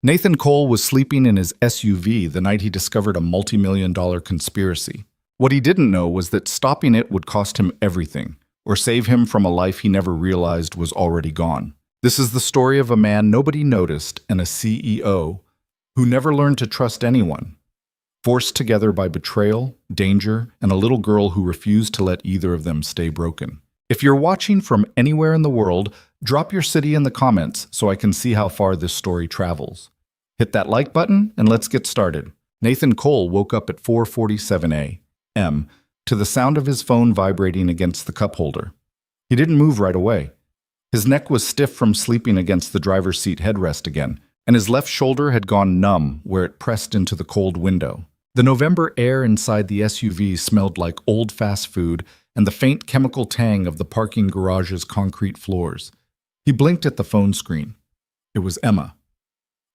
Nathan Cole was sleeping in his SUV the night he discovered a multi-million-dollar conspiracy. What he didn't know was that stopping it would cost him everything, or save him from a life he never realized was already gone. This is the story of a man nobody noticed and a CEO who never learned to trust anyone, forced together by betrayal, danger, and a little girl who refused to let either of them stay broken. If you're watching from anywhere in the world, drop your city in the comments so I can see how far this story travels. Hit that like button and let's get started. Nathan Cole woke up at 4:47 a.m. to the sound of his phone vibrating against the cup holder. He didn't move right away. His neck was stiff from sleeping against the driver's seat headrest again, and his left shoulder had gone numb where it pressed into the cold window. The November air inside the SUV smelled like old fast food and the faint chemical tang of the parking garage's concrete floors. He blinked at the phone screen. It was Emma.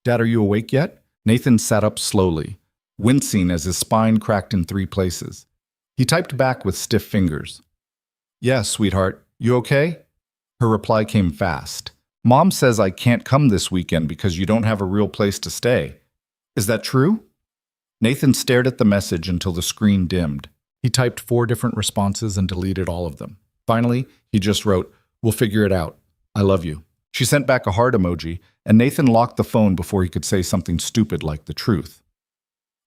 "Dad, are you awake yet?" Nathan sat up slowly, wincing as his spine cracked in 3 places. He typed back with stiff fingers. "Yeah, sweetheart. You okay?" Her reply came fast. "Mom says I can't come this weekend because you don't have a real place to stay. Is that true?" Nathan stared at the message until the screen dimmed. He typed 4 different responses and deleted all of them. Finally, he just wrote, "We'll figure it out. I love you." She sent back a heart emoji, and Nathan locked the phone before he could say something stupid like the truth.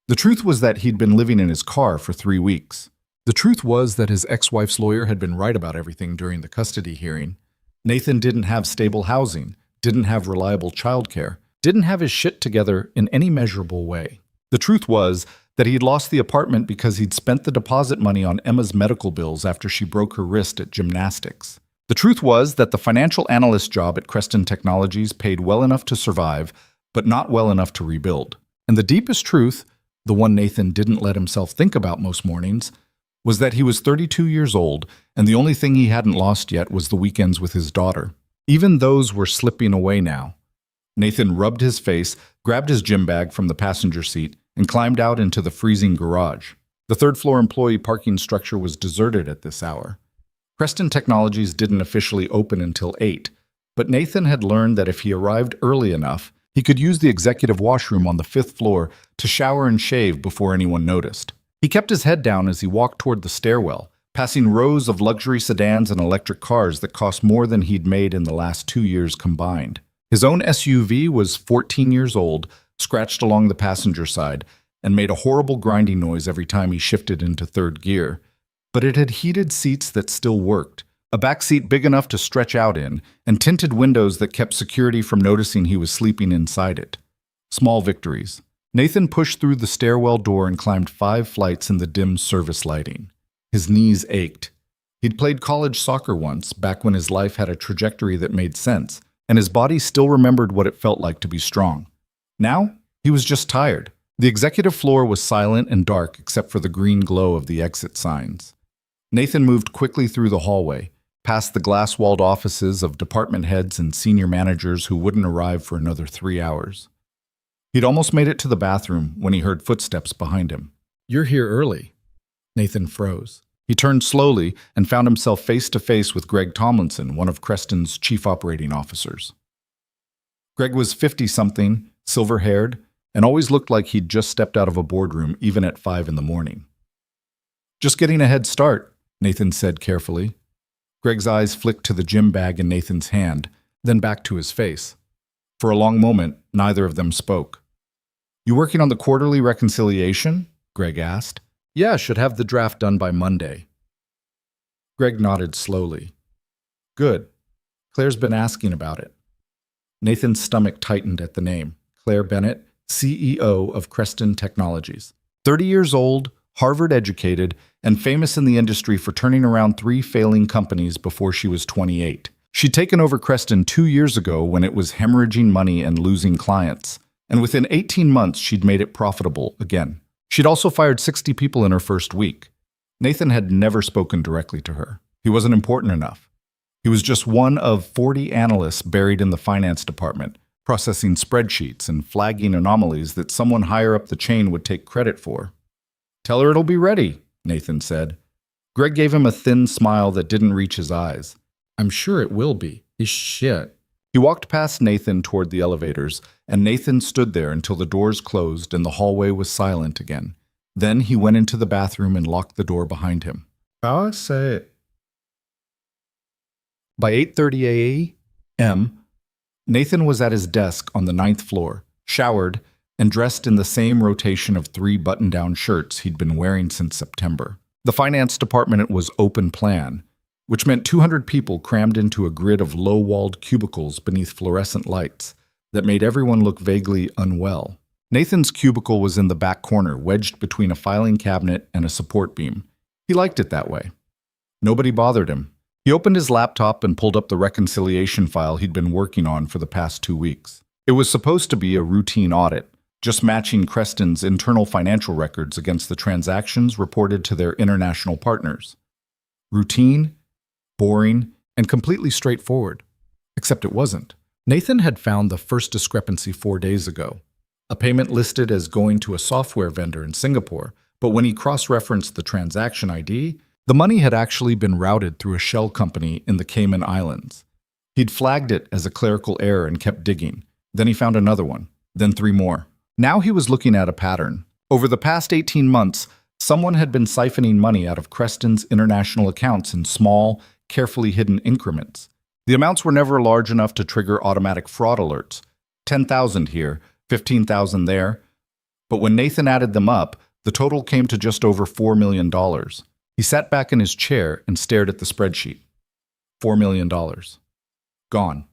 The truth was that he'd been living in his car for 3 weeks. The truth was that his ex-wife's lawyer had been right about everything during the custody hearing. Nathan didn't have stable housing, didn't have reliable childcare, didn't have his shit together in any measurable way. The truth was that he'd lost the apartment because he'd spent the deposit money on Emma's medical bills after she broke her wrist at gymnastics. The truth was that the financial analyst job at Creston Technologies paid well enough to survive, but not well enough to rebuild. And the deepest truth, the one Nathan didn't let himself think about most mornings, was that he was 32 years old, and the only thing he hadn't lost yet was the weekends with his daughter. Even those were slipping away now. Nathan rubbed his face, grabbed his gym bag from the passenger seat, and climbed out into the freezing garage. The third-floor employee parking structure was deserted at this hour. Creston Technologies didn't officially open until 8, but Nathan had learned that if he arrived early enough, he could use the executive washroom on the 5th floor to shower and shave before anyone noticed. He kept his head down as he walked toward the stairwell, passing rows of luxury sedans and electric cars that cost more than he'd made in the last 2 years combined. His own SUV was 14 years old, scratched along the passenger side, and made a horrible grinding noise every time he shifted into 3rd gear. But it had heated seats that still worked, a back seat big enough to stretch out in, and tinted windows that kept security from noticing he was sleeping inside it. Small victories. Nathan pushed through the stairwell door and climbed 5 flights in the dim service lighting. His knees ached. He'd played college soccer once, back when his life had a trajectory that made sense, and his body still remembered what it felt like to be strong. Now, he was just tired. The executive floor was silent and dark except for the green glow of the exit signs. Nathan moved quickly through the hallway, past the glass-walled offices of department heads and senior managers who wouldn't arrive for another 3 hours. He'd almost made it to the bathroom when he heard footsteps behind him. "You're here early." Nathan froze. He turned slowly and found himself face-to-face with Greg Tomlinson, one of Creston's chief operating officers. Greg was 50-something, silver-haired, and always looked like he'd just stepped out of a boardroom even at 5 in the morning. "Just getting a head start," Nathan said carefully. Greg's eyes flicked to the gym bag in Nathan's hand, then back to his face. For a long moment, neither of them spoke. "You working on the quarterly reconciliation?" Greg asked. "Yeah, should have the draft done by Monday." Greg nodded slowly. "Good. Claire's been asking about it." Nathan's stomach tightened at the name. Claire Bennett, CEO of Creston Technologies. 30 years old, Harvard-educated, and famous in the industry for turning around 3 failing companies before she was 28. She'd taken over Creston 2 years ago when it was hemorrhaging money and losing clients, and within 18 months she'd made it profitable again. She'd also fired 60 people in her first week. Nathan had never spoken directly to her. He wasn't important enough. He was just one of 40 analysts buried in the finance department, processing spreadsheets and flagging anomalies that someone higher up the chain would take credit for. "Tell her it'll be ready," Nathan said. Greg gave him a thin smile that didn't reach his eyes. "I'm sure it will be. Is shit." He walked past Nathan toward the elevators, and Nathan stood there until the doors closed and the hallway was silent again. Then he went into the bathroom and locked the door behind him. By 8:30 a.m., Nathan was at his desk on the 9th floor, showered, and dressed in the same rotation of 3 button-down shirts he'd been wearing since September. The finance department was open plan, which meant 200 people crammed into a grid of low-walled cubicles beneath fluorescent lights that made everyone look vaguely unwell. Nathan's cubicle was in the back corner, wedged between a filing cabinet and a support beam. He liked it that way. Nobody bothered him. He opened his laptop and pulled up the reconciliation file he'd been working on for the past 2 weeks. It was supposed to be a routine audit, just matching Creston's internal financial records against the transactions reported to their international partners. Routine, boring, and completely straightforward. Except it wasn't. Nathan had found the first discrepancy 4 days ago. A payment listed as going to a software vendor in Singapore, but when he cross-referenced the transaction ID, the money had actually been routed through a shell company in the Cayman Islands. He'd flagged it as a clerical error and kept digging. Then he found another one, then 3 more. Now he was looking at a pattern. Over the past 18 months, someone had been siphoning money out of Creston's international accounts in small, carefully hidden increments. The amounts were never large enough to trigger automatic fraud alerts. 10,000 here, 15,000 there. But when Nathan added them up, the total came to just over $4 million. He sat back in his chair and stared at the spreadsheet. $4 million. Gone.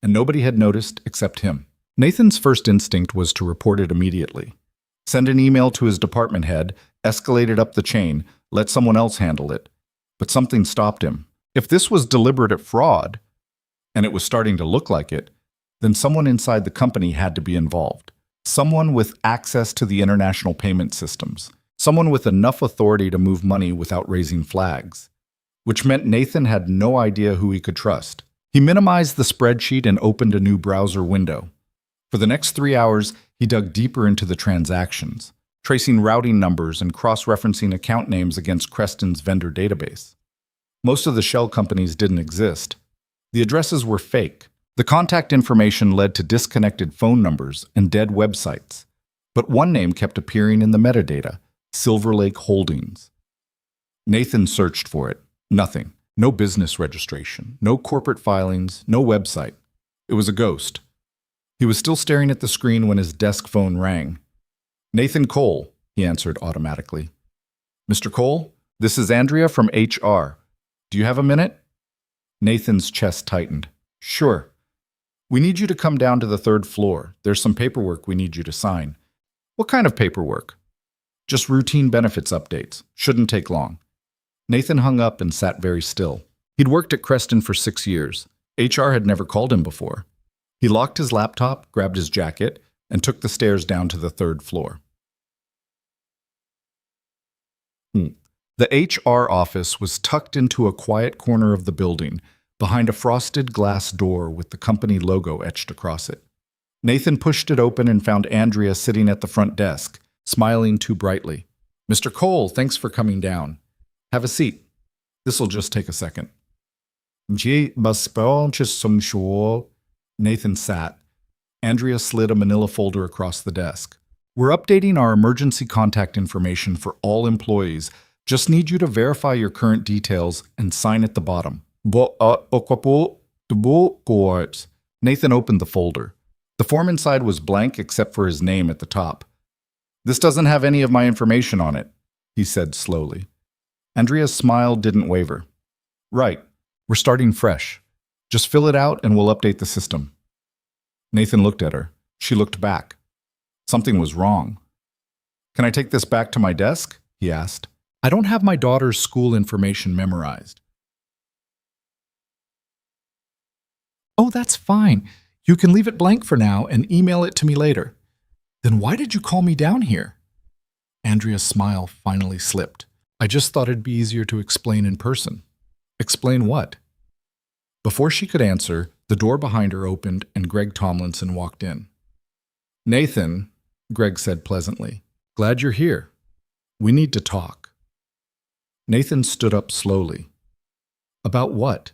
And nobody had noticed except him. Nathan's first instinct was to report it immediately. Send an email to his department head, escalate it up the chain, let someone else handle it. But something stopped him. If this was deliberate fraud, and it was starting to look like it, then someone inside the company had to be involved. Someone with access to the international payment systems. Someone with enough authority to move money without raising flags. Which meant Nathan had no idea who he could trust. He minimized the spreadsheet and opened a new browser window. For the next 3 hours, he dug deeper into the transactions, tracing routing numbers and cross-referencing account names against Creston's vendor database. Most of the shell companies didn't exist. The addresses were fake. The contact information led to disconnected phone numbers and dead websites. But one name kept appearing in the metadata, Silver Lake Holdings. Nathan searched for it. Nothing. No business registration, no corporate filings, no website. It was a ghost. He was still staring at the screen when his desk phone rang. Nathan Cole, he answered automatically. Mr. Cole, this is Andrea from HR. Do you have a minute? Nathan's chest tightened. Sure. We need you to come down to the 3rd floor. There's some paperwork we need you to sign. What kind of paperwork? Just routine benefits updates. Shouldn't take long. Nathan hung up and sat very still. He'd worked at Creston for 6 years. HR had never called him before. He locked his laptop, grabbed his jacket, and took the stairs down to the 3rd floor. The HR office was tucked into a quiet corner of the building, behind a frosted glass door with the company logo etched across it. Nathan pushed it open and found Andrea sitting at the front desk, smiling too brightly. Mr. Cole, thanks for coming down. Have a seat. This'll just take a second. Nathan sat. Andrea slid a manila folder across the desk. We're updating our emergency contact information for all employees. Just need you to verify your current details and sign at the bottom. Nathan opened the folder. The form inside was blank except for his name at the top. This doesn't have any of my information on it, he said slowly. Andrea's smile didn't waver. Right, we're starting fresh. Just fill it out and we'll update the system. Nathan looked at her. She looked back. Something was wrong. Can I take this back to my desk? He asked. I don't have my daughter's school information memorized. Oh, that's fine. You can leave it blank for now and email it to me later. Then why did you call me down here? Andrea's smile finally slipped. I just thought it'd be easier to explain in person. Explain what? Before she could answer, the door behind her opened and Greg Tomlinson walked in. Nathan, Greg said pleasantly, glad you're here. We need to talk. Nathan stood up slowly. About what?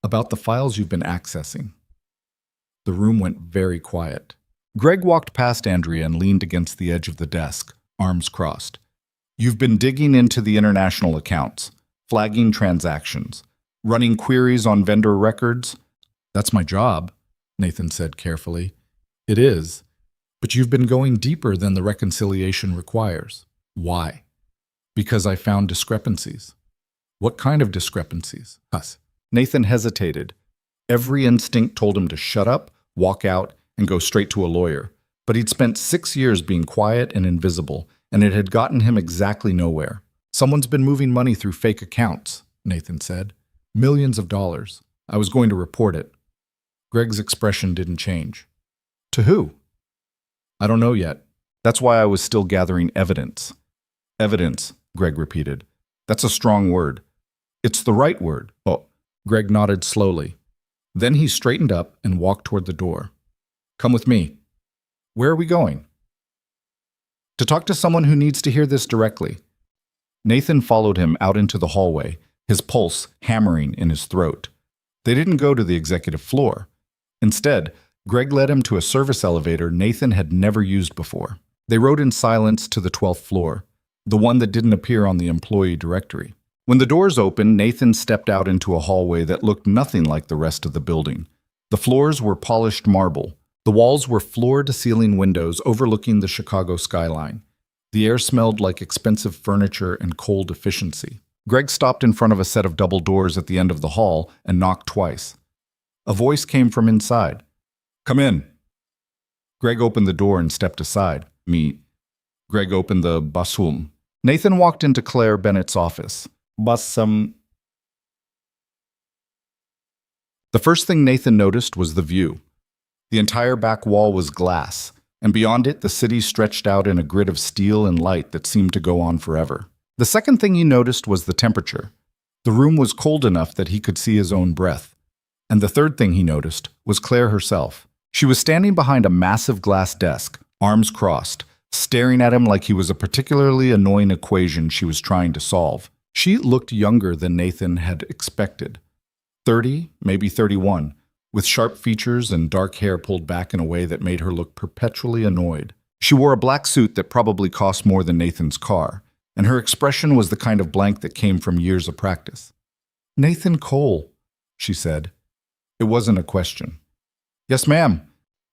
About the files you've been accessing. The room went very quiet. Greg walked past Andrea and leaned against the edge of the desk, arms crossed. You've been digging into the international accounts, flagging transactions, running queries on vendor records. That's my job, Nathan said carefully. It is, but you've been going deeper than the reconciliation requires. Why? Because I found discrepancies. What kind of discrepancies? Us. Nathan hesitated. Every instinct told him to shut up, walk out, and go straight to a lawyer. But he'd spent 6 years being quiet and invisible, and it had gotten him exactly nowhere. Someone's been moving money through fake accounts, Nathan said. Millions of dollars. I was going to report it. Greg's expression didn't change. To who? I don't know yet. That's why I was still gathering evidence. Evidence, Greg repeated. That's a strong word. It's the right word. Oh, Greg nodded slowly. Then he straightened up and walked toward the door. Come with me. Where are we going? To talk to someone who needs to hear this directly. Nathan followed him out into the hallway, his pulse hammering in his throat. They didn't go to the executive floor. Instead, Greg led him to a service elevator Nathan had never used before. They rode in silence to the 12th floor, the one that didn't appear on the employee directory. When the doors opened, Nathan stepped out into a hallway that looked nothing like the rest of the building. The floors were polished marble. The walls were floor-to-ceiling windows overlooking the Chicago skyline. The air smelled like expensive furniture and cold efficiency. Greg stopped in front of a set of double doors at the end of the hall and knocked twice. A voice came from inside. Come in. Greg opened the door and stepped aside. Me. Greg opened the basum. Nathan walked into Claire Bennett's office. The first thing Nathan noticed was the view. The entire back wall was glass, and beyond it the city stretched out in a grid of steel and light that seemed to go on forever. The second thing he noticed was the temperature. The room was cold enough that he could see his own breath. And the third thing he noticed was Claire herself. She was standing behind a massive glass desk, arms crossed, staring at him like he was a particularly annoying equation she was trying to solve. She looked younger than Nathan had expected. 30, maybe 31, with sharp features and dark hair pulled back in a way that made her look perpetually annoyed. She wore a black suit that probably cost more than Nathan's car, and her expression was the kind of blank that came from years of practice. Nathan Cole, she said. It wasn't a question. Yes, ma'am.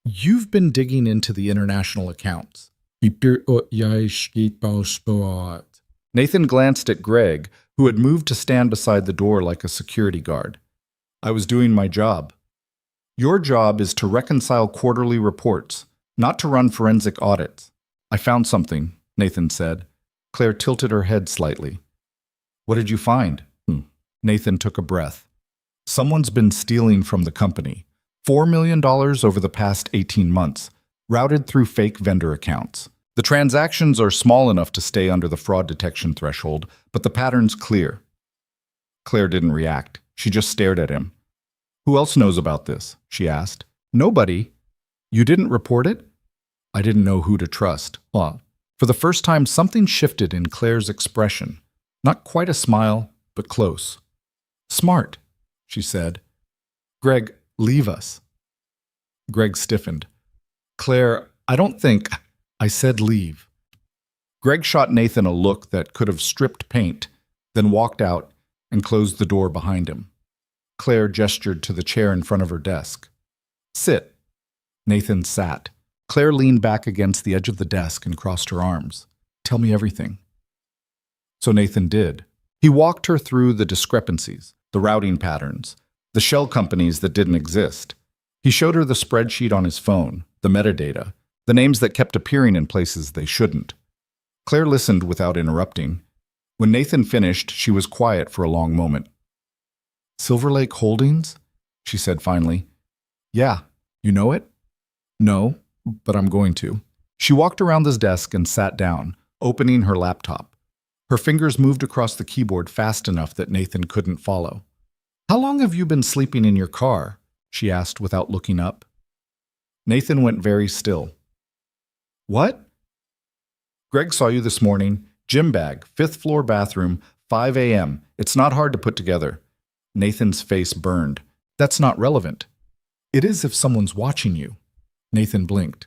You've been digging into the international accounts. Nathan glanced at Greg, who had moved to stand beside the door like a security guard. I was doing my job. Your job is to reconcile quarterly reports, not to run forensic audits. I found something, Nathan said. Claire tilted her head slightly. What did you find? Nathan took a breath. Someone's been stealing from the company. $4 million over the past 18 months, routed through fake vendor accounts. The transactions are small enough to stay under the fraud detection threshold, but the pattern's clear. Claire didn't react. She just stared at him. Who else knows about this? She asked. Nobody. You didn't report it? I didn't know who to trust. For the first time, something shifted in Claire's expression. Not quite a smile, but close. Smart, she said. Greg, leave us. Greg stiffened. Claire, I don't think... I said leave. Greg shot Nathan a look that could have stripped paint, then walked out and closed the door behind him. Claire gestured to the chair in front of her desk. Sit. Nathan sat. Claire leaned back against the edge of the desk and crossed her arms. Tell me everything. So Nathan did. He walked her through the discrepancies, the routing patterns, the shell companies that didn't exist. He showed her the spreadsheet on his phone, the metadata, the names that kept appearing in places they shouldn't. Claire listened without interrupting. When Nathan finished, she was quiet for a long moment. Silver Lake Holdings? She said finally. Yeah, you know it? No, but I'm going to. She walked around his desk and sat down, opening her laptop. Her fingers moved across the keyboard fast enough that Nathan couldn't follow. How long have you been sleeping in your car? She asked without looking up. Nathan went very still. What? Greg saw you this morning. Gym bag, 5th floor bathroom, 5 a.m. It's not hard to put together. Nathan's face burned. That's not relevant. It is if someone's watching you. Nathan blinked.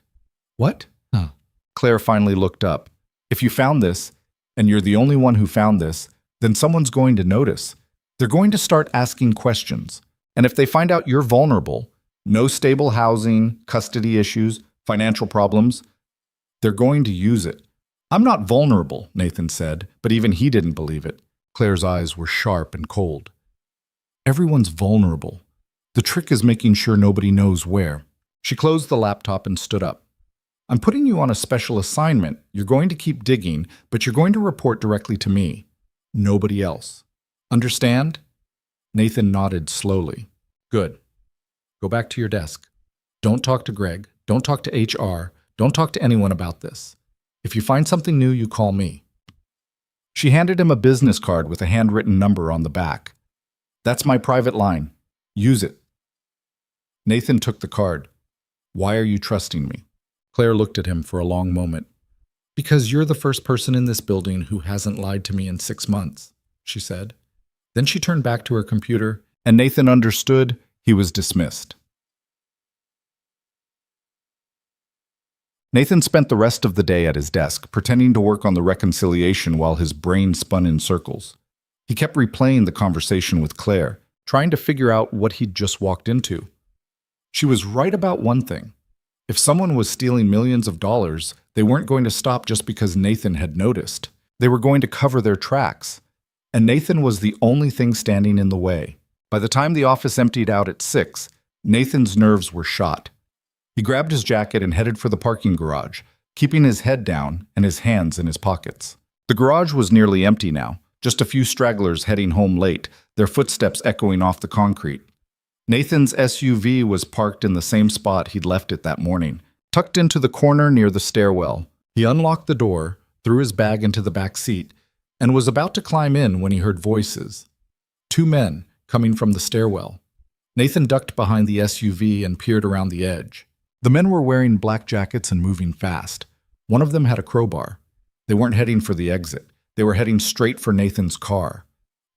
What? Huh. Claire finally looked up. If you found this, and you're the only one who found this, then someone's going to notice. They're going to start asking questions. And if they find out you're vulnerable, no stable housing, custody issues, financial problems, they're going to use it. I'm not vulnerable, Nathan said, but even he didn't believe it. Claire's eyes were sharp and cold. Everyone's vulnerable. The trick is making sure nobody knows where. She closed the laptop and stood up. I'm putting you on a special assignment. You're going to keep digging, but you're going to report directly to me. Nobody else. Understand? Nathan nodded slowly. Good. Go back to your desk. Don't talk to Greg. Don't talk to HR. Don't talk to anyone about this. If you find something new, you call me. She handed him a business card with a handwritten number on the back. That's my private line. Use it. Nathan took the card. Why are you trusting me? Claire looked at him for a long moment. Because you're the first person in this building who hasn't lied to me in 6 months, she said. Then she turned back to her computer, and Nathan understood he was dismissed. Nathan spent the rest of the day at his desk, pretending to work on the reconciliation while his brain spun in circles. He kept replaying the conversation with Claire, trying to figure out what he'd just walked into. She was right about one thing. If someone was stealing millions of dollars, they weren't going to stop just because Nathan had noticed. They were going to cover their tracks. And Nathan was the only thing standing in the way. By the time the office emptied out at 6, Nathan's nerves were shot. He grabbed his jacket and headed for the parking garage, keeping his head down and his hands in his pockets. The garage was nearly empty now, just a few stragglers heading home late, their footsteps echoing off the concrete. Nathan's SUV was parked in the same spot he'd left it that morning, tucked into the corner near the stairwell. He unlocked the door, threw his bag into the back seat, and was about to climb in when he heard voices. 2 men coming from the stairwell. Nathan ducked behind the SUV and peered around the edge. The men were wearing black jackets and moving fast. One of them had a crowbar. They weren't heading for the exit. They were heading straight for Nathan's car.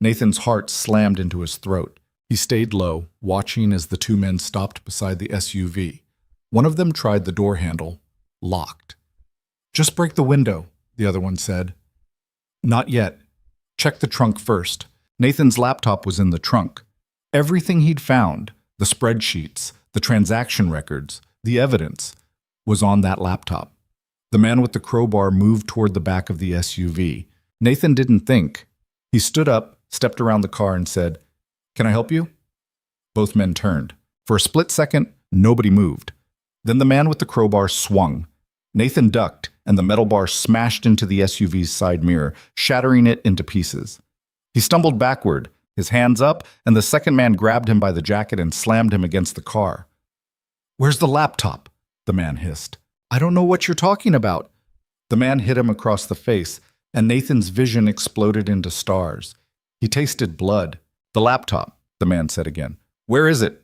Nathan's heart slammed into his throat. He stayed low, watching as the 2 men stopped beside the SUV. One of them tried the door handle. Locked. Just break the window, the other one said. Not yet. Check the trunk first. Nathan's laptop was in the trunk. Everything he'd found, the spreadsheets, the transaction records, the evidence, was on that laptop. The man with the crowbar moved toward the back of the SUV. Nathan didn't think. He stood up, stepped around the car, and said, "Can I help you?" Both men turned. For a split second, nobody moved. Then the man with the crowbar swung. Nathan ducked, and the metal bar smashed into the SUV's side mirror, shattering it into pieces. He stumbled backward, his hands up, and the second man grabbed him by the jacket and slammed him against the car. "Where's the laptop?" the man hissed. "I don't know what you're talking about." The man hit him across the face, and Nathan's vision exploded into stars. He tasted blood. "The laptop," the man said again. "Where is it?"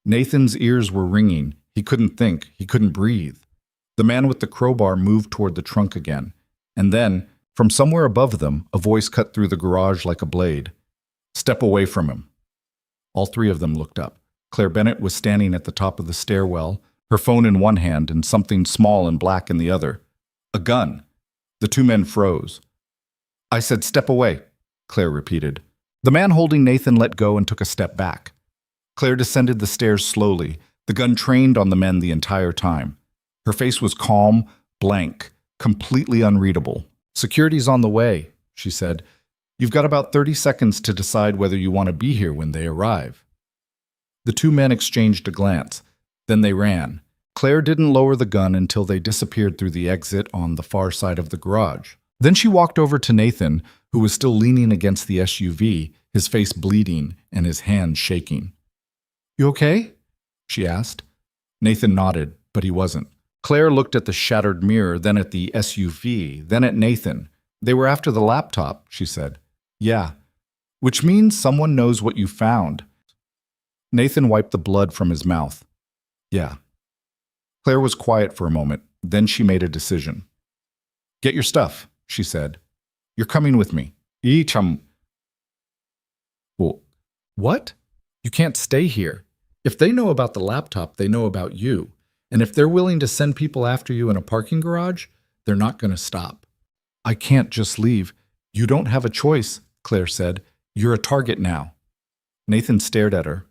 Nathan's ears were ringing. He couldn't think. He couldn't breathe. The man with the crowbar moved toward the trunk again. And then, from somewhere above them, a voice cut through the garage like a blade. "Step away from him." All 3 of them looked up. Claire Bennett was standing at the top of the stairwell, her phone in one hand and something small and black in the other. A gun. The 2 men froze. "I said step away," Claire repeated. The man holding Nathan let go and took a step back. Claire descended the stairs slowly, the gun trained on the men the entire time. Her face was calm, blank, completely unreadable. "Security's on the way," she said. "You've got about 30 seconds to decide whether you want to be here when they arrive." The 2 men exchanged a glance. Then they ran. Claire didn't lower the gun until they disappeared through the exit on the far side of the garage. Then she walked over to Nathan, who was still leaning against the SUV, his face bleeding and his hands shaking. "You okay?" she asked. Nathan nodded, but he wasn't. Claire looked at the shattered mirror, then at the SUV, then at Nathan. "They were after the laptop," she said. "Yeah. Which means someone knows what you found." Nathan wiped the blood from his mouth. "Yeah." Claire was quiet for a moment. Then she made a decision. "Get your stuff," she said. "You're coming with me. Well, what?" You can't stay here. If they know about the laptop, they know about you. And if they're willing to send people after you in a parking garage, they're not going to stop. I can't just leave. You don't have a choice, Claire said. You're a target now. Nathan stared at her.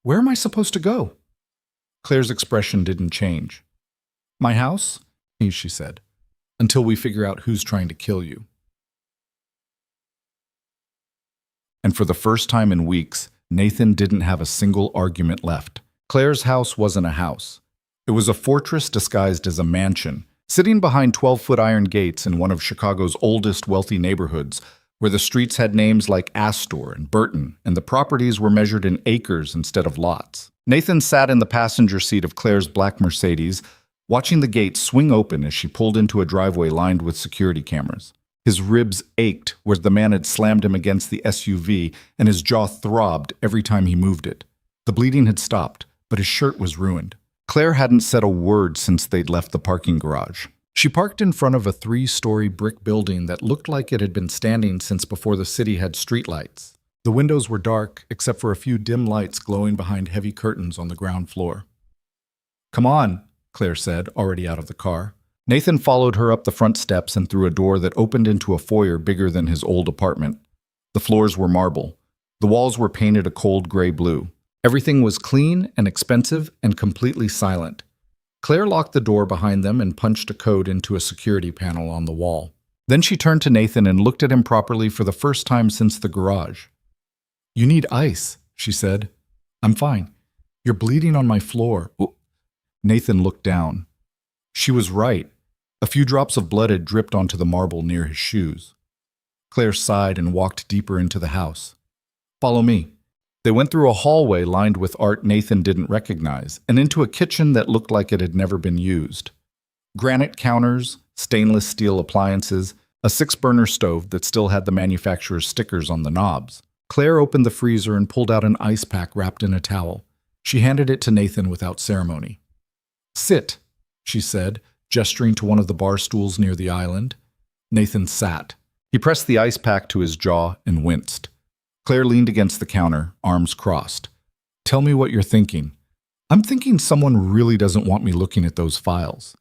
Where am I supposed to go? Claire's expression didn't change. My house, she said, until we figure out who's trying to kill you. And for the first time in weeks, Nathan didn't have a single argument left. Claire's house wasn't a house. It was a fortress disguised as a mansion, sitting behind 12-foot iron gates in one of Chicago's oldest wealthy neighborhoods, where the streets had names like Astor and Burton, and the properties were measured in acres instead of lots. Nathan sat in the passenger seat of Claire's black Mercedes, watching the gate swing open as she pulled into a driveway lined with security cameras. His ribs ached where the man had slammed him against the SUV, and his jaw throbbed every time he moved it. The bleeding had stopped, but his shirt was ruined. Claire hadn't said a word since they'd left the parking garage. She parked in front of a 3-story brick building that looked like it had been standing since before the city had streetlights. The windows were dark, except for a few dim lights glowing behind heavy curtains on the ground floor. Come on, Claire said, already out of the car. Nathan followed her up the front steps and through a door that opened into a foyer bigger than his old apartment. The floors were marble. The walls were painted a cold gray blue. Everything was clean and expensive and completely silent. Claire locked the door behind them and punched a code into a security panel on the wall. Then she turned to Nathan and looked at him properly for the first time since the garage. You need ice, she said. I'm fine. You're bleeding on my floor. Ooh. Nathan looked down. She was right. A few drops of blood had dripped onto the marble near his shoes. Claire sighed and walked deeper into the house. Follow me. They went through a hallway lined with art Nathan didn't recognize, and into a kitchen that looked like it had never been used. Granite counters, stainless steel appliances, a 6-burner stove that still had the manufacturer's stickers on the knobs. Claire opened the freezer and pulled out an ice pack wrapped in a towel. She handed it to Nathan without ceremony. Sit, she said, gesturing to one of the bar stools near the island. Nathan sat. He pressed the ice pack to his jaw and winced. Claire leaned against the counter, arms crossed. Tell me what you're thinking. I'm thinking someone really doesn't want me looking at those files.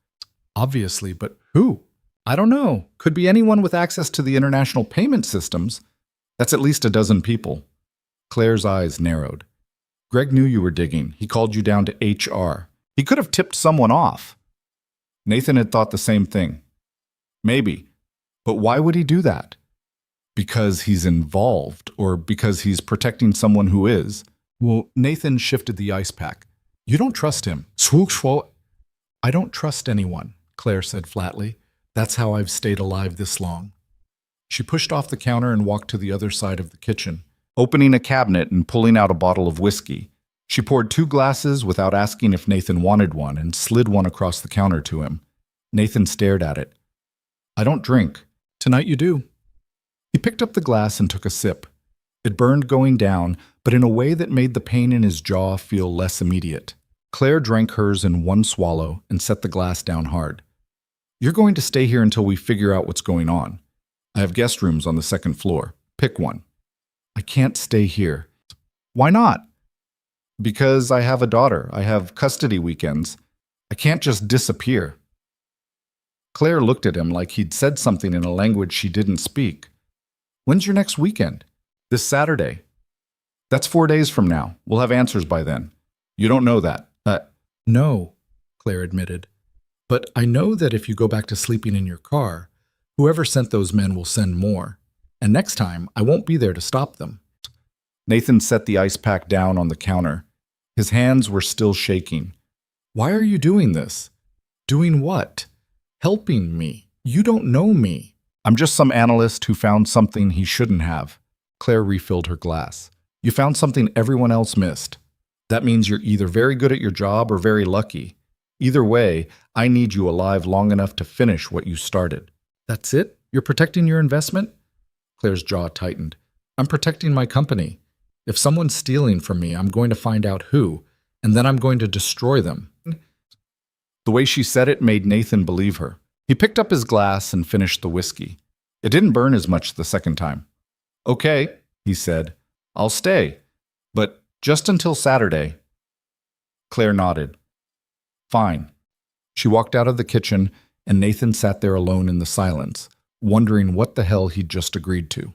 Obviously, but who? I don't know. Could be anyone with access to the international payment systems. That's at least a dozen people. Claire's eyes narrowed. Greg knew you were digging. He called you down to HR. He could have tipped someone off. Nathan had thought the same thing. Maybe. But why would he do that? Because he's involved, or because he's protecting someone who is. Well, Nathan shifted the ice pack. You don't trust him. I don't trust anyone, Claire said flatly. That's how I've stayed alive this long. She pushed off the counter and walked to the other side of the kitchen, opening a cabinet and pulling out a bottle of whiskey. She poured 2 glasses without asking if Nathan wanted one and slid one across the counter to him. Nathan stared at it. I don't drink. Tonight you do. He picked up the glass and took a sip. It burned going down, but in a way that made the pain in his jaw feel less immediate. Claire drank hers in one swallow and set the glass down hard. You're going to stay here until we figure out what's going on. I have guest rooms on the 2nd floor. Pick one. I can't stay here. Why not? Because I have a daughter. I have custody weekends. I can't just disappear. Claire looked at him like he'd said something in a language she didn't speak. When's your next weekend? This Saturday. That's 4 days from now. We'll have answers by then. You don't know that. No, Claire admitted. But I know that if you go back to sleeping in your car, whoever sent those men will send more. And next time, I won't be there to stop them. Nathan set the ice pack down on the counter. His hands were still shaking. Why are you doing this? Doing what? Helping me. You don't know me. I'm just some analyst who found something he shouldn't have. Claire refilled her glass. You found something everyone else missed. That means you're either very good at your job or very lucky. Either way, I need you alive long enough to finish what you started. That's it? You're protecting your investment? Claire's jaw tightened. I'm protecting my company. If someone's stealing from me, I'm going to find out who, and then I'm going to destroy them. The way she said it made Nathan believe her. He picked up his glass and finished the whiskey. It didn't burn as much the second time. Okay, he said. I'll stay. But Just until Saturday. Claire nodded. Fine. She walked out of the kitchen, and Nathan sat there alone in the silence, wondering what the hell he'd just agreed to.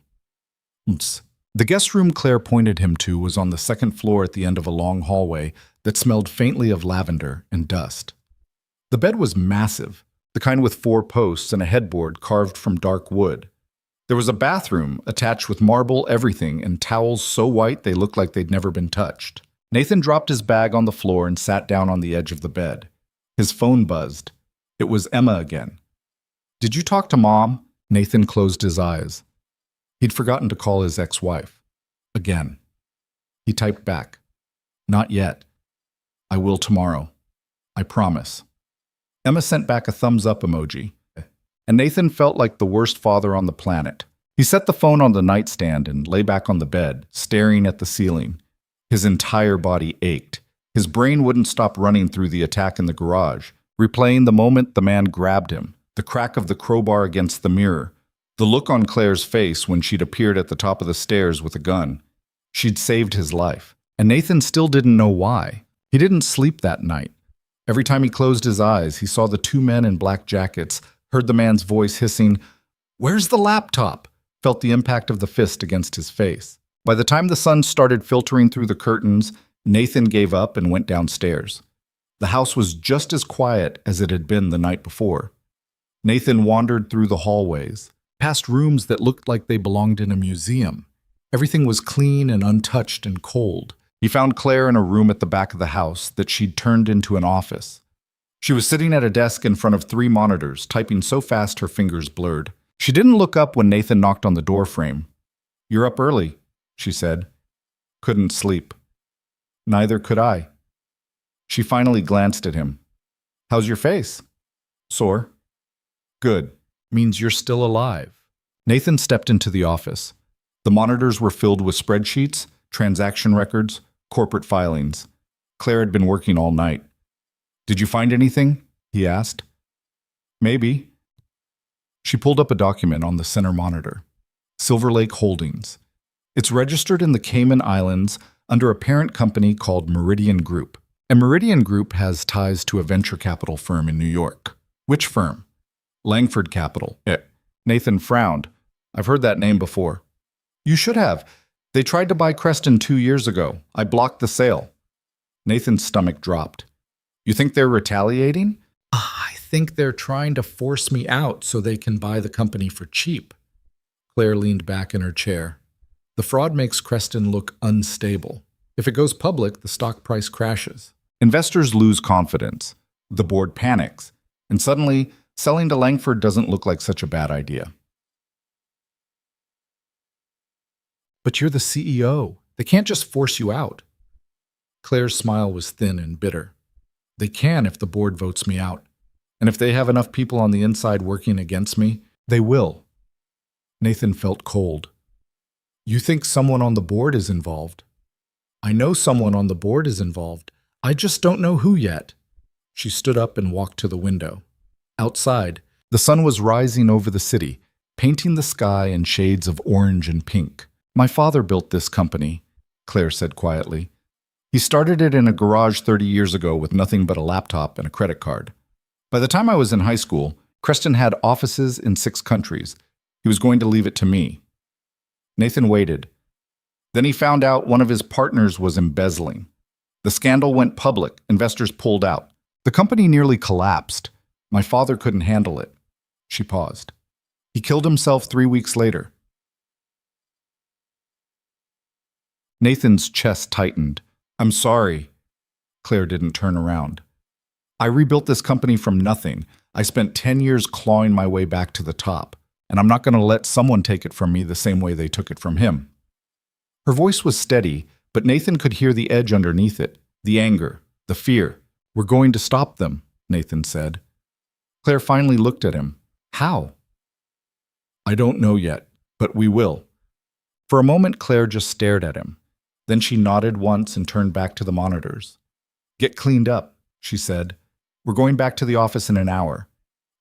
Oops. The guest room Claire pointed him to was on the second floor at the end of a long hallway that smelled faintly of lavender and dust. The bed was massive, the kind with 4 posts and a headboard carved from dark wood. There was a bathroom attached with marble everything and towels so white they looked like they'd never been touched. Nathan dropped his bag on the floor and sat down on the edge of the bed. His phone buzzed. It was Emma again. Did you talk to Mom? Nathan closed his eyes. He'd forgotten to call his ex-wife. Again. He typed back. Not yet. I will tomorrow. I promise. Emma sent back a thumbs-up emoji, and Nathan felt like the worst father on the planet. He set the phone on the nightstand and lay back on the bed, staring at the ceiling. His entire body ached. His brain wouldn't stop running through the attack in the garage, replaying the moment the man grabbed him, the crack of the crowbar against the mirror, the look on Claire's face when she'd appeared at the top of the stairs with a gun. She'd saved his life, and Nathan still didn't know why. He didn't sleep that night. Every time he closed his eyes, he saw the 2 men in black jackets, heard the man's voice hissing, "Where's the laptop?" Felt the impact of the fist against his face. By the time the sun started filtering through the curtains, Nathan gave up and went downstairs. The house was just as quiet as it had been the night before. Nathan wandered through the hallways, past rooms that looked like they belonged in a museum. Everything was clean and untouched and cold. He found Claire in a room at the back of the house that she'd turned into an office. She was sitting at a desk in front of 3 monitors, typing so fast her fingers blurred. She didn't look up when Nathan knocked on the door frame. "You're up early," she said. "Couldn't sleep." "Neither could I." She finally glanced at him. "How's your face?" "Sore." "Good. Means you're still alive." Nathan stepped into the office. The monitors were filled with spreadsheets, transaction records, corporate filings. Claire had been working all night. "Did you find anything?" he asked. "Maybe." She pulled up a document on the center monitor. Silver Lake Holdings. It's registered in the Cayman Islands under a parent company called Meridian Group. And Meridian Group has ties to a venture capital firm in New York. "Which firm?" "Langford Capital." Nathan frowned. "I've heard that name before." "You should have. They tried to buy Creston 2 years ago. I blocked the sale." Nathan's stomach dropped. "You think they're retaliating?" "I think they're trying to force me out so they can buy the company for cheap." Claire leaned back in her chair. "The fraud makes Creston look unstable. If it goes public, the stock price crashes. Investors lose confidence. The board panics. And suddenly, selling to Langford doesn't look like such a bad idea." "But you're the CEO. They can't just force you out." Claire's smile was thin and bitter. "They can if the board votes me out. And if they have enough people on the inside working against me, they will." Nathan felt cold. "You think someone on the board is involved?" "I know someone on the board is involved. I just don't know who yet." She stood up and walked to the window. Outside, the sun was rising over the city, painting the sky in shades of orange and pink. "My father built this company," Claire said quietly. "He started it in a garage 30 years ago with nothing but a laptop and a credit card. By the time I was in high school, Creston had offices in 6 countries. He was going to leave it to me." Nathan waited. Then he found out one of his partners was embezzling. The scandal went public. Investors pulled out. The company nearly collapsed. My father couldn't handle it." She paused. "He killed himself 3 weeks later." Nathan's chest tightened. "I'm sorry." Claire didn't turn around. "I rebuilt this company from nothing. I spent 10 years clawing my way back to the top, and I'm not going to let someone take it from me the same way they took it from him." Her voice was steady, but Nathan could hear the edge underneath it, the anger, the fear. "We're going to stop them," Nathan said. Claire finally looked at him. "How?" "I don't know yet, but we will." For a moment, Claire just stared at him. Then she nodded once and turned back to the monitors. "Get cleaned up," she said. "We're going back to the office in an hour.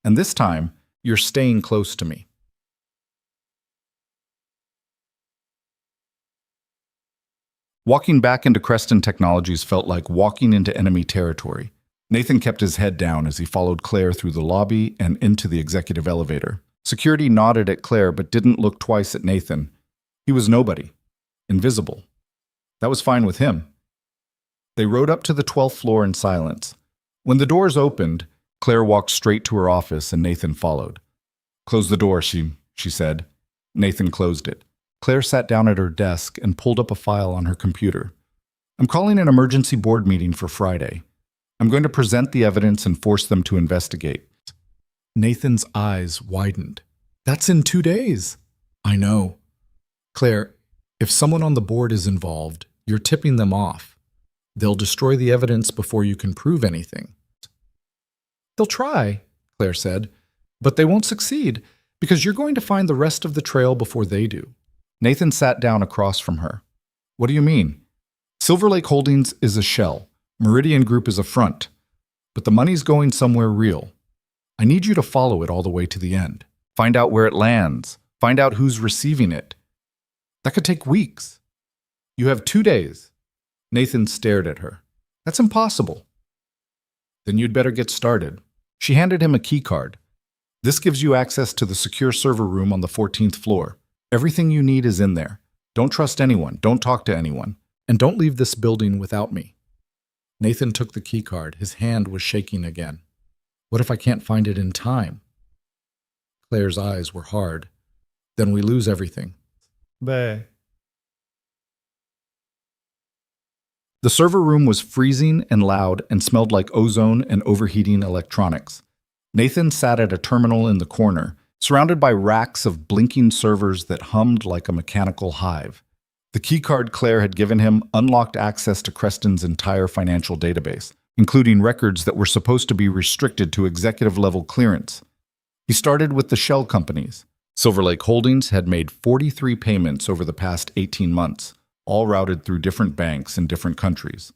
And this time, you're staying close to me." Walking back into Creston Technologies felt like walking into enemy territory. Nathan kept his head down as he followed Claire through the lobby and into the executive elevator. Security nodded at Claire but didn't look twice at Nathan. He was nobody. Invisible. That was fine with him. They rode up to the 12th floor in silence. When the doors opened, Claire walked straight to her office and Nathan followed. "Close the door," she said. Nathan closed it. Claire sat down at her desk and pulled up a file on her computer. "I'm calling an emergency board meeting for Friday. I'm going to present the evidence and force them to investigate." Nathan's eyes widened. "That's in 2 days." "I know. Claire, if someone on the board is involved, you're tipping them off. They'll destroy the evidence before you can prove anything." "They'll try," Claire said, "but they won't succeed because you're going to find the rest of the trail before they do." Nathan sat down across from her. "What do you mean?" "Silver Lake Holdings is a shell. Meridian Group is a front. But the money's going somewhere real. I need you to follow it all the way to the end. Find out where it lands. Find out who's receiving it. That could take weeks. You have 2 days." Nathan stared at her. "That's impossible." "Then you'd better get started." She handed him a key card. "This gives you access to the secure server room on the 14th floor. Everything you need is in there. Don't trust anyone. Don't talk to anyone. And don't leave this building without me." Nathan took the key card. His hand was shaking again. "What if I can't find it in time?" Claire's eyes were hard. "Then we lose everything." "Bah." The server room was freezing and loud and smelled like ozone and overheating electronics. Nathan sat at a terminal in the corner, surrounded by racks of blinking servers that hummed like a mechanical hive. The keycard Claire had given him unlocked access to Creston's entire financial database, including records that were supposed to be restricted to executive-level clearance. He started with the shell companies. Silver Lake Holdings had made 43 payments over the past 18 months, all routed through different banks in different countries.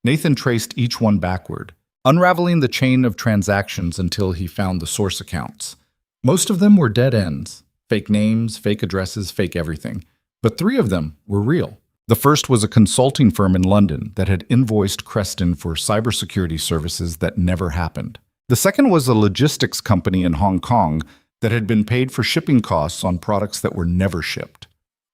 Nathan traced each one backward, unraveling the chain of transactions until he found the source accounts. Most of them were dead ends, fake names, fake addresses, fake everything. But 3 of them were real. The first was a consulting firm in London that had invoiced Creston for cybersecurity services that never happened. The second was a logistics company in Hong Kong that had been paid for shipping costs on products that were never shipped.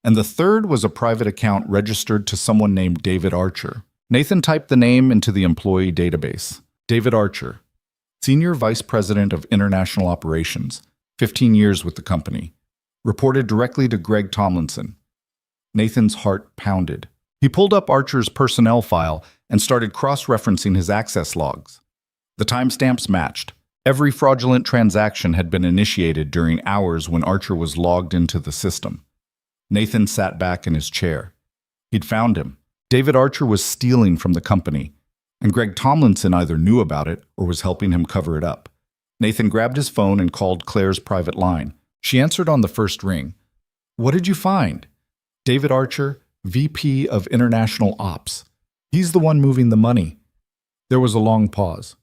And the third was a private account registered to someone named David Archer. Nathan typed the name into the employee database. David Archer, Senior Vice President of International Operations, 15 years with the company. Reported directly to Greg Tomlinson. Nathan's heart pounded. He pulled up Archer's personnel file and started cross-referencing his access logs. The timestamps matched. Every fraudulent transaction had been initiated during hours when Archer was logged into the system. Nathan sat back in his chair. He'd found him. David Archer was stealing from the company, and Greg Tomlinson either knew about it or was helping him cover it up. Nathan grabbed his phone and called Claire's private line. She answered on the first ring. "What did you find?" "David Archer, VP of International Ops. He's the one moving the money." There was a long pause.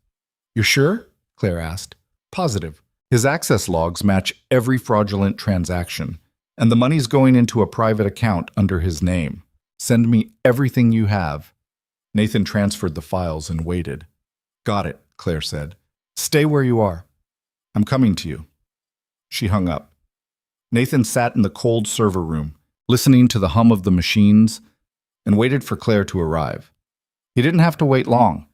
"You're sure?" Claire asked. "Positive. His access logs match every fraudulent transaction, and the money's going into a private account under his name. Send me everything you have." Nathan transferred the files and waited. "Got it," Claire said. "Stay where you are. I'm coming to you." She hung up. Nathan sat in the cold server room, listening to the hum of the machines, and waited for Claire to arrive. He didn't have to wait long.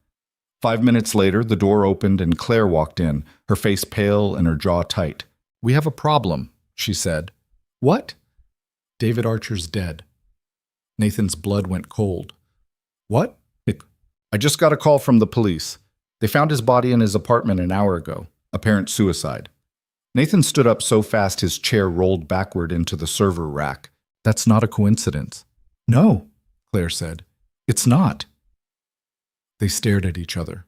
5 minutes later, the door opened and Claire walked in, her face pale and her jaw tight. "We have a problem," she said. "What?" "David Archer's dead." Nathan's blood went cold. "What?" "I just got a call from the police. They found his body in his apartment an hour ago. Apparent suicide." Nathan stood up so fast his chair rolled backward into the server rack. "That's not a coincidence." "No," Claire said. "It's not." They stared at each other.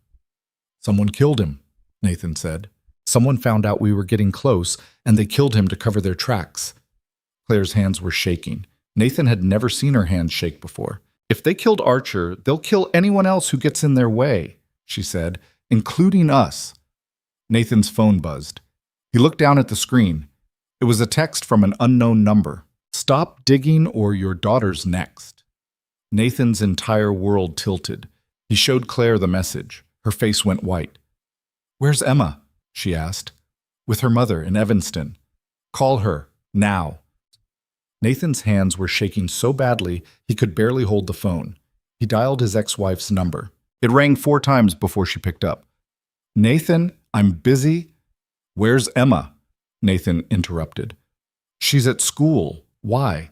"Someone killed him," Nathan said. "Someone found out we were getting close, and they killed him to cover their tracks." Claire's hands were shaking. Nathan had never seen her hands shake before. "If they killed Archer, they'll kill anyone else who gets in their way," she said, "including us." Nathan's phone buzzed. He looked down at the screen. It was a text from an unknown number. "Stop digging or your daughter's next." Nathan's entire world tilted. He showed Claire the message. Her face went white. "Where's Emma?" she asked. "With her mother in Evanston. Call her, now." Nathan's hands were shaking so badly he could barely hold the phone. He dialed his ex-wife's number. It rang 4 times before she picked up. "Nathan, I'm busy." "Where's Emma?" Nathan interrupted. "She's at school. Why?"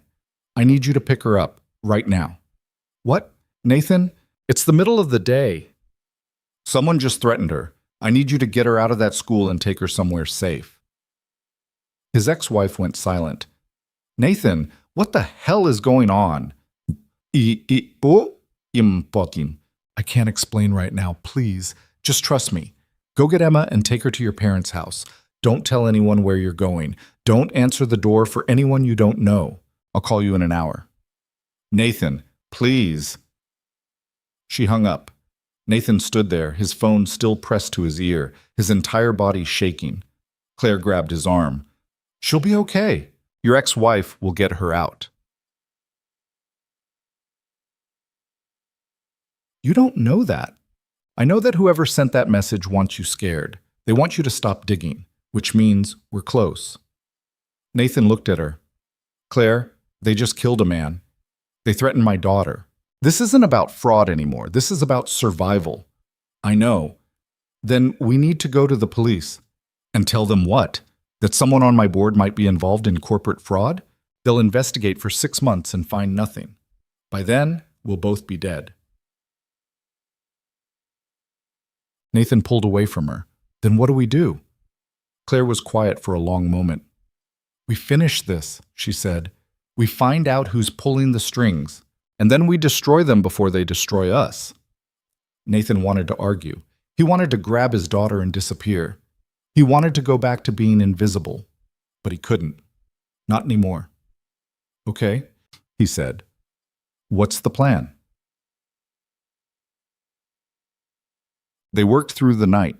"I need you to pick her up, right now." "What? Nathan? It's the middle of the day." "Someone just threatened her. I need you to get her out of that school and take her somewhere safe." His ex-wife went silent. "Nathan, what the hell is going on?" "I can't explain right now, please. Just trust me. Go get Emma and take her to your parents' house. Don't tell anyone where you're going. Don't answer the door for anyone you don't know. I'll call you in an hour." "Nathan, please." She hung up. Nathan stood there, his phone still pressed to his ear, his entire body shaking. Claire grabbed his arm. "She'll be okay. Your ex-wife will get her out." "You don't know that. I know that whoever sent that message wants you scared. They want you to stop digging, which means we're close." Nathan looked at her. "Claire, they just killed a man. They threatened my daughter. This isn't about fraud anymore. This is about survival." "I know." "Then we need to go to the police." "And tell them what? That someone on my board might be involved in corporate fraud? They'll investigate for 6 months and find nothing. By then, we'll both be dead." Nathan pulled away from her. "Then what do we do?" Claire was quiet for a long moment. "We finish this," she said. "We find out who's pulling the strings, and then we destroy them before they destroy us." Nathan wanted to argue. He wanted to grab his daughter and disappear. He wanted to go back to being invisible, but he couldn't. Not anymore. "Okay," he said. "What's the plan?" They worked through the night.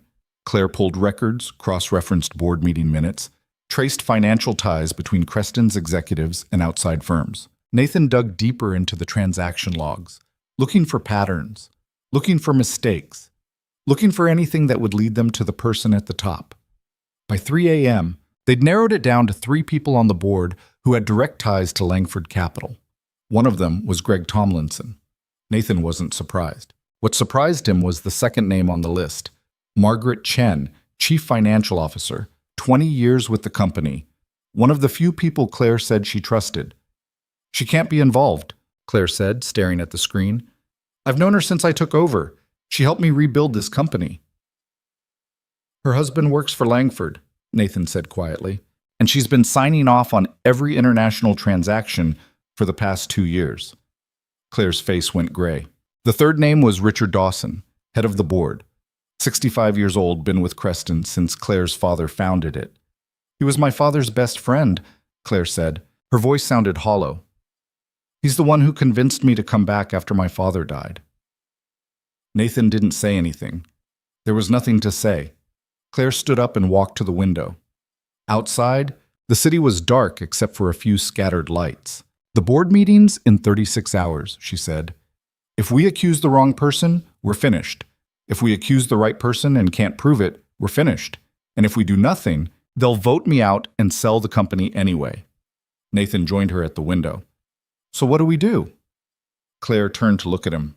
Claire pulled records, cross-referenced board meeting minutes, traced financial ties between Creston's executives and outside firms. Nathan dug deeper into the transaction logs, looking for patterns, looking for mistakes, looking for anything that would lead them to the person at the top. By 3 a.m., they'd narrowed it down to 3 people on the board who had direct ties to Langford Capital. One of them was Greg Tomlinson. Nathan wasn't surprised. What surprised him was the second name on the list, Margaret Chen, Chief Financial Officer, 20 years with the company, one of the few people Claire said she trusted. "She can't be involved," Claire said, staring at the screen. "I've known her since I took over. She helped me rebuild this company." "Her husband works for Langford," Nathan said quietly, "and she's been signing off on every international transaction for the past 2 years. Claire's face went gray. The third name was Richard Dawson, head of the board. 65 years old, been with Creston since Claire's father founded it. "He was my father's best friend," Claire said. Her voice sounded hollow. "He's the one who convinced me to come back after my father died." Nathan didn't say anything. There was nothing to say. Claire stood up and walked to the window. Outside, the city was dark except for a few scattered lights. "The board meeting's in 36 hours, she said. "If we accuse the wrong person, we're finished. If we accuse the right person and can't prove it, we're finished. And if we do nothing, they'll vote me out and sell the company anyway." Nathan joined her at the window. "So what do we do?" Claire turned to look at him.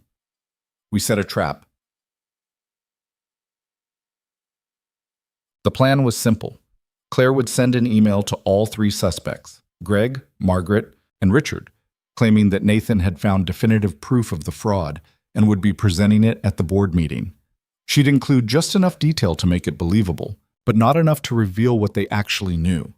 "We set a trap." The plan was simple. Claire would send an email to all 3 suspects, Greg, Margaret, and Richard, claiming that Nathan had found definitive proof of the fraud and would be presenting it at the board meeting. She'd include just enough detail to make it believable, but not enough to reveal what they actually knew.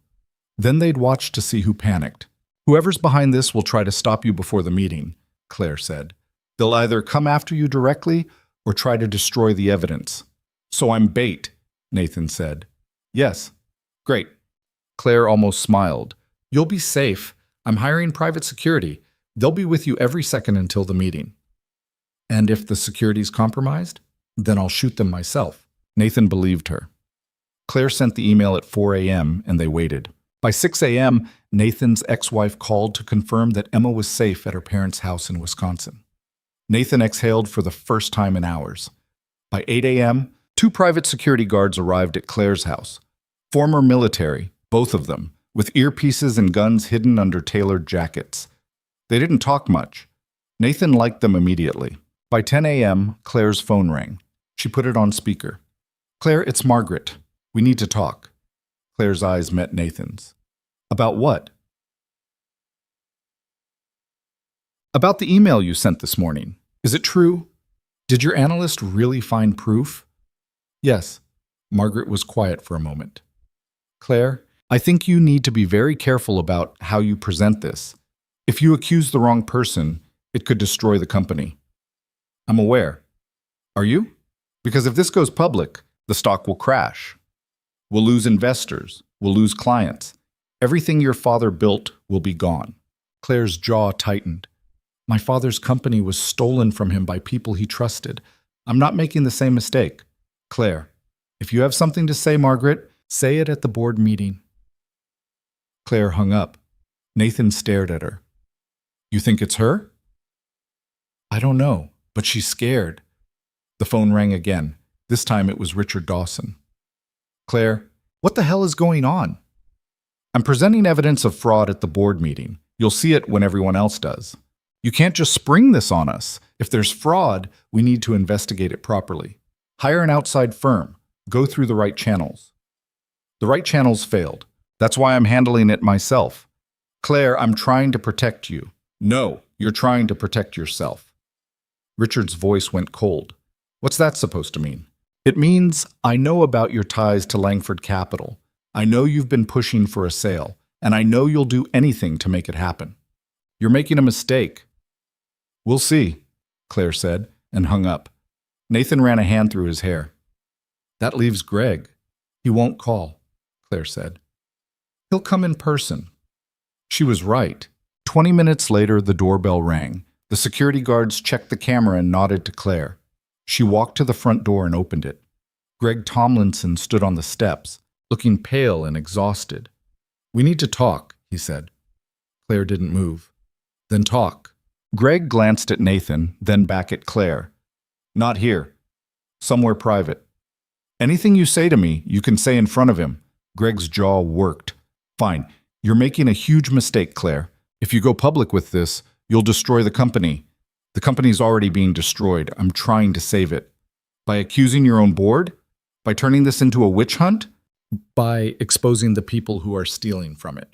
Then they'd watch to see who panicked. "Whoever's behind this will try to stop you before the meeting," Claire said. "They'll either come after you directly or try to destroy the evidence." "So I'm bait," Nathan said. "Yes." "Great." Claire almost smiled. "You'll be safe. I'm hiring private security. They'll be with you every second until the meeting." "And if the security's compromised? Then I'll shoot them myself." Nathan believed her. Claire sent the email at 4 a.m. and they waited. By 6 a.m., Nathan's ex-wife called to confirm that Emma was safe at her parents' house in Wisconsin. Nathan exhaled for the first time in hours. By 8 a.m., 2 private security guards arrived at Claire's house. Former military, both of them, with earpieces and guns hidden under tailored jackets. They didn't talk much. Nathan liked them immediately. By 10 a.m., Claire's phone rang. She put it on speaker. "Claire, it's Margaret. We need to talk." Claire's eyes met Nathan's. "About what?" "About the email you sent this morning. Is it true? Did your analyst really find proof?" "Yes." Margaret was quiet for a moment. "Claire, I think you need to be very careful about how you present this. If you accuse the wrong person, it could destroy the company." "I'm aware." "Are you? Because if this goes public, the stock will crash. We'll lose investors. We'll lose clients. Everything your father built will be gone." Claire's jaw tightened. "My father's company was stolen from him by people he trusted. I'm not making the same mistake." "Claire, if you have something to say, Margaret, say it at the board meeting." Claire hung up. Nathan stared at her. "You think it's her?" "I don't know, but she's scared." The phone rang again. This time it was Richard Dawson. "Claire, what the hell is going on?" "I'm presenting evidence of fraud at the board meeting. You'll see it when everyone else does. You can't just spring this on us. If there's fraud, we need to investigate it properly. Hire an outside firm. Go through the right channels." "The right channels failed. That's why I'm handling it myself." "Claire, I'm trying to protect you." "No, you're trying to protect yourself." Richard's voice went cold. "What's that supposed to mean?" "It means I know about your ties to Langford Capital. I know you've been pushing for a sale, and I know you'll do anything to make it happen. You're making a mistake." "We'll see," Claire said, and hung up. Nathan ran a hand through his hair. "That leaves Greg. He won't call," Claire said. "He'll come in person." She was right. 20 minutes later, the doorbell rang. The security guards checked the camera and nodded to Claire. She walked to the front door and opened it. Greg Tomlinson stood on the steps, looking pale and exhausted. "We need to talk," he said. Claire didn't move. "Then talk." Greg glanced at Nathan, then back at Claire. "Not here. Somewhere private." "Anything you say to me, you can say in front of him." Greg's jaw worked. "Fine. You're making a huge mistake, Claire. If you go public with this, you'll destroy the company. The company's already being destroyed. I'm trying to save it. By accusing your own board? By turning this into a witch hunt? By exposing the people who are stealing from it."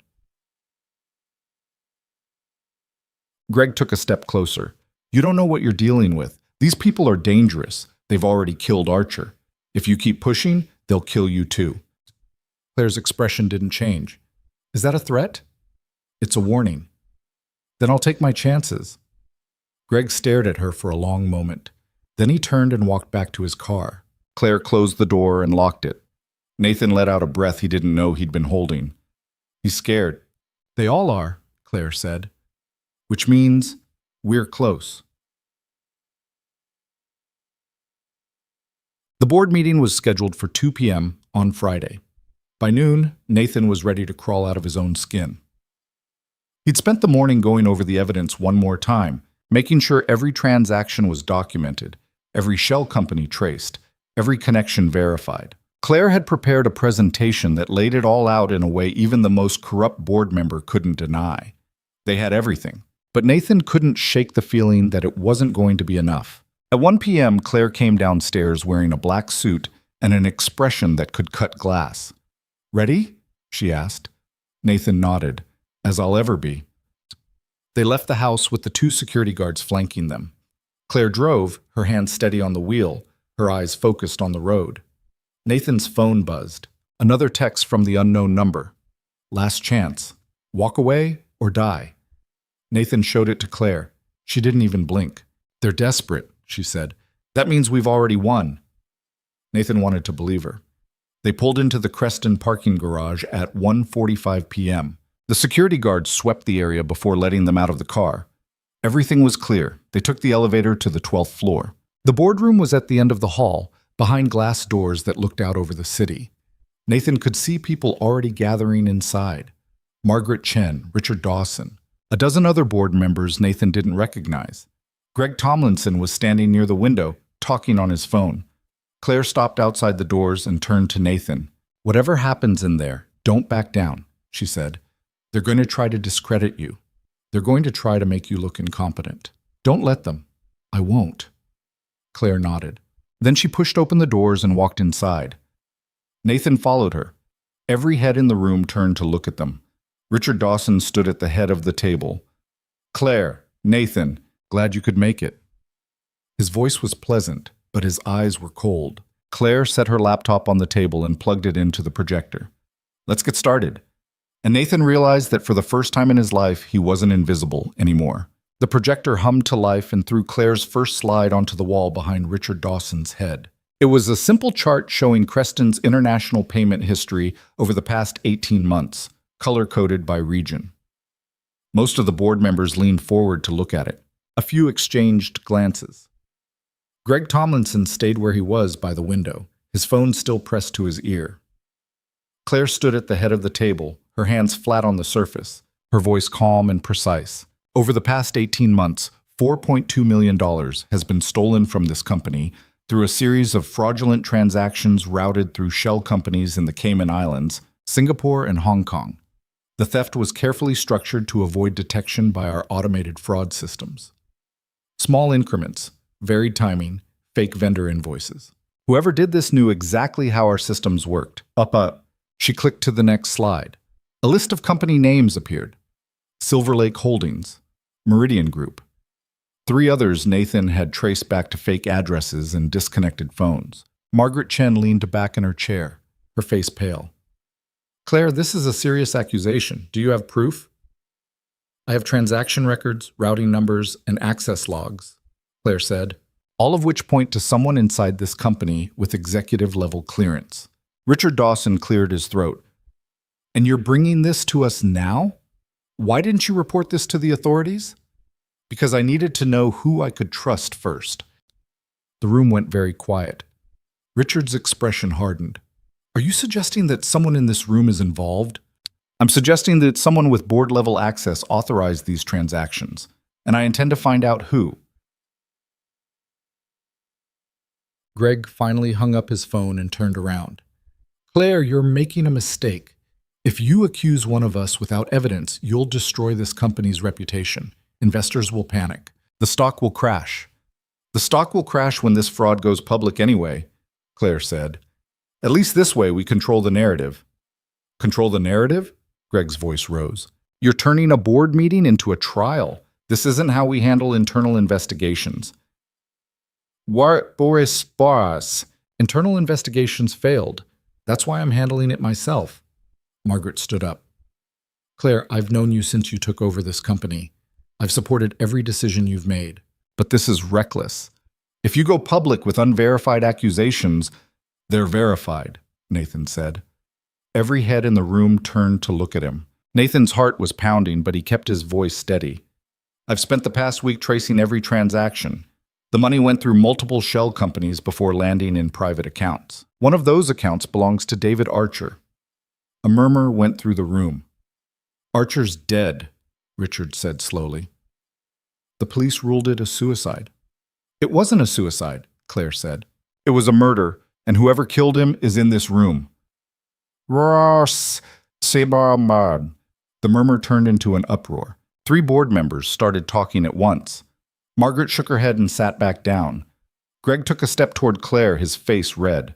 Greg took a step closer. "You don't know what you're dealing with. These people are dangerous. They've already killed Archer. If you keep pushing, they'll kill you too." Claire's expression didn't change. "Is that a threat?" "It's a warning." "Then I'll take my chances." Greg stared at her for a long moment. Then he turned and walked back to his car. Claire closed the door and locked it. Nathan let out a breath he didn't know he'd been holding. "He's scared." "They all are," Claire said. "Which means we're close." The board meeting was scheduled for 2 p.m. on Friday. By noon, Nathan was ready to crawl out of his own skin. He'd spent the morning going over the evidence one more time, making sure every transaction was documented, every shell company traced, every connection verified. Claire had prepared a presentation that laid it all out in a way even the most corrupt board member couldn't deny. They had everything. But Nathan couldn't shake the feeling that it wasn't going to be enough. At 1 p.m., Claire came downstairs wearing a black suit and an expression that could cut glass. "Ready?" she asked. Nathan nodded. "As I'll ever be." They left the house with the 2 security guards flanking them. Claire drove, her hands steady on the wheel, her eyes focused on the road. Nathan's phone buzzed. Another text from the unknown number. "Last chance. Walk away or die." Nathan showed it to Claire. She didn't even blink. "They're desperate," she said. "That means we've already won." Nathan wanted to believe her. They pulled into the Creston parking garage at 1:45 p.m. The security guards swept the area before letting them out of the car. Everything was clear. They took the elevator to the 12th floor. The boardroom was at the end of the hall, behind glass doors that looked out over the city. Nathan could see people already gathering inside. Margaret Chen, Richard Dawson, a dozen other board members Nathan didn't recognize. Greg Tomlinson was standing near the window, talking on his phone. Claire stopped outside the doors and turned to Nathan. "Whatever happens in there, don't back down," she said. "They're going to try to discredit you. They're going to try to make you look incompetent. Don't let them." "I won't." Claire nodded. Then she pushed open the doors and walked inside. Nathan followed her. Every head in the room turned to look at them. Richard Dawson stood at the head of the table. "Claire, Nathan, glad you could make it." His voice was pleasant, but his eyes were cold. Claire set her laptop on the table and plugged it into the projector. "Let's get started." And Nathan realized that for the first time in his life, he wasn't invisible anymore. The projector hummed to life and threw Claire's first slide onto the wall behind Richard Dawson's head. It was a simple chart showing Creston's international payment history over the past 18 months, color-coded by region. Most of the board members leaned forward to look at it. A few exchanged glances. Greg Tomlinson stayed where he was by the window, his phone still pressed to his ear. Claire stood at the head of the table, her hands flat on the surface, her voice calm and precise. "Over the past 18 months, $4.2 million has been stolen from this company through a series of fraudulent transactions routed through shell companies in the Cayman Islands, Singapore, and Hong Kong. The theft was carefully structured to avoid detection by our automated fraud systems. Small increments, varied timing, fake vendor invoices. Whoever did this knew exactly how our systems worked. Up. She clicked to the next slide. A list of company names appeared. Silver Lake Holdings, Meridian Group. 3 others Nathan had traced back to fake addresses and disconnected phones. Margaret Chen leaned back in her chair, her face pale. "Claire, this is a serious accusation. Do you have proof?" "I have transaction records, routing numbers, and access logs," Claire said, "all of which point to someone inside this company with executive-level clearance." Richard Dawson cleared his throat. "And you're bringing this to us now? Why didn't you report this to the authorities?" "Because I needed to know who I could trust first." The room went very quiet. Richard's expression hardened. "Are you suggesting that someone in this room is involved?" "I'm suggesting that someone with board-level access authorized these transactions, and I intend to find out who." Greg finally hung up his phone and turned around. "Claire, you're making a mistake. If you accuse one of us without evidence, you'll destroy this company's reputation. Investors will panic. The stock will crash." "The stock will crash when this fraud goes public anyway," Claire said. "At least this way we control the narrative." "Control the narrative?" Greg's voice rose. "You're turning a board meeting into a trial. This isn't how we handle internal investigations." "Boris Boras. Internal investigations failed. That's why I'm handling it myself." Margaret stood up. "Claire, I've known you since you took over this company. I've supported every decision you've made. But this is reckless. If you go public with unverified accusations, they're verified," Nathan said. Every head in the room turned to look at him. Nathan's heart was pounding, but he kept his voice steady. "I've spent the past week tracing every transaction. The money went through multiple shell companies before landing in private accounts. One of those accounts belongs to David Archer." A murmur went through the room. "Archer's dead," Richard said slowly. "The police ruled it a suicide." "It wasn't a suicide," Claire said. "It was a murder, and whoever killed him is in this room." "Ross Sebarmad." The murmur turned into an uproar. 3 board members started talking at once. Margaret shook her head and sat back down. Greg took a step toward Claire, his face red.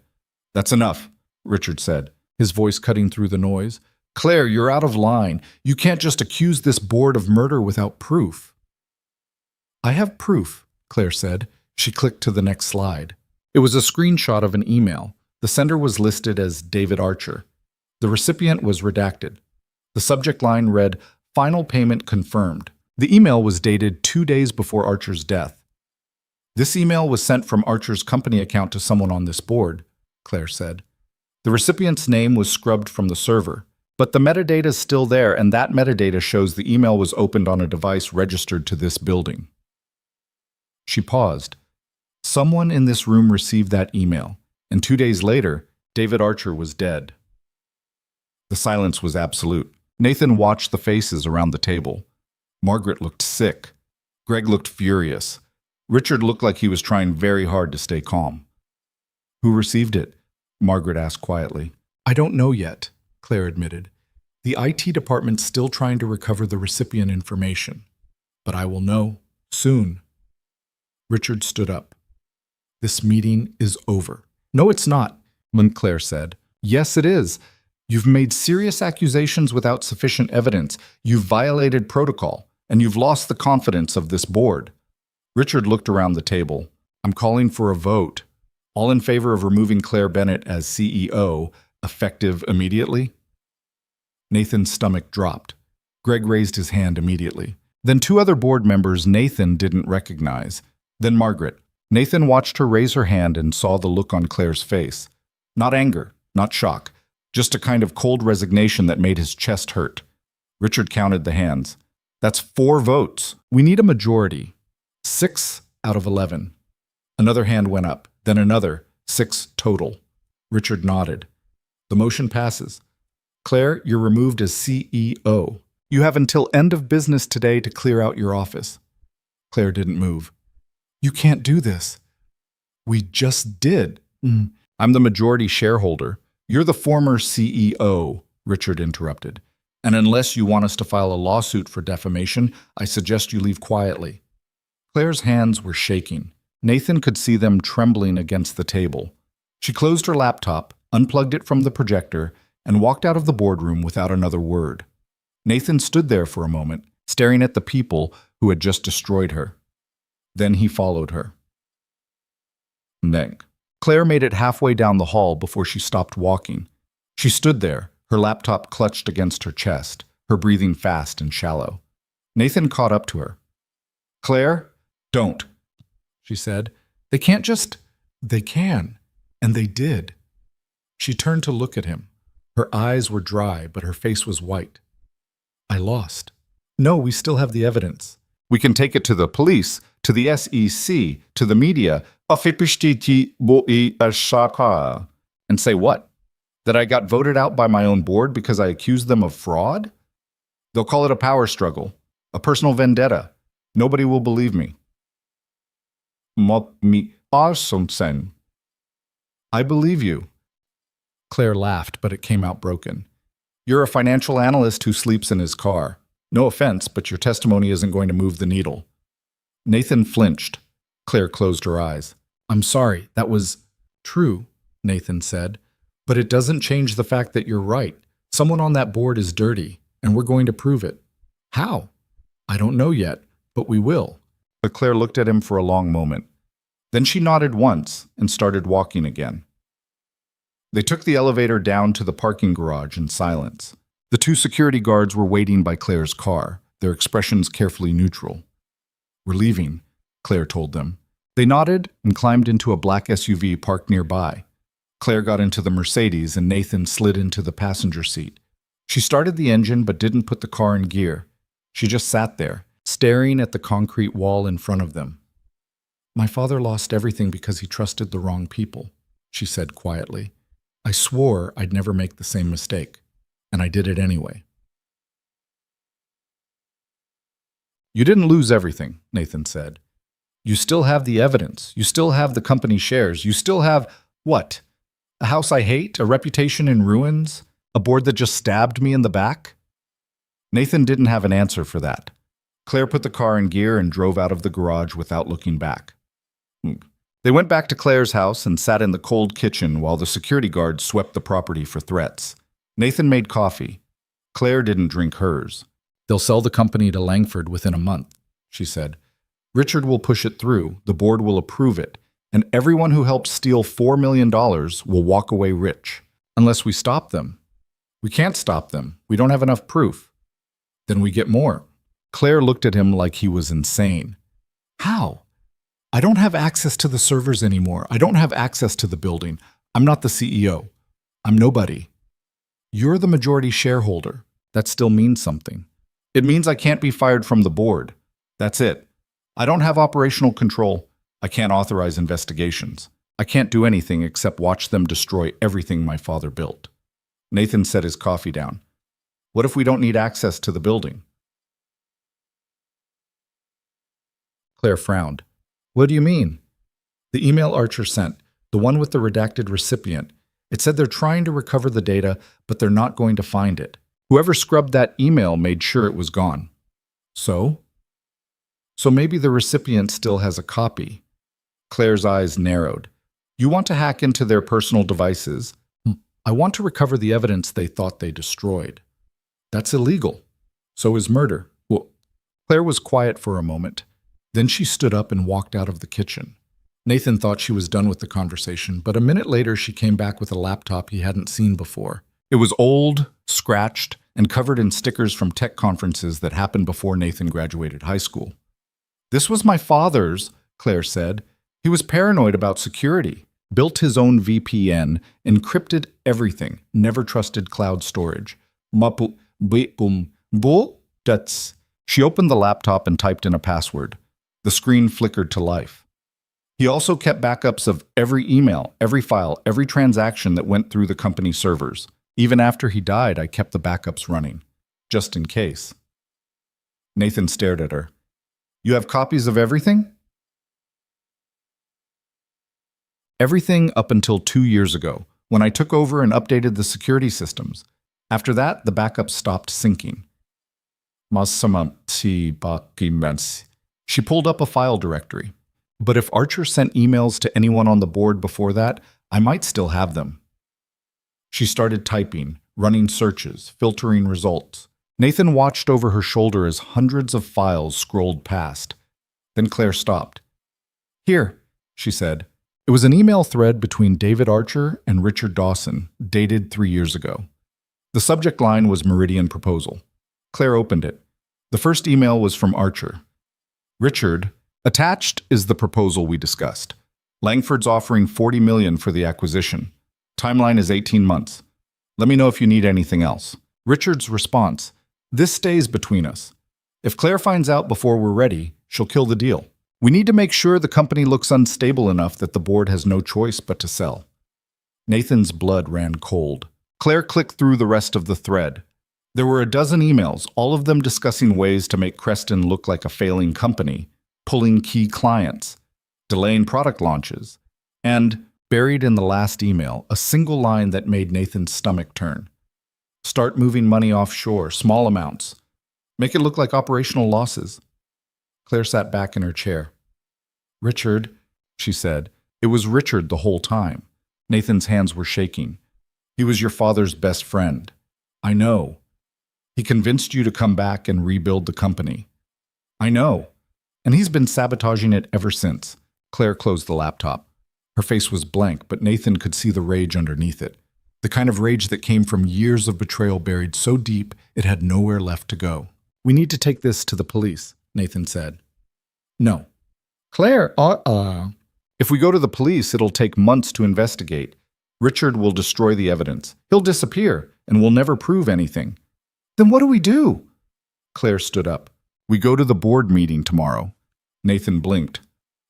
"That's enough," Richard said, his voice cutting through the noise. "Claire, you're out of line. You can't just accuse this board of murder without proof." "I have proof," Claire said. She clicked to the next slide. It was a screenshot of an email. The sender was listed as David Archer. The recipient was redacted. The subject line read, "Final payment confirmed." The email was dated 2 days before Archer's death. "This email was sent from Archer's company account to someone on this board," Claire said. The recipient's name was scrubbed from the server, but the metadata is still there, and that metadata shows the email was opened on a device registered to this building. She paused. Someone in this room received that email, and 2 days later, David Archer was dead. The silence was absolute. Nathan watched the faces around the table. Margaret looked sick. Greg looked furious. Richard looked like he was trying very hard to stay calm. Who received it? Margaret asked quietly. I don't know yet, Claire admitted. The IT department's still trying to recover the recipient information. But I will know soon. Richard stood up. This meeting is over. No, it's not, Claire said. Yes, it is. You've made serious accusations without sufficient evidence. You've violated protocol, and you've lost the confidence of this board. Richard looked around the table. I'm calling for a vote. All in favor of removing Claire Bennett as CEO, effective immediately? Nathan's stomach dropped. Greg raised his hand immediately. Then two other board members Nathan didn't recognize. Then Margaret. Nathan watched her raise her hand and saw the look on Claire's face. Not anger, not shock, just a kind of cold resignation that made his chest hurt. Richard counted the hands. That's 4 votes. We need a majority. 6 out of 11. Another hand went up, then another, 6 total. Richard nodded. The motion passes. Claire, you're removed as CEO. You have until end of business today to clear out your office. Claire didn't move. You can't do this. We just did. I'm the majority shareholder. You're the former CEO, Richard interrupted. And unless you want us to file a lawsuit for defamation, I suggest you leave quietly. Claire's hands were shaking. Nathan could see them trembling against the table. She closed her laptop, unplugged it from the projector, and walked out of the boardroom without another word. Nathan stood there for a moment, staring at the people who had just destroyed her. Then he followed her. Then, Claire made it halfway down the hall before she stopped walking. She stood there, her laptop clutched against her chest, her breathing fast and shallow. Nathan caught up to her. Claire, don't, she said. They can't just... They can. And they did. She turned to look at him. Her eyes were dry, but her face was white. I lost. No, we still have the evidence. We can take it to the police, to the SEC, to the media, and say what? That I got voted out by my own board because I accused them of fraud? They'll call it a power struggle, a personal vendetta. Nobody will believe me. I believe you. Claire laughed, but it came out broken. You're a financial analyst who sleeps in his car. No offense, but your testimony isn't going to move the needle. Nathan flinched. Claire closed her eyes. I'm sorry, that was true, Nathan said. But it doesn't change the fact that you're right. Someone on that board is dirty, and we're going to prove it. How? I don't know yet, but we will. But Claire looked at him for a long moment. Then she nodded once and started walking again. They took the elevator down to the parking garage in silence. The 2 security guards were waiting by Claire's car, their expressions carefully neutral. We're leaving, Claire told them. They nodded and climbed into a black SUV parked nearby. Claire got into the Mercedes and Nathan slid into the passenger seat. She started the engine but didn't put the car in gear. She just sat there, staring at the concrete wall in front of them. My father lost everything because he trusted the wrong people, she said quietly. I swore I'd never make the same mistake, and I did it anyway. You didn't lose everything, Nathan said. You still have the evidence. You still have the company shares. You still have, what? A house I hate? A reputation in ruins? A board that just stabbed me in the back? Nathan didn't have an answer for that. Claire put the car in gear and drove out of the garage without looking back. They went back to Claire's house and sat in the cold kitchen while the security guard swept the property for threats. Nathan made coffee. Claire didn't drink hers. They'll sell the company to Langford within a month, she said. Richard will push it through, the board will approve it, and everyone who helped steal $4 million will walk away rich. Unless we stop them. We can't stop them. We don't have enough proof. Then we get more. Claire looked at him like he was insane. How? I don't have access to the servers anymore. I don't have access to the building. I'm not the CEO. I'm nobody. You're the majority shareholder. That still means something. It means I can't be fired from the board. That's it. I don't have operational control. I can't authorize investigations. I can't do anything except watch them destroy everything my father built. Nathan set his coffee down. What if we don't need access to the building? Claire frowned. What do you mean? The email Archer sent, the one with the redacted recipient. It said they're trying to recover the data, but they're not going to find it. Whoever scrubbed that email made sure it was gone. So? So maybe the recipient still has a copy. Claire's eyes narrowed. You want to hack into their personal devices. I want to recover the evidence they thought they destroyed. That's illegal. So is murder. Well, Claire was quiet for a moment. Then she stood up and walked out of the kitchen. Nathan thought she was done with the conversation, but a minute later she came back with a laptop he hadn't seen before. It was old, scratched, and covered in stickers from tech conferences that happened before Nathan graduated high school. This was my father's, Claire said. He was paranoid about security, built his own VPN, encrypted everything, never trusted cloud storage. She opened the laptop and typed in a password. The screen flickered to life. He also kept backups of every email, every file, every transaction that went through the company servers. Even after he died, I kept the backups running, just in case. Nathan stared at her. You have copies of everything? Everything up until 2 years ago, when I took over and updated the security systems. After that, the backups stopped syncing. She pulled up a file directory. But if Archer sent emails to anyone on the board before that, I might still have them. She started typing, running searches, filtering results. Nathan watched over her shoulder as hundreds of files scrolled past. Then Claire stopped. Here, she said. It was an email thread between David Archer and Richard Dawson, dated 3 years ago. The subject line was Meridian Proposal. Claire opened it. The first email was from Archer. Richard, attached is the proposal we discussed. Langford's offering $40 million for the acquisition. Timeline is 18 months. Let me know if you need anything else. Richard's response, this stays between us. If Claire finds out before we're ready, she'll kill the deal. We need to make sure the company looks unstable enough that the board has no choice but to sell. Nathan's blood ran cold. Claire clicked through the rest of the thread. There were a dozen emails, all of them discussing ways to make Creston look like a failing company, pulling key clients, delaying product launches, and, buried in the last email, a single line that made Nathan's stomach turn. Start moving money offshore, small amounts. Make it look like operational losses. Claire sat back in her chair. Richard, she said. It was Richard the whole time. Nathan's hands were shaking. He was your father's best friend. I know. He convinced you to come back and rebuild the company. I know. And he's been sabotaging it ever since. Claire closed the laptop. Her face was blank, but Nathan could see the rage underneath it. The kind of rage that came from years of betrayal buried so deep it had nowhere left to go. We need to take this to the police, Nathan said. No. Claire, If we go to the police, it'll take months to investigate. Richard will destroy the evidence. He'll disappear, and we'll never prove anything. Then what do we do? Claire stood up. We go to the board meeting tomorrow. Nathan blinked.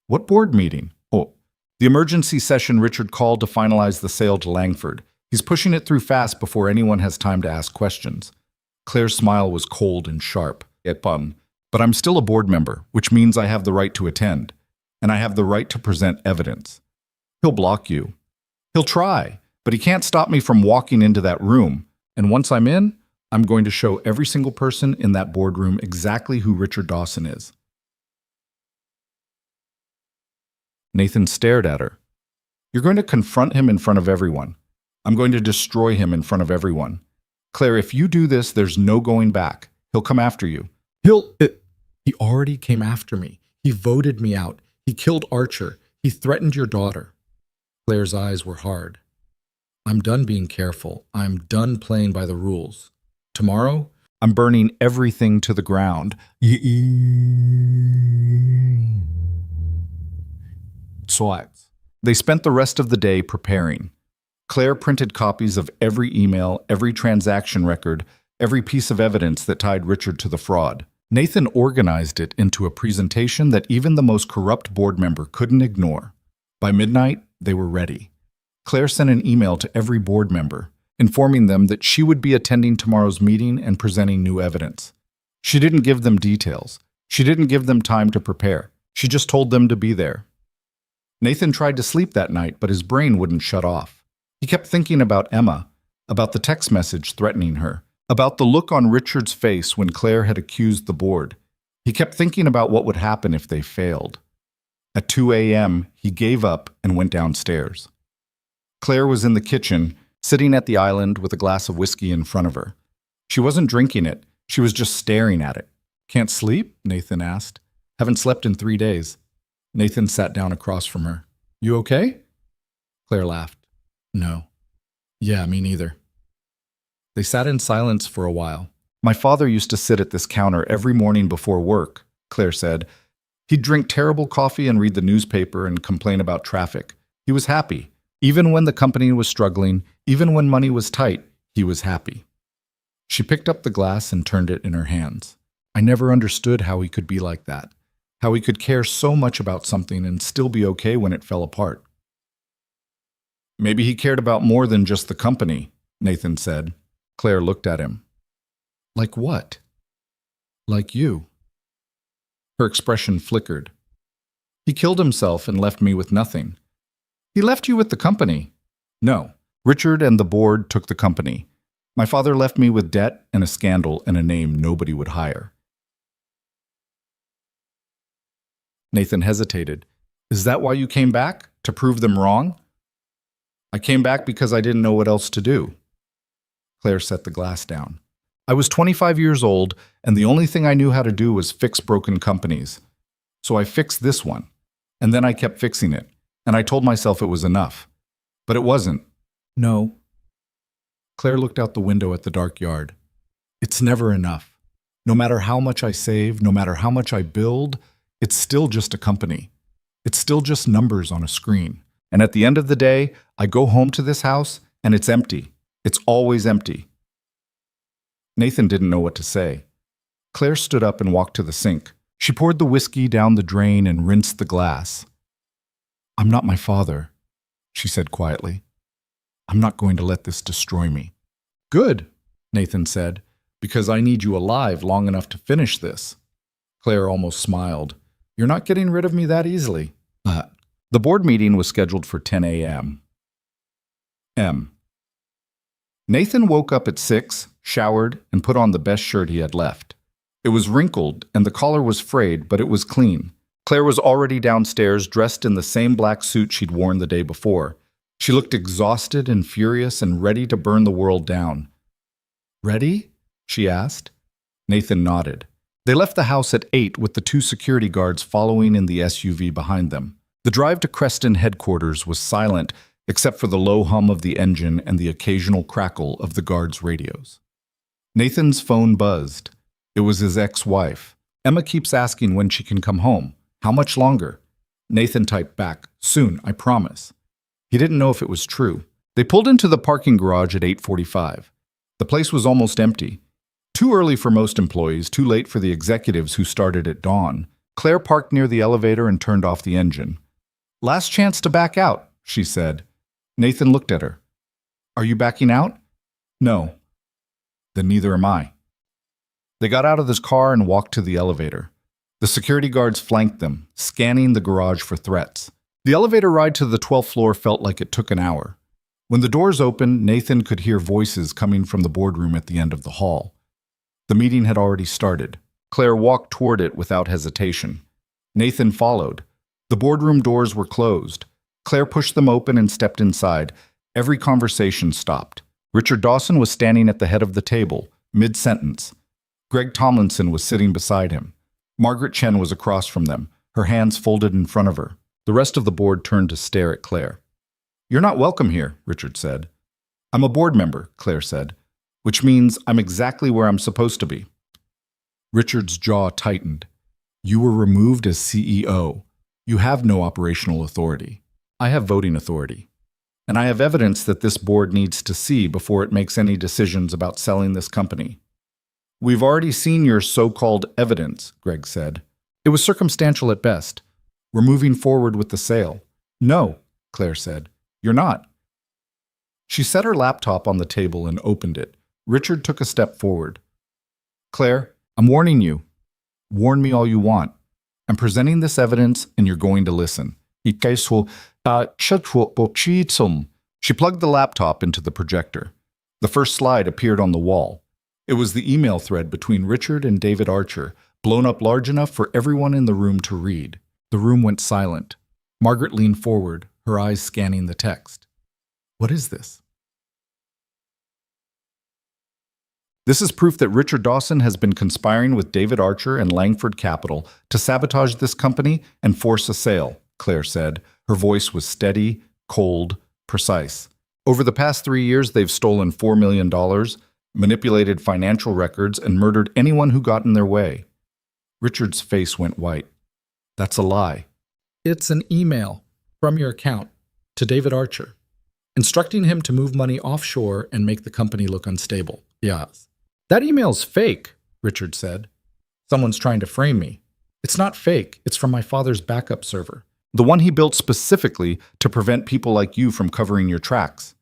What board meeting? Oh, the emergency session Richard called to finalize the sale to Langford. He's pushing it through fast before anyone has time to ask questions. Claire's smile was cold and sharp. But I'm still a board member, which means I have the right to attend, and I have the right to present evidence. He'll block you. He'll try, but he can't stop me from walking into that room, and once I'm in, I'm going to show every single person in that boardroom exactly who Richard Dawson is. Nathan stared at her. You're going to confront him in front of everyone. I'm going to destroy him in front of everyone. Claire, if you do this, there's no going back. He'll come after you. He already came after me. He voted me out. He killed Archer. He threatened your daughter. Claire's eyes were hard. I'm done being careful. I'm done playing by the rules. Tomorrow, I'm burning everything to the ground. They spent the rest of the day preparing. Claire printed copies of every email, every transaction record, every piece of evidence that tied Richard to the fraud. Nathan organized it into a presentation that even the most corrupt board member couldn't ignore. By midnight, they were ready. Claire sent an email to every board member, informing them that she would be attending tomorrow's meeting and presenting new evidence. She didn't give them details. She didn't give them time to prepare. She just told them to be there. Nathan tried to sleep that night, but his brain wouldn't shut off. He kept thinking about Emma, about the text message threatening her, about the look on Richard's face when Claire had accused the board. He kept thinking about what would happen if they failed. At 2 a.m., he gave up and went downstairs. Claire was in the kitchen, sitting at the island with a glass of whiskey in front of her. She wasn't drinking it, she was just staring at it. "Can't sleep?" Nathan asked. "Haven't slept in 3 days." Nathan sat down across from her. "You okay?" Claire laughed. "No." "Yeah, me neither." They sat in silence for a while. "My father used to sit at this counter every morning before work," Claire said. "He'd drink terrible coffee and read the newspaper and complain about traffic. He was happy. Even when the company was struggling, even when money was tight, he was happy." She picked up the glass and turned it in her hands. "I never understood how he could be like that, how he could care so much about something and still be okay when it fell apart." "Maybe he cared about more than just the company," Nathan said. Claire looked at him. "Like what?" "Like you." Her expression flickered. "He killed himself and left me with nothing." "He left you with the company." "No. Richard and the board took the company. My father left me with debt and a scandal and a name nobody would hire." Nathan hesitated. "Is that why you came back? To prove them wrong?" "I came back because I didn't know what else to do." Claire set the glass down. "I was 25 years old, and the only thing I knew how to do was fix broken companies. So I fixed this one, and then I kept fixing it, and I told myself it was enough. But it wasn't." "No." Claire looked out the window at the dark yard. "It's never enough. No matter how much I save, no matter how much I build, it's still just a company. It's still just numbers on a screen. And at the end of the day, I go home to this house, and it's empty. It's always empty." Nathan didn't know what to say. Claire stood up and walked to the sink. She poured the whiskey down the drain and rinsed the glass. "I'm not my father," she said quietly. "I'm not going to let this destroy me." "Good," Nathan said, "because I need you alive long enough to finish this." Claire almost smiled. "You're not getting rid of me that easily." The board meeting was scheduled for 10 a.m. Nathan woke up at 6, showered, and put on the best shirt he had left. It was wrinkled, and the collar was frayed, but it was clean. Claire was already downstairs, dressed in the same black suit she'd worn the day before. She looked exhausted and furious and ready to burn the world down. "Ready?" she asked. Nathan nodded. They left the house at 8 with the 2 security guards following in the SUV behind them. The drive to Creston headquarters was silent except for the low hum of the engine and the occasional crackle of the guards' radios. Nathan's phone buzzed. It was his ex-wife. "Emma keeps asking when she can come home. How much longer?" Nathan typed back, "Soon, I promise." He didn't know if it was true. They pulled into the parking garage at 8:45. The place was almost empty. Too early for most employees, too late for the executives who started at dawn. Claire parked near the elevator and turned off the engine. "Last chance to back out," she said. Nathan looked at her. "Are you backing out?" "No." "Then neither am I." They got out of his car and walked to the elevator. The security guards flanked them, scanning the garage for threats. The elevator ride to the 12th floor felt like it took an hour. When the doors opened, Nathan could hear voices coming from the boardroom at the end of the hall. The meeting had already started. Claire walked toward it without hesitation. Nathan followed. The boardroom doors were closed. Claire pushed them open and stepped inside. Every conversation stopped. Richard Dawson was standing at the head of the table, mid-sentence. Greg Tomlinson was sitting beside him. Margaret Chen was across from them, her hands folded in front of her. The rest of the board turned to stare at Claire. "You're not welcome here," Richard said. "I'm a board member," Claire said, "which means I'm exactly where I'm supposed to be." Richard's jaw tightened. "You were removed as CEO. You have no operational authority. I have voting authority. And I have evidence that this board needs to see before it makes any decisions about selling this company." "We've already seen your so-called evidence," Greg said. "It was circumstantial at best. We're moving forward with the sale." "No," Claire said. "You're not." She set her laptop on the table and opened it. Richard took a step forward. "Claire, I'm warning you. Warn me all you want. I'm presenting this evidence and you're going to listen. She plugged the laptop into the projector. The first slide appeared on the wall. It was the email thread between Richard and David Archer, blown up large enough for everyone in the room to read. The room went silent. Margaret leaned forward, her eyes scanning the text. What is this? This is proof that Richard Dawson has been conspiring with David Archer and Langford Capital to sabotage this company and force a sale, Claire said. Her voice was steady, cold, precise. Over the past 3 years, they've stolen $4 million, manipulated financial records, and murdered anyone who got in their way. Richard's face went white. That's a lie. It's an email from your account to David Archer, instructing him to move money offshore and make the company look unstable. Yes. That email's fake, Richard said. Someone's trying to frame me. It's not fake. It's from my father's backup server, the one he built specifically to prevent people like you from covering your tracks.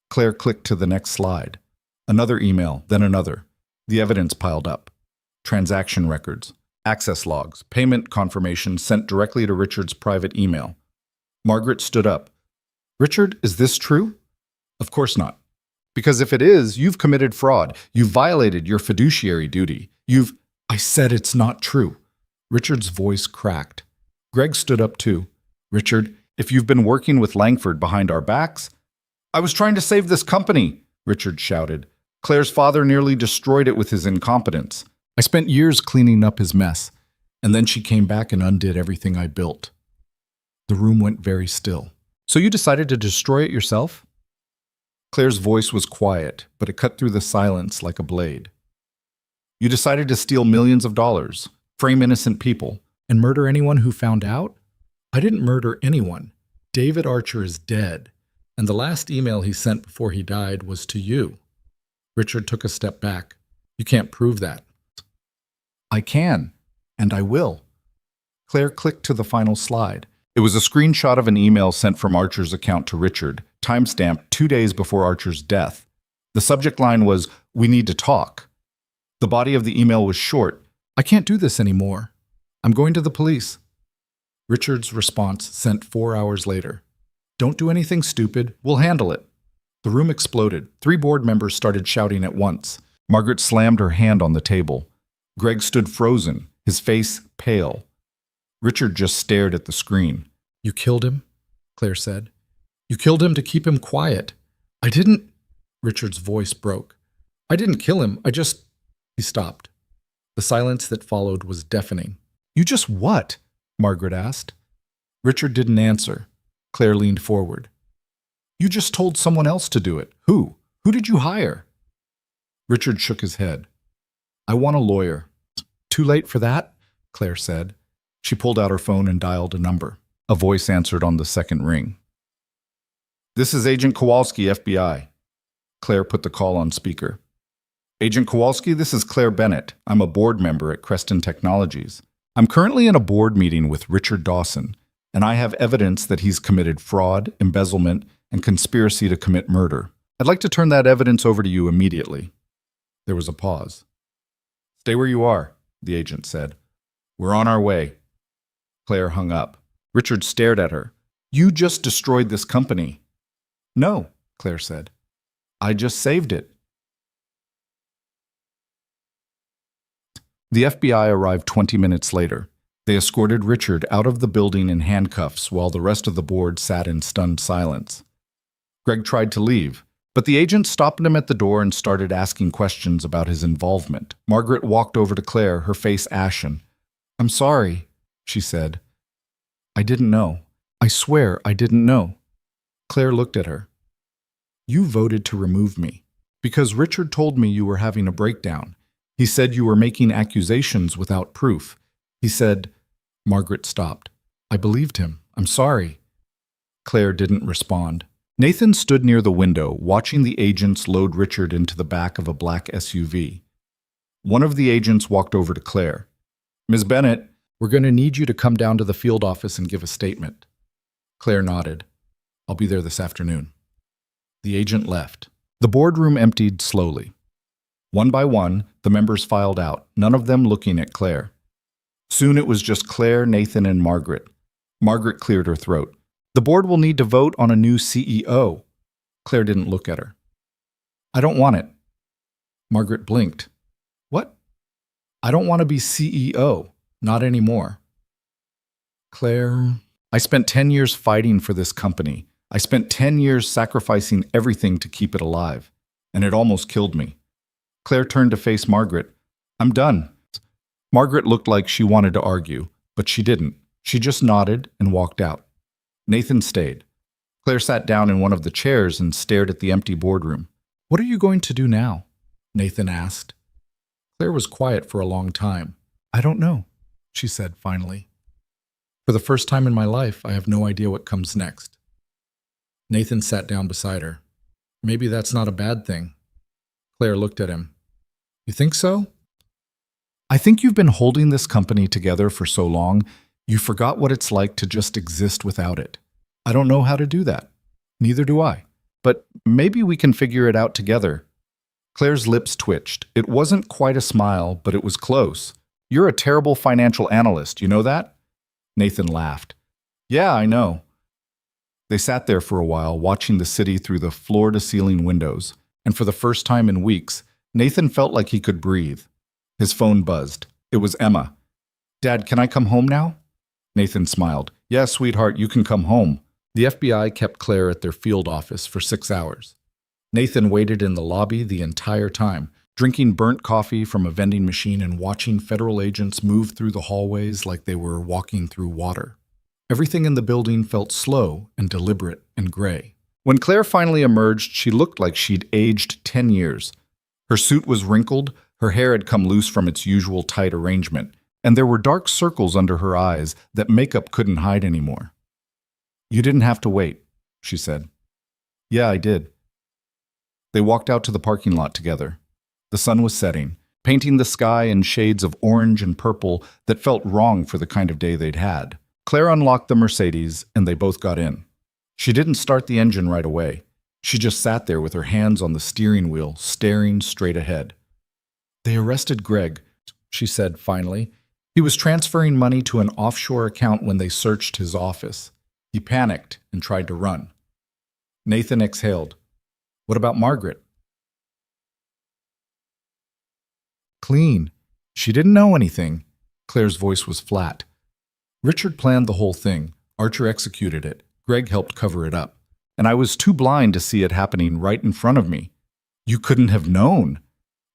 Claire clicked to the next slide. Another email, then another. The evidence piled up. Transaction records, access logs, payment confirmation sent directly to Richard's private email. Margaret stood up. Richard, is this true? Of course not. Because if it is, you've committed fraud. You've violated your fiduciary duty. I said it's not true. Richard's voice cracked. Greg stood up too. Richard, if you've been working with Langford behind our backs... I was trying to save this company, Richard shouted. Claire's father nearly destroyed it with his incompetence. I spent years cleaning up his mess, and then she came back and undid everything I built. The room went very still. So you decided to destroy it yourself? Claire's voice was quiet, but it cut through the silence like a blade. You decided to steal millions of dollars, frame innocent people, and murder anyone who found out? I didn't murder anyone. David Archer is dead, and the last email he sent before he died was to you. Richard took a step back. You can't prove that. I can, and I will. Claire clicked to the final slide. It was a screenshot of an email sent from Archer's account to Richard, timestamped 2 days before Archer's death. The subject line was, "We need to talk." The body of the email was short. I can't do this anymore. I'm going to the police. Richard's response sent 4 hours later. Don't do anything stupid. We'll handle it. The room exploded. 3 board members started shouting at once. Margaret slammed her hand on the table. Greg stood frozen, his face pale. Richard just stared at the screen. You killed him? Claire said. You killed him to keep him quiet. I didn't... Richard's voice broke. I didn't kill him. He stopped. The silence that followed was deafening. You just what? Margaret asked. Richard didn't answer. Claire leaned forward. You just told someone else to do it. Who? Who did you hire? Richard shook his head. I want a lawyer. Too late for that? Claire said. She pulled out her phone and dialed a number. A voice answered on the second ring. This is Agent Kowalski, FBI. Claire put the call on speaker. Agent Kowalski, this is Claire Bennett. I'm a board member at Creston Technologies. I'm currently in a board meeting with Richard Dawson, and I have evidence that he's committed fraud, embezzlement, and conspiracy to commit murder. I'd like to turn that evidence over to you immediately. There was a pause. Stay where you are, the agent said. We're on our way. Claire hung up. Richard stared at her. You just destroyed this company. No, Claire said. I just saved it. The FBI arrived 20 minutes later. They escorted Richard out of the building in handcuffs while the rest of the board sat in stunned silence. Greg tried to leave, but the agent stopped him at the door and started asking questions about his involvement. Margaret walked over to Claire, her face ashen. I'm sorry, she said. I didn't know. I swear I didn't know. Claire looked at her. You voted to remove me because Richard told me you were having a breakdown. He said you were making accusations without proof. He said, Margaret stopped. I believed him. I'm sorry. Claire didn't respond. Nathan stood near the window, watching the agents load Richard into the back of a black SUV. One of the agents walked over to Claire. Ms. Bennett, we're going to need you to come down to the field office and give a statement. Claire nodded. I'll be there this afternoon. The agent left. The boardroom emptied slowly. One by one, the members filed out, none of them looking at Claire. Soon it was just Claire, Nathan, and Margaret. Margaret cleared her throat. The board will need to vote on a new CEO. Claire didn't look at her. I don't want it. Margaret blinked. What? I don't want to be CEO. Not anymore. Claire, I spent 10 years fighting for this company. I spent 10 years sacrificing everything to keep it alive, and it almost killed me. Claire turned to face Margaret. I'm done. Margaret looked like she wanted to argue, but she didn't. She just nodded and walked out. Nathan stayed. Claire sat down in one of the chairs and stared at the empty boardroom. What are you going to do now? Nathan asked. Claire was quiet for a long time. I don't know, she said finally. For the first time in my life, I have no idea what comes next. Nathan sat down beside her. Maybe that's not a bad thing. Claire looked at him. You think so? I think you've been holding this company together for so long, you forgot what it's like to just exist without it. I don't know how to do that. Neither do I. But maybe we can figure it out together. Claire's lips twitched. It wasn't quite a smile, but it was close. You're a terrible financial analyst, you know that? Nathan laughed. Yeah, I know. They sat there for a while, watching the city through the floor-to-ceiling windows, and for the first time in weeks, Nathan felt like he could breathe. His phone buzzed. It was Emma. Dad, can I come home now? Nathan smiled. Yeah, sweetheart, you can come home. The FBI kept Claire at their field office for 6 hours. Nathan waited in the lobby the entire time, drinking burnt coffee from a vending machine and watching federal agents move through the hallways like they were walking through water. Everything in the building felt slow and deliberate and gray. When Claire finally emerged, she looked like she'd aged 10 years. Her suit was wrinkled, her hair had come loose from its usual tight arrangement, and there were dark circles under her eyes that makeup couldn't hide anymore. You didn't have to wait, she said. Yeah, I did. They walked out to the parking lot together. The sun was setting, painting the sky in shades of orange and purple that felt wrong for the kind of day they'd had. Claire unlocked the Mercedes, and they both got in. She didn't start the engine right away. She just sat there with her hands on the steering wheel, staring straight ahead. They arrested Greg, she said finally. He was transferring money to an offshore account when they searched his office. He panicked and tried to run. Nathan exhaled. What about Margaret? Clean. She didn't know anything. Claire's voice was flat. Richard planned the whole thing. Archer executed it. Greg helped cover it up. And I was too blind to see it happening right in front of me. You couldn't have known.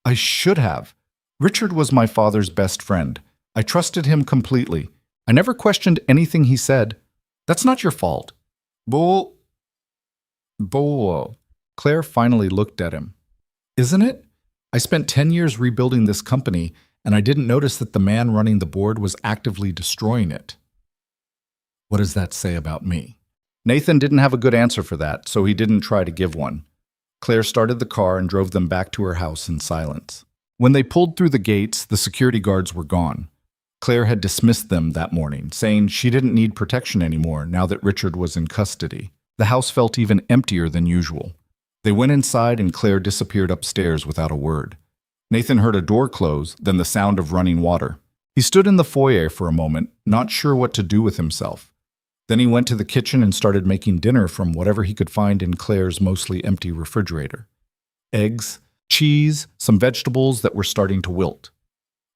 I should have. Richard was my father's best friend. I trusted him completely. I never questioned anything he said. That's not your fault. Bull. Claire finally looked at him. Isn't it? I spent 10 years rebuilding this company, and I didn't notice that the man running the board was actively destroying it. What does that say about me? Nathan didn't have a good answer for that, so he didn't try to give one. Claire started the car and drove them back to her house in silence. When they pulled through the gates, the security guards were gone. Claire had dismissed them that morning, saying she didn't need protection anymore now that Richard was in custody. The house felt even emptier than usual. They went inside and Claire disappeared upstairs without a word. Nathan heard a door close, then the sound of running water. He stood in the foyer for a moment, not sure what to do with himself. Then he went to the kitchen and started making dinner from whatever he could find in Claire's mostly empty refrigerator. Eggs, cheese, some vegetables that were starting to wilt.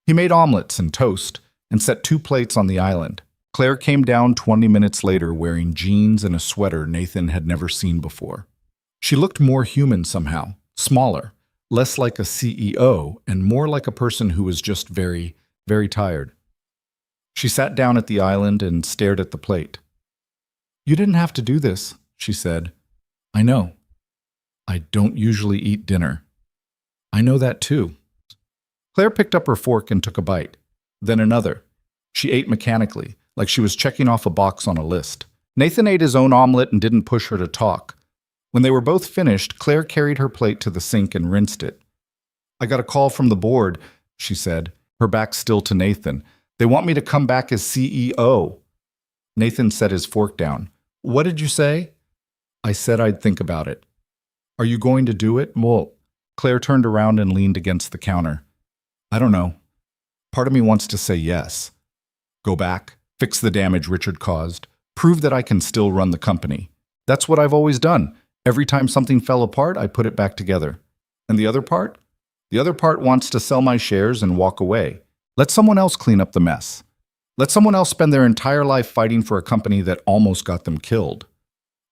He made omelets and toast and set 2 plates on the island. Claire came down 20 minutes later wearing jeans and a sweater Nathan had never seen before. She looked more human somehow, smaller, less like a CEO and more like a person who was just very, very tired. She sat down at the island and stared at the plate. You didn't have to do this, she said. I know. I don't usually eat dinner. I know that too. Claire picked up her fork and took a bite, then another. She ate mechanically, like she was checking off a box on a list. Nathan ate his own omelet and didn't push her to talk. When they were both finished, Claire carried her plate to the sink and rinsed it. I got a call from the board, she said, her back still to Nathan. They want me to come back as CEO. Nathan set his fork down. What did you say? I said I'd think about it. Are you going to do it? Well, Claire turned around and leaned against the counter. I don't know. Part of me wants to say yes. Go back, fix the damage Richard caused, prove that I can still run the company. That's what I've always done. Every time something fell apart, I put it back together. And the other part? The other part wants to sell my shares and walk away. Let someone else clean up the mess. Let someone else spend their entire life fighting for a company that almost got them killed.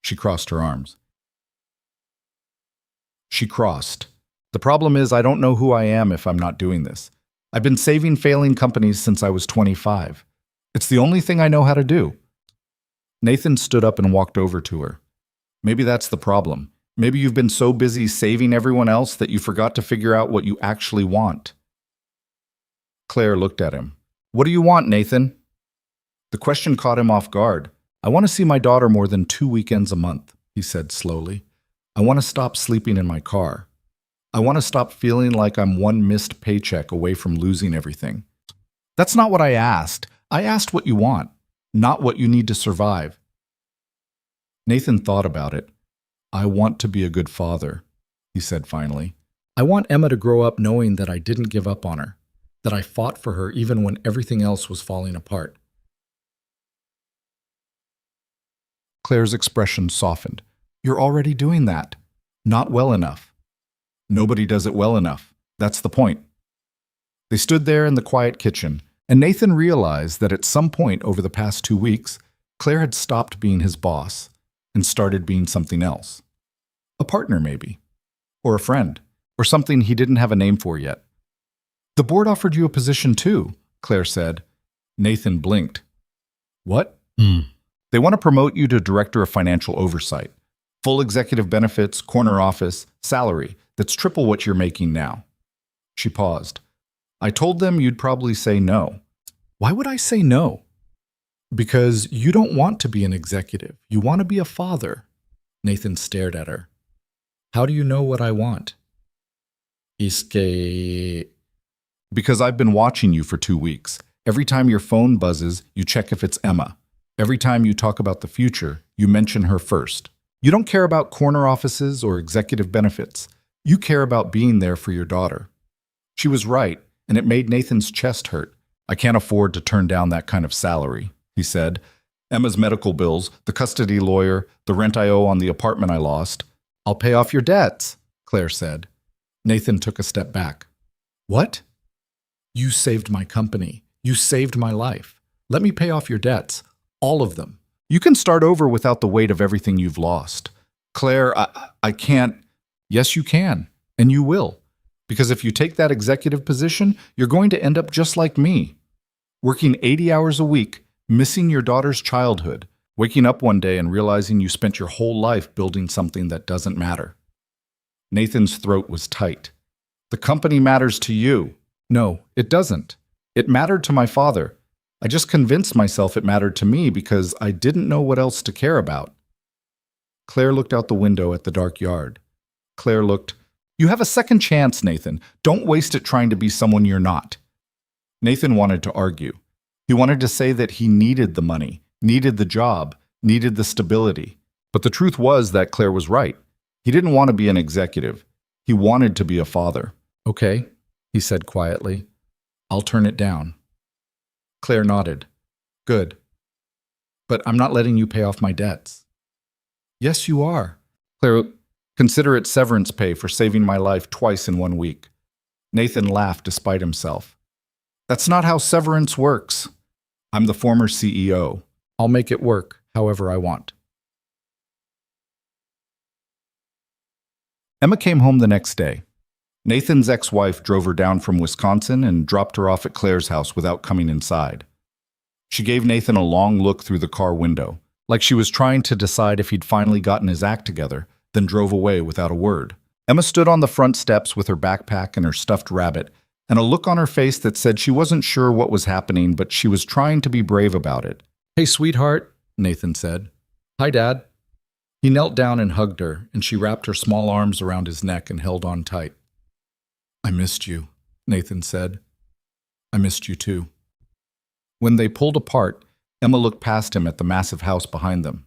She crossed her arms. She crossed. The problem is I don't know who I am if I'm not doing this. I've been saving failing companies since I was 25. It's the only thing I know how to do. Nathan stood up and walked over to her. Maybe that's the problem. Maybe you've been so busy saving everyone else that you forgot to figure out what you actually want. Claire looked at him. What do you want, Nathan? The question caught him off guard. I want to see my daughter more than 2 weekends a month, he said slowly. I want to stop sleeping in my car. I want to stop feeling like I'm one missed paycheck away from losing everything. That's not what I asked. I asked what you want, not what you need to survive. Nathan thought about it. I want to be a good father, he said finally. I want Emma to grow up knowing that I didn't give up on her, that I fought for her even when everything else was falling apart. Claire's expression softened. You're already doing that. Not well enough. Nobody does it well enough. That's the point. They stood there in the quiet kitchen, and Nathan realized that at some point over the past 2 weeks, Claire had stopped being his boss and started being something else. A partner, maybe. Or a friend. Or something he didn't have a name for yet. The board offered you a position too, Claire said. Nathan blinked. What? They want to promote you to Director of Financial Oversight. Full executive benefits, corner office, salary that's triple what you're making now. She paused. I told them you'd probably say no. Why would I say no? Because you don't want to be an executive. You want to be a father. Nathan stared at her. How do you know what I want? Because I've been watching you for 2 weeks. Every time your phone buzzes, you check if it's Emma. Every time you talk about the future, you mention her first. You don't care about corner offices or executive benefits. You care about being there for your daughter. She was right, and it made Nathan's chest hurt. I can't afford to turn down that kind of salary, he said. Emma's medical bills, the custody lawyer, the rent I owe on the apartment I lost. I'll pay off your debts, Claire said. Nathan took a step back. What? You saved my company. You saved my life. Let me pay off your debts. All of them. You can start over without the weight of everything you've lost. Claire, I can't. Yes, you can. And you will. Because if you take that executive position, you're going to end up just like me. Working 80 hours a week, missing your daughter's childhood, waking up one day and realizing you spent your whole life building something that doesn't matter. Nathan's throat was tight. The company matters to you. No, it doesn't. It mattered to my father. I just convinced myself it mattered to me because I didn't know what else to care about. Claire looked out the window at the dark yard. Claire looked, You have a second chance, Nathan. Don't waste it trying to be someone you're not. Nathan wanted to argue. He wanted to say that he needed the money, needed the job, needed the stability. But the truth was that Claire was right. He didn't want to be an executive. He wanted to be a father. Okay, he said quietly. I'll turn it down. Claire nodded. Good. But I'm not letting you pay off my debts. Yes, you are. Claire, consider it severance pay for saving my life twice in 1 week. Nathan laughed despite himself. That's not how severance works. I'm the former CEO. I'll make it work however I want. Emma came home the next day. Nathan's ex-wife drove her down from Wisconsin and dropped her off at Claire's house without coming inside. She gave Nathan a long look through the car window, like she was trying to decide if he'd finally gotten his act together, then drove away without a word. Emma stood on the front steps with her backpack and her stuffed rabbit, and a look on her face that said she wasn't sure what was happening, but she was trying to be brave about it. Hey, sweetheart, Nathan said. Hi, Dad. He knelt down and hugged her, and she wrapped her small arms around his neck and held on tight. I missed you, Nathan said. I missed you too. When they pulled apart, Emma looked past him at the massive house behind them.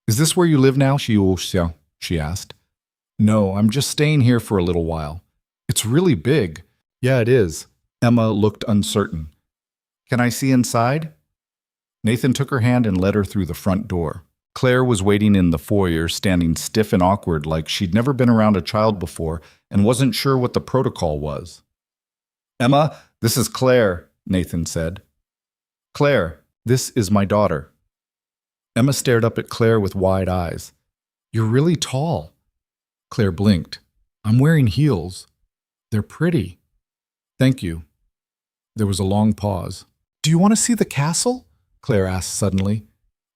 Is this where you live now, she asked. No, I'm just staying here for a little while. It's really big. Yeah, it is. Emma looked uncertain. Can I see inside? Nathan took her hand and led her through the front door. Claire was waiting in the foyer, standing stiff and awkward like she'd never been around a child before and wasn't sure what the protocol was. "Emma, this is Claire," Nathan said. "Claire, this is my daughter." Emma stared up at Claire with wide eyes. "You're really tall." Claire blinked. "I'm wearing heels. They're pretty." "Thank you." There was a long pause. "Do you want to see the castle?" Claire asked suddenly.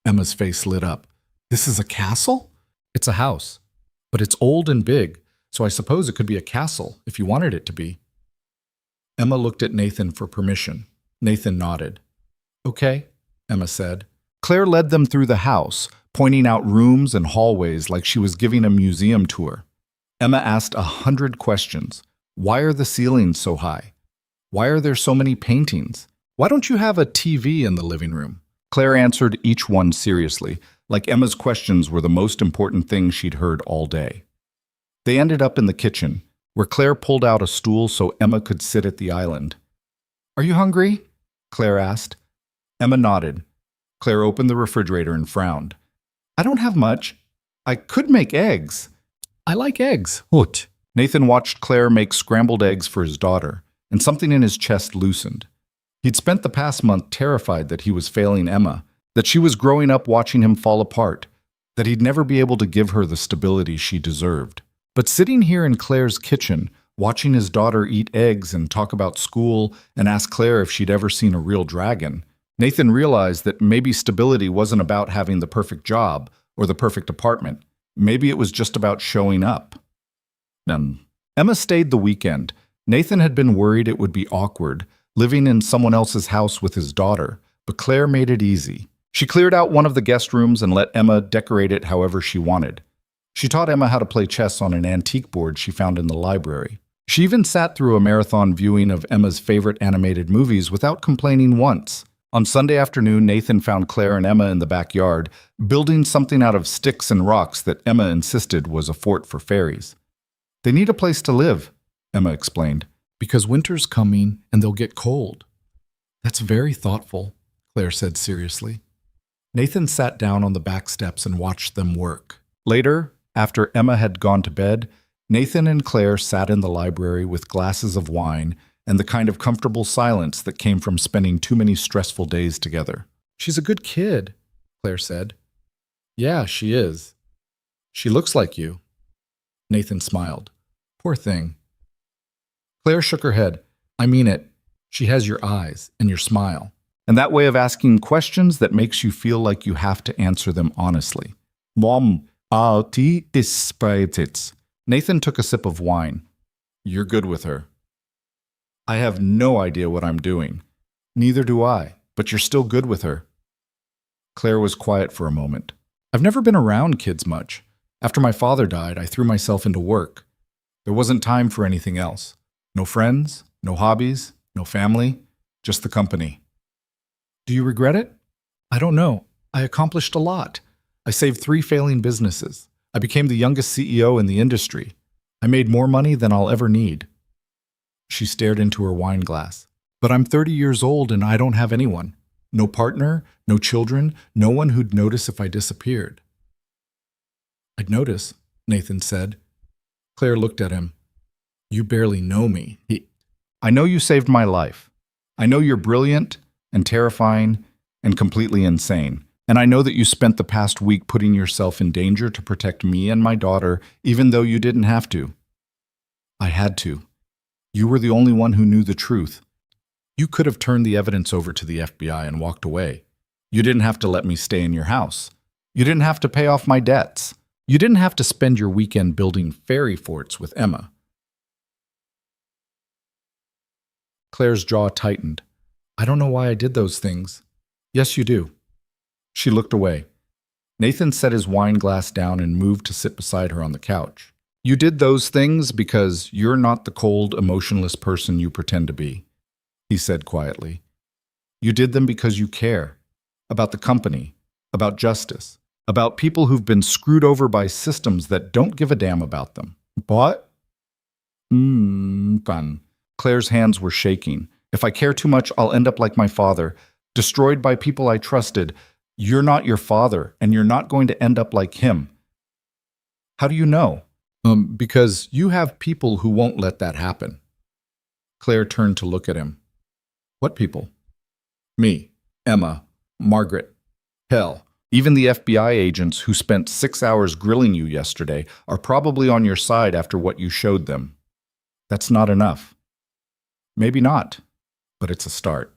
Emma's face lit up. "This is a castle?" "It's a house, but it's old and big, so I suppose it could be a castle if you wanted it to be." Emma looked at Nathan for permission. Nathan nodded. "Okay," Emma said. Claire led them through the house, pointing out rooms and hallways like she was giving a museum tour. Emma asked 100 questions. Why are the ceilings so high? Why are there so many paintings? Why don't you have a TV in the living room? Claire answered each one seriously, like Emma's questions were the most important thing she'd heard all day. They ended up in the kitchen, where Claire pulled out a stool so Emma could sit at the island. "Are you hungry?" Claire asked. Emma nodded. Claire opened the refrigerator and frowned. "I don't have much. I could make eggs." "I like eggs." Hut. Nathan watched Claire make scrambled eggs for his daughter, and something in his chest loosened. He'd spent the past month terrified that he was failing Emma, that she was growing up watching him fall apart, that he'd never be able to give her the stability she deserved. But sitting here in Claire's kitchen, watching his daughter eat eggs and talk about school and ask Claire if she'd ever seen a real dragon, Nathan realized that maybe stability wasn't about having the perfect job or the perfect apartment. Maybe it was just about showing up. Emma stayed the weekend. Nathan had been worried it would be awkward, living in someone else's house with his daughter, but Claire made it easy. She cleared out one of the guest rooms and let Emma decorate it however she wanted. She taught Emma how to play chess on an antique board she found in the library. She even sat through a marathon viewing of Emma's favorite animated movies without complaining once. On Sunday afternoon, Nathan found Claire and Emma in the backyard, building something out of sticks and rocks that Emma insisted was a fort for fairies. "They need a place to live," Emma explained, "because winter's coming and they'll get cold." "That's very thoughtful," Claire said seriously. Nathan sat down on the back steps and watched them work. Later, after Emma had gone to bed, Nathan and Claire sat in the library with glasses of wine and the kind of comfortable silence that came from spending too many stressful days together. "She's a good kid," Claire said. "Yeah, she is. She looks like you." Nathan smiled. "Poor thing." Claire shook her head. "I mean it. She has your eyes and your smile, and that way of asking questions that makes you feel like you have to answer them honestly." "Mom, Nathan took a sip of wine. "You're good with her." "I have no idea what I'm doing." "Neither do I, but you're still good with her." Claire was quiet for a moment. "I've never been around kids much. After my father died, I threw myself into work. There wasn't time for anything else. No friends, no hobbies, no family, just the company." "Do you regret it?" "I don't know. I accomplished a lot. I saved 3 failing businesses. I became the youngest CEO in the industry. I made more money than I'll ever need." She stared into her wine glass. "But I'm 30 years old and I don't have anyone. No partner, no children, no one who'd notice if I disappeared." "I'd notice," Nathan said. Claire looked at him. "You barely know me." "I know you saved my life. I know you're brilliant and terrifying and completely insane. And I know that you spent the past week putting yourself in danger to protect me and my daughter, even though you didn't have to." "I had to. You were the only one who knew the truth. You could have turned the evidence over to the FBI and walked away. You didn't have to let me stay in your house. You didn't have to pay off my debts. You didn't have to spend your weekend building fairy forts with Emma." Claire's jaw tightened. "I don't know why I did those things." "Yes, you do." She looked away. Nathan set his wine glass down and moved to sit beside her on the couch. "You did those things because you're not the cold, emotionless person you pretend to be," he said quietly. "You did them because you care. About the company, about justice, about people who've been screwed over by systems that don't give a damn about them." "What?" Fun. Claire's hands were shaking. "If I care too much, I'll end up like my father. Destroyed by people I trusted. You're not your father, and you're not going to end up like him. How do you know? Because you have people who won't let that happen. Claire turned to look at him. What people? Me, Emma, Margaret. Hell, even the FBI agents who spent 6 hours grilling you yesterday are probably on your side after what you showed them. That's not enough. Maybe not, but it's a start.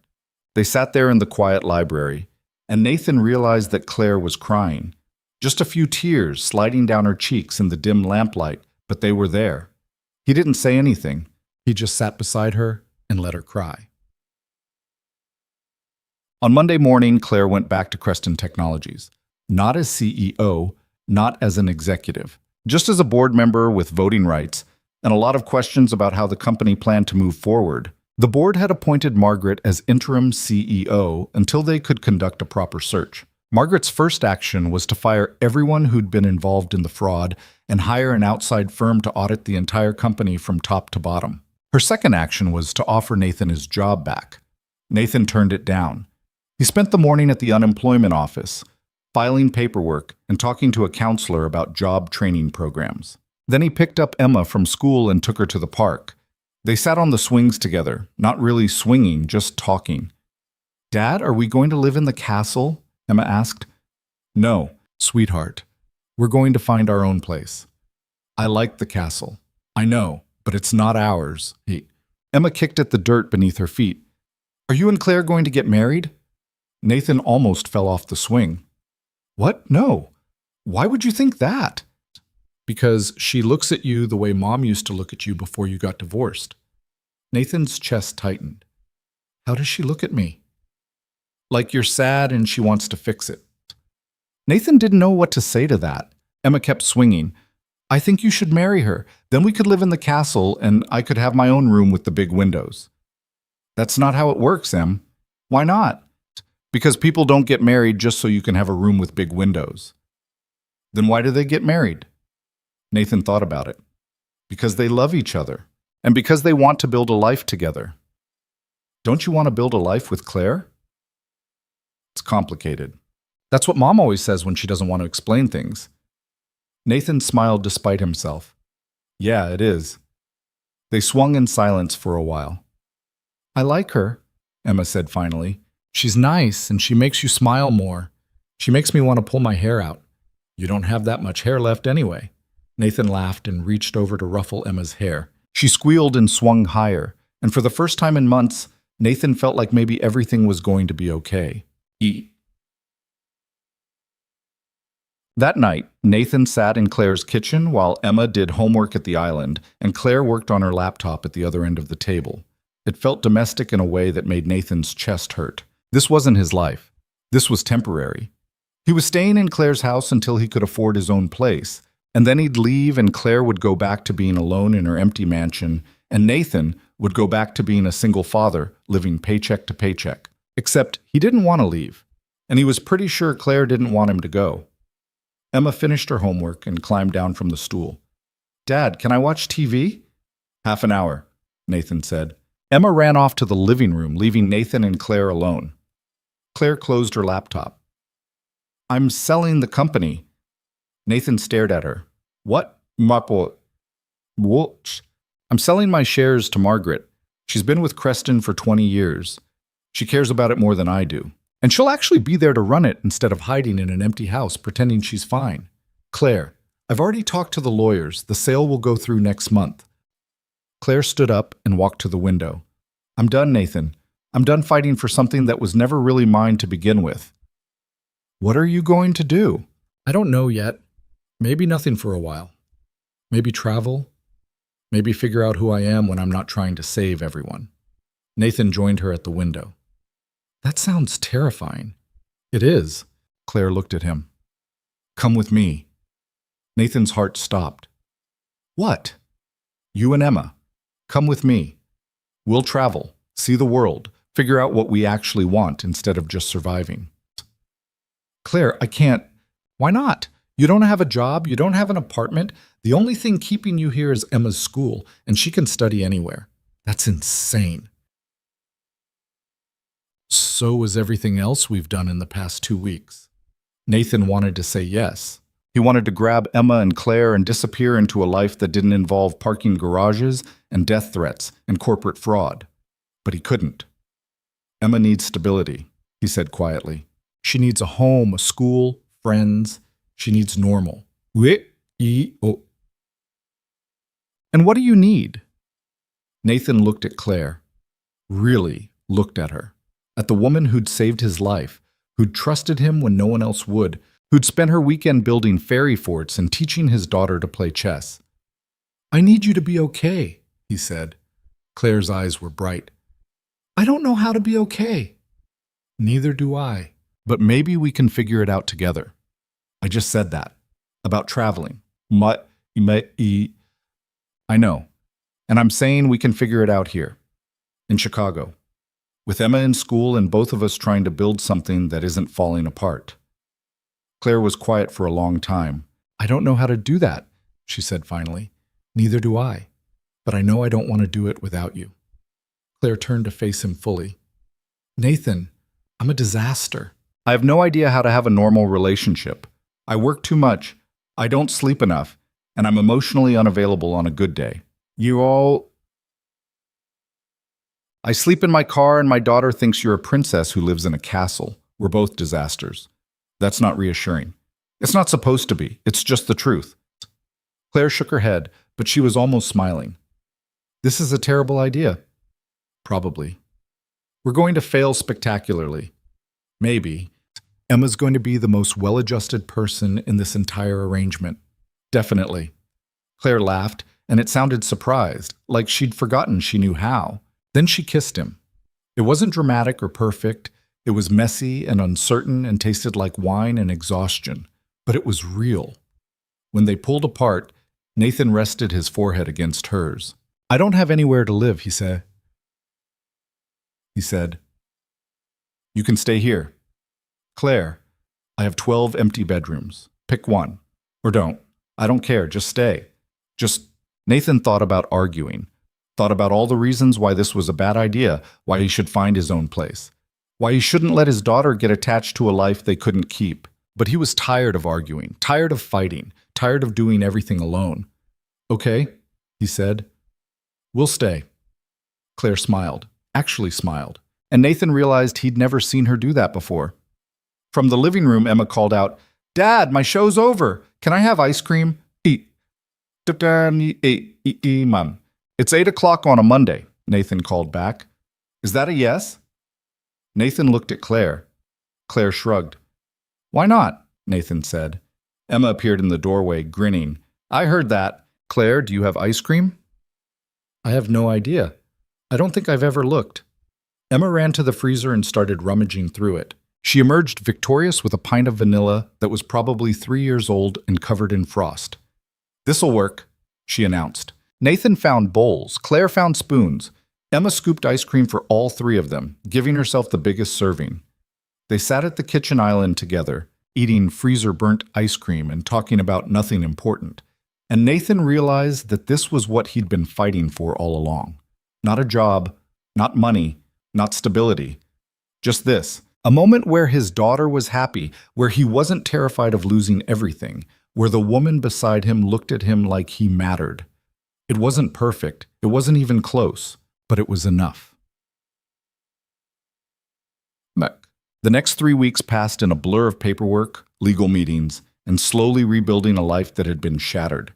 They sat there in the quiet library, and Nathan realized that Claire was crying. Just a few tears sliding down her cheeks in the dim lamplight, but they were there. He didn't say anything. He just sat beside her and let her cry. On Monday morning, Claire went back to Creston Technologies, not as CEO, not as an executive, just as a board member with voting rights and a lot of questions about how the company planned to move forward. The board had appointed Margaret as interim CEO until they could conduct a proper search. Margaret's first action was to fire everyone who'd been involved in the fraud and hire an outside firm to audit the entire company from top to bottom. Her second action was to offer Nathan his job back. Nathan turned it down. He spent the morning at the unemployment office, filing paperwork and talking to a counselor about job training programs. Then he picked up Emma from school and took her to the park. They sat on the swings together, not really swinging, just talking. "Dad, are we going to live in the castle?" Emma asked. "No, sweetheart. We're going to find our own place." "I like the castle." "I know, but it's not ours." Emma kicked at the dirt beneath her feet. "Are you and Claire going to get married?" Nathan almost fell off the swing. "What? No. Why would you think that?" "Because she looks at you the way Mom used to look at you before you got divorced." Nathan's chest tightened. "How does she look at me?" "Like you're sad and she wants to fix it." Nathan didn't know what to say to that. Emma kept swinging. "I think you should marry her. Then we could live in the castle and I could have my own room with the big windows." "That's not how it works, Em." "Why not?" "Because people don't get married just so you can have a room with big windows." "Then why do they get married?" Nathan thought about it. "Because they love each other, and because they want to build a life together." "Don't you want to build a life with Claire?" "It's complicated." "That's what Mom always says when she doesn't want to explain things." Nathan smiled despite himself. "Yeah, it is." They swung in silence for a while. "I like her," Emma said finally. "She's nice, and she makes you smile more. She makes me want to pull my hair out." "You don't have that much hair left anyway." Nathan laughed and reached over to ruffle Emma's hair. She squealed and swung higher, and for the first time in months, Nathan felt like maybe everything was going to be okay. That night, Nathan sat in Claire's kitchen while Emma did homework at the island, and Claire worked on her laptop at the other end of the table. It felt domestic in a way that made Nathan's chest hurt. This wasn't his life. This was temporary. He was staying in Claire's house until he could afford his own place, and then he'd leave and Claire would go back to being alone in her empty mansion, and Nathan would go back to being a single father, living paycheck to paycheck. Except he didn't want to leave, and he was pretty sure Claire didn't want him to go. Emma finished her homework and climbed down from the stool. "Dad, can I watch TV?" "Half an hour," Nathan said. Emma ran off to the living room, leaving Nathan and Claire alone. Claire closed her laptop. "I'm selling the company." Nathan stared at her. "What? What? "I'm selling my shares to Margaret. She's been with Creston for 20 years. She cares about it more than I do. And she'll actually be there to run it instead of hiding in an empty house pretending she's fine. Claire, I've already talked to the lawyers. The sale will go through next month." Claire stood up and walked to the window. "I'm done, Nathan. I'm done fighting for something that was never really mine to begin with." "What are you going to do?" "I don't know yet. Maybe nothing for a while. Maybe travel. Maybe figure out who I am when I'm not trying to save everyone." Nathan joined her at the window. "That sounds terrifying." "It is." Claire looked at him. "Come with me." Nathan's heart stopped. "What?" "You and Emma. Come with me. We'll travel, see the world, figure out what we actually want instead of just surviving." "Claire, I can't." "Why not? You don't have a job, you don't have an apartment. The only thing keeping you here is Emma's school, and she can study anywhere. That's insane." "So so was everything else we've done in the past 2 weeks. Nathan wanted to say yes. He wanted to grab Emma and Claire and disappear into a life that didn't involve parking garages and death threats and corporate fraud. But he couldn't. Emma needs stability, he said quietly. She needs a home, a school, friends. She needs normal. And what do you need? Nathan looked at Claire. Really looked at her. At the woman who'd saved his life, who'd trusted him when no one else would, who'd spent her weekend building fairy forts and teaching his daughter to play chess. I need you to be okay, he said. Claire's eyes were bright. I don't know how to be okay. Neither do I. But maybe we can figure it out together. I just said that. About traveling. I know. And I'm saying we can figure it out here. In Chicago. With Emma in school and both of us trying to build something that isn't falling apart. Claire was quiet for a long time. I don't know how to do that, she said finally. Neither do I. But I know I don't want to do it without you. Claire turned to face him fully. Nathan, I'm a disaster. I have no idea how to have a normal relationship. I work too much, I don't sleep enough, and I'm emotionally unavailable on a good day. I sleep in my car and my daughter thinks you're a princess who lives in a castle. We're both disasters. That's not reassuring. It's not supposed to be. It's just the truth. Claire shook her head, but she was almost smiling. This is a terrible idea. Probably. We're going to fail spectacularly. Maybe. Emma's going to be the most well-adjusted person in this entire arrangement. Definitely. Claire laughed, and it sounded surprised, like she'd forgotten she knew how. Then she kissed him. It wasn't dramatic or perfect. It was messy and uncertain and tasted like wine and exhaustion. But it was real. When they pulled apart, Nathan rested his forehead against hers. I don't have anywhere to live, he said. You can stay here. Claire, I have 12 empty bedrooms. Pick one. Or don't. I don't care. Just stay. Nathan thought about arguing. Thought about all the reasons why this was a bad idea, why he should find his own place. Why he shouldn't let his daughter get attached to a life they couldn't keep. But he was tired of arguing, tired of fighting, tired of doing everything alone. Okay, he said. We'll stay. Claire smiled, actually smiled, and Nathan realized he'd never seen her do that before. From the living room, Emma called out, Dad, my show's over. Can I have ice cream? Mom. It's 8 o'clock on a Monday, Nathan called back. Is that a yes? Nathan looked at Claire. Claire shrugged. Why not? Nathan said. Emma appeared in the doorway, grinning. I heard that. Claire, do you have ice cream? I have no idea. I don't think I've ever looked. Emma ran to the freezer and started rummaging through it. She emerged victorious with a pint of vanilla that was probably 3 years old and covered in frost. This'll work, she announced. Nathan found bowls. Claire found spoons. Emma scooped ice cream for all three of them, giving herself the biggest serving. They sat at the kitchen island together, eating freezer-burnt ice cream and talking about nothing important. And Nathan realized that this was what he'd been fighting for all along. Not a job, not money, not stability. Just this, a moment where his daughter was happy, where he wasn't terrified of losing everything, where the woman beside him looked at him like he mattered. It wasn't perfect, it wasn't even close, but it was enough. The next 3 weeks passed in a blur of paperwork, legal meetings, and slowly rebuilding a life that had been shattered.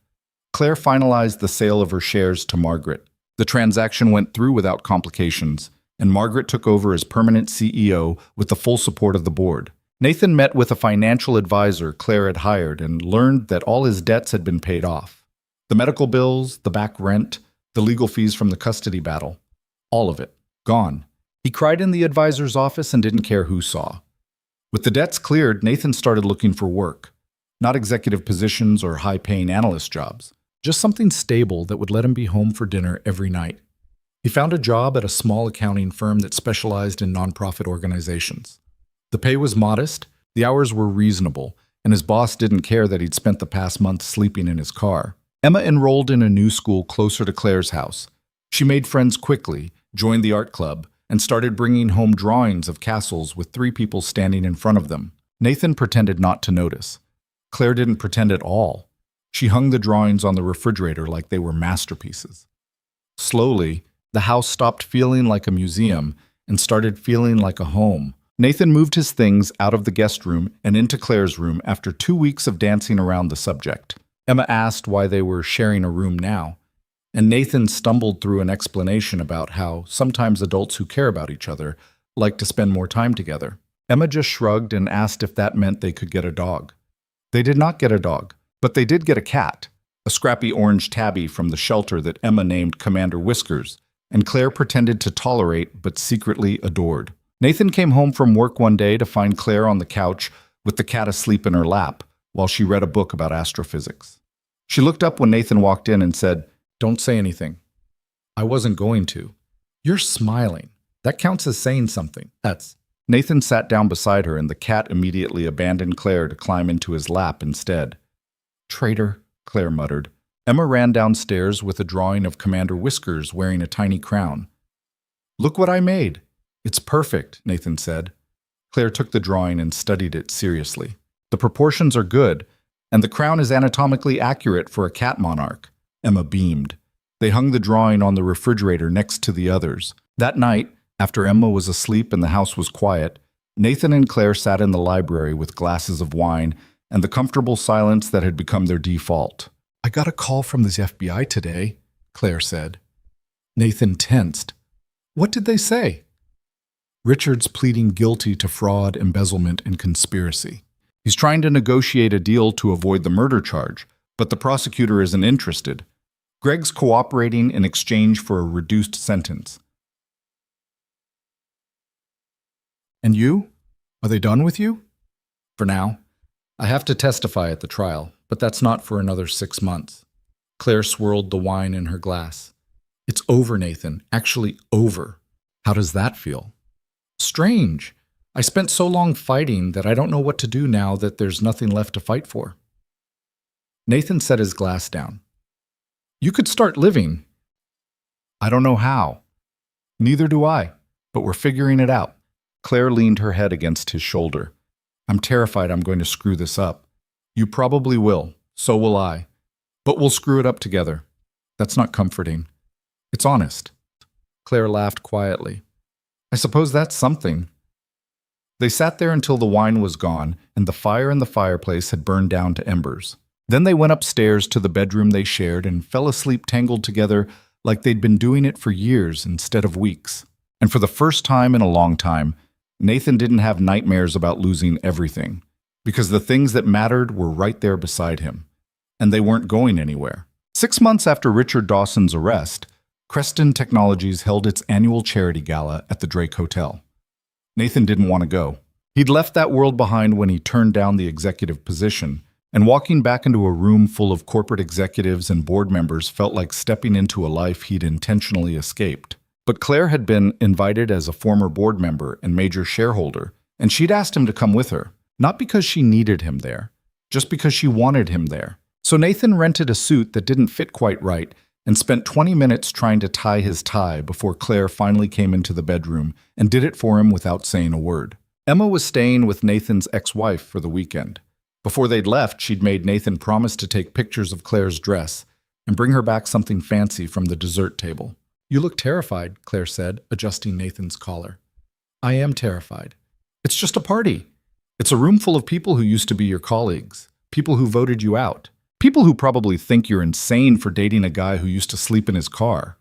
Claire finalized the sale of her shares to Margaret. The transaction went through without complications, and Margaret took over as permanent CEO with the full support of the board. Nathan met with a financial advisor Claire had hired and learned that all his debts had been paid off. The medical bills, the back rent, the legal fees from the custody battle. All of it. Gone. He cried in the advisor's office and didn't care who saw. With the debts cleared, Nathan started looking for work. Not executive positions or high-paying analyst jobs. Just something stable that would let him be home for dinner every night. He found a job at a small accounting firm that specialized in nonprofit organizations. The pay was modest, the hours were reasonable, and his boss didn't care that he'd spent the past month sleeping in his car. Emma enrolled in a new school closer to Claire's house. She made friends quickly, joined the art club, and started bringing home drawings of castles with 3 people standing in front of them. Nathan pretended not to notice. Claire didn't pretend at all. She hung the drawings on the refrigerator like they were masterpieces. Slowly, the house stopped feeling like a museum and started feeling like a home. Nathan moved his things out of the guest room and into Claire's room after 2 weeks of dancing around the subject. Emma asked why they were sharing a room now, and Nathan stumbled through an explanation about how sometimes adults who care about each other like to spend more time together. Emma just shrugged and asked if that meant they could get a dog. They did not get a dog, but they did get a cat, a scrappy orange tabby from the shelter that Emma named Commander Whiskers, and Claire pretended to tolerate but secretly adored. Nathan came home from work one day to find Claire on the couch with the cat asleep in her lap while she read a book about astrophysics. She looked up when Nathan walked in and said, "Don't say anything." "I wasn't going to." "You're smiling. That counts as saying something." Nathan sat down beside her and the cat immediately abandoned Claire to climb into his lap instead. "Traitor," Claire muttered. Emma ran downstairs with a drawing of Commander Whiskers wearing a tiny crown. "Look what I made." "It's perfect," Nathan said. Claire took the drawing and studied it seriously. "The proportions are good, and the crown is anatomically accurate for a cat monarch." Emma beamed. They hung the drawing on the refrigerator next to the others. That night, after Emma was asleep and the house was quiet, Nathan and Claire sat in the library with glasses of wine and the comfortable silence that had become their default. "I got a call from the FBI today," Claire said. Nathan tensed. "What did they say?" "Richard's pleading guilty to fraud, embezzlement, and conspiracy. He's trying to negotiate a deal to avoid the murder charge, but the prosecutor isn't interested. Greg's cooperating in exchange for a reduced sentence." "And you? Are they done with you?" "For now. I have to testify at the trial, but that's not for another 6 months." Claire swirled the wine in her glass. "It's over, Nathan. Actually over." "How does that feel?" "Strange. I spent so long fighting that I don't know what to do now that there's nothing left to fight for." Nathan set his glass down. "You could start living." "I don't know how." "Neither do I, but we're figuring it out." Claire leaned her head against his shoulder. "I'm terrified I'm going to screw this up." "You probably will. So will I. But we'll screw it up together." "That's not comforting." "It's honest." Claire laughed quietly. "I suppose that's something." They sat there until the wine was gone and the fire in the fireplace had burned down to embers. Then they went upstairs to the bedroom they shared and fell asleep tangled together like they'd been doing it for years instead of weeks. And for the first time in a long time, Nathan didn't have nightmares about losing everything, because the things that mattered were right there beside him, and they weren't going anywhere. 6 months after Richard Dawson's arrest, Creston Technologies held its annual charity gala at the Drake Hotel. Nathan didn't want to go. He'd left that world behind when he turned down the executive position, and walking back into a room full of corporate executives and board members felt like stepping into a life he'd intentionally escaped. But Claire had been invited as a former board member and major shareholder, and she'd asked him to come with her, not because she needed him there, just because she wanted him there. So Nathan rented a suit that didn't fit quite right and spent 20 minutes trying to tie his tie before Claire finally came into the bedroom and did it for him without saying a word. Emma was staying with Nathan's ex-wife for the weekend. Before they'd left, she'd made Nathan promise to take pictures of Claire's dress and bring her back something fancy from the dessert table. "You look terrified," Claire said, adjusting Nathan's collar. "I am terrified. It's just a party. It's a room full of people who used to be your colleagues, people who voted you out, people who probably think you're insane for dating a guy who used to sleep in his car."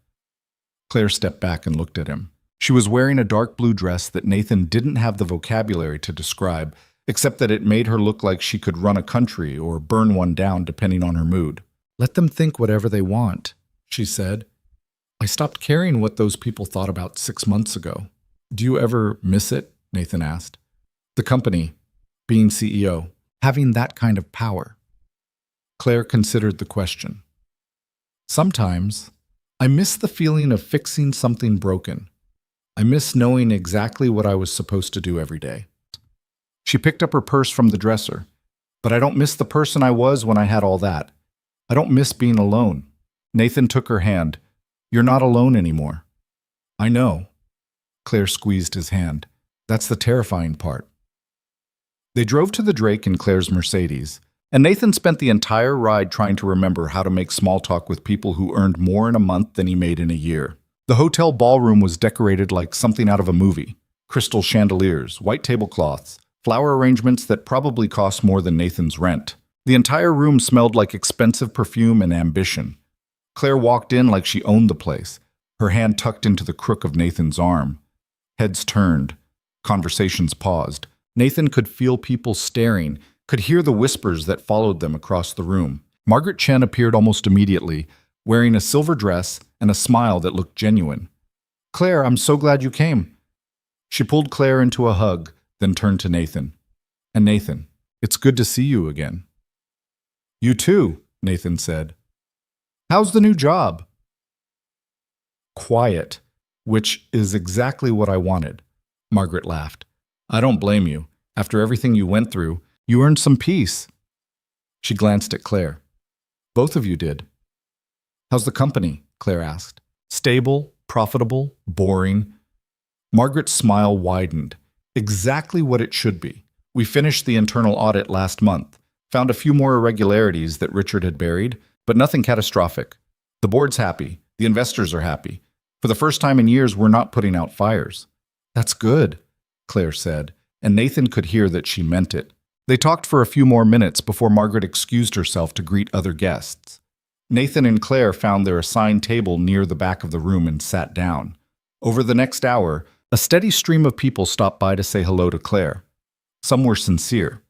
Claire stepped back and looked at him. She was wearing a dark blue dress that Nathan didn't have the vocabulary to describe, except that it made her look like she could run a country or burn one down depending on her mood. "Let them think whatever they want," she said. "I stopped caring what those people thought about 6 months ago." "Do you ever miss it?" Nathan asked. "The company, being CEO, having that kind of power." Claire considered the question. "Sometimes, I miss the feeling of fixing something broken. I miss knowing exactly what I was supposed to do every day." She picked up her purse from the dresser. "But I don't miss the person I was when I had all that. I don't miss being alone." Nathan took her hand. "You're not alone anymore." "I know." Claire squeezed his hand. That's the terrifying part. They drove to the Drake in Claire's Mercedes, and Nathan spent the entire ride trying to remember how to make small talk with people who earned more in a month than he made in a year. The hotel ballroom was decorated like something out of a movie. Crystal chandeliers, white tablecloths, flower arrangements that probably cost more than Nathan's rent. The entire room smelled like expensive perfume and ambition. Claire walked in like she owned the place, her hand tucked into the crook of Nathan's arm. Heads turned. Conversations paused. Nathan could feel people staring, could hear the whispers that followed them across the room. Margaret Chen appeared almost immediately, wearing a silver dress and a smile that looked genuine. "Claire, I'm so glad you came." She pulled Claire into a hug, then turned to Nathan. "And Nathan, it's good to see you again." "You too," Nathan said. "How's the new job?" "Quiet, which is exactly what I wanted," Margaret laughed. "I don't blame you. After everything you went through, you earned some peace." She glanced at Claire. "Both of you did." "How's the company?" Claire asked. "Stable, profitable, boring?" Margaret's smile widened. "Exactly what it should be. We finished the internal audit last month, found a few more irregularities that Richard had buried, but nothing catastrophic. The board's happy. The investors are happy. For the first time in years, we're not putting out fires." "That's good," Claire said, and Nathan could hear that she meant it. They talked for a few more minutes before Margaret excused herself to greet other guests. Nathan and Claire found their assigned table near the back of the room and sat down. Over the next hour, a steady stream of people stopped by to say hello to Claire. Some were sincere.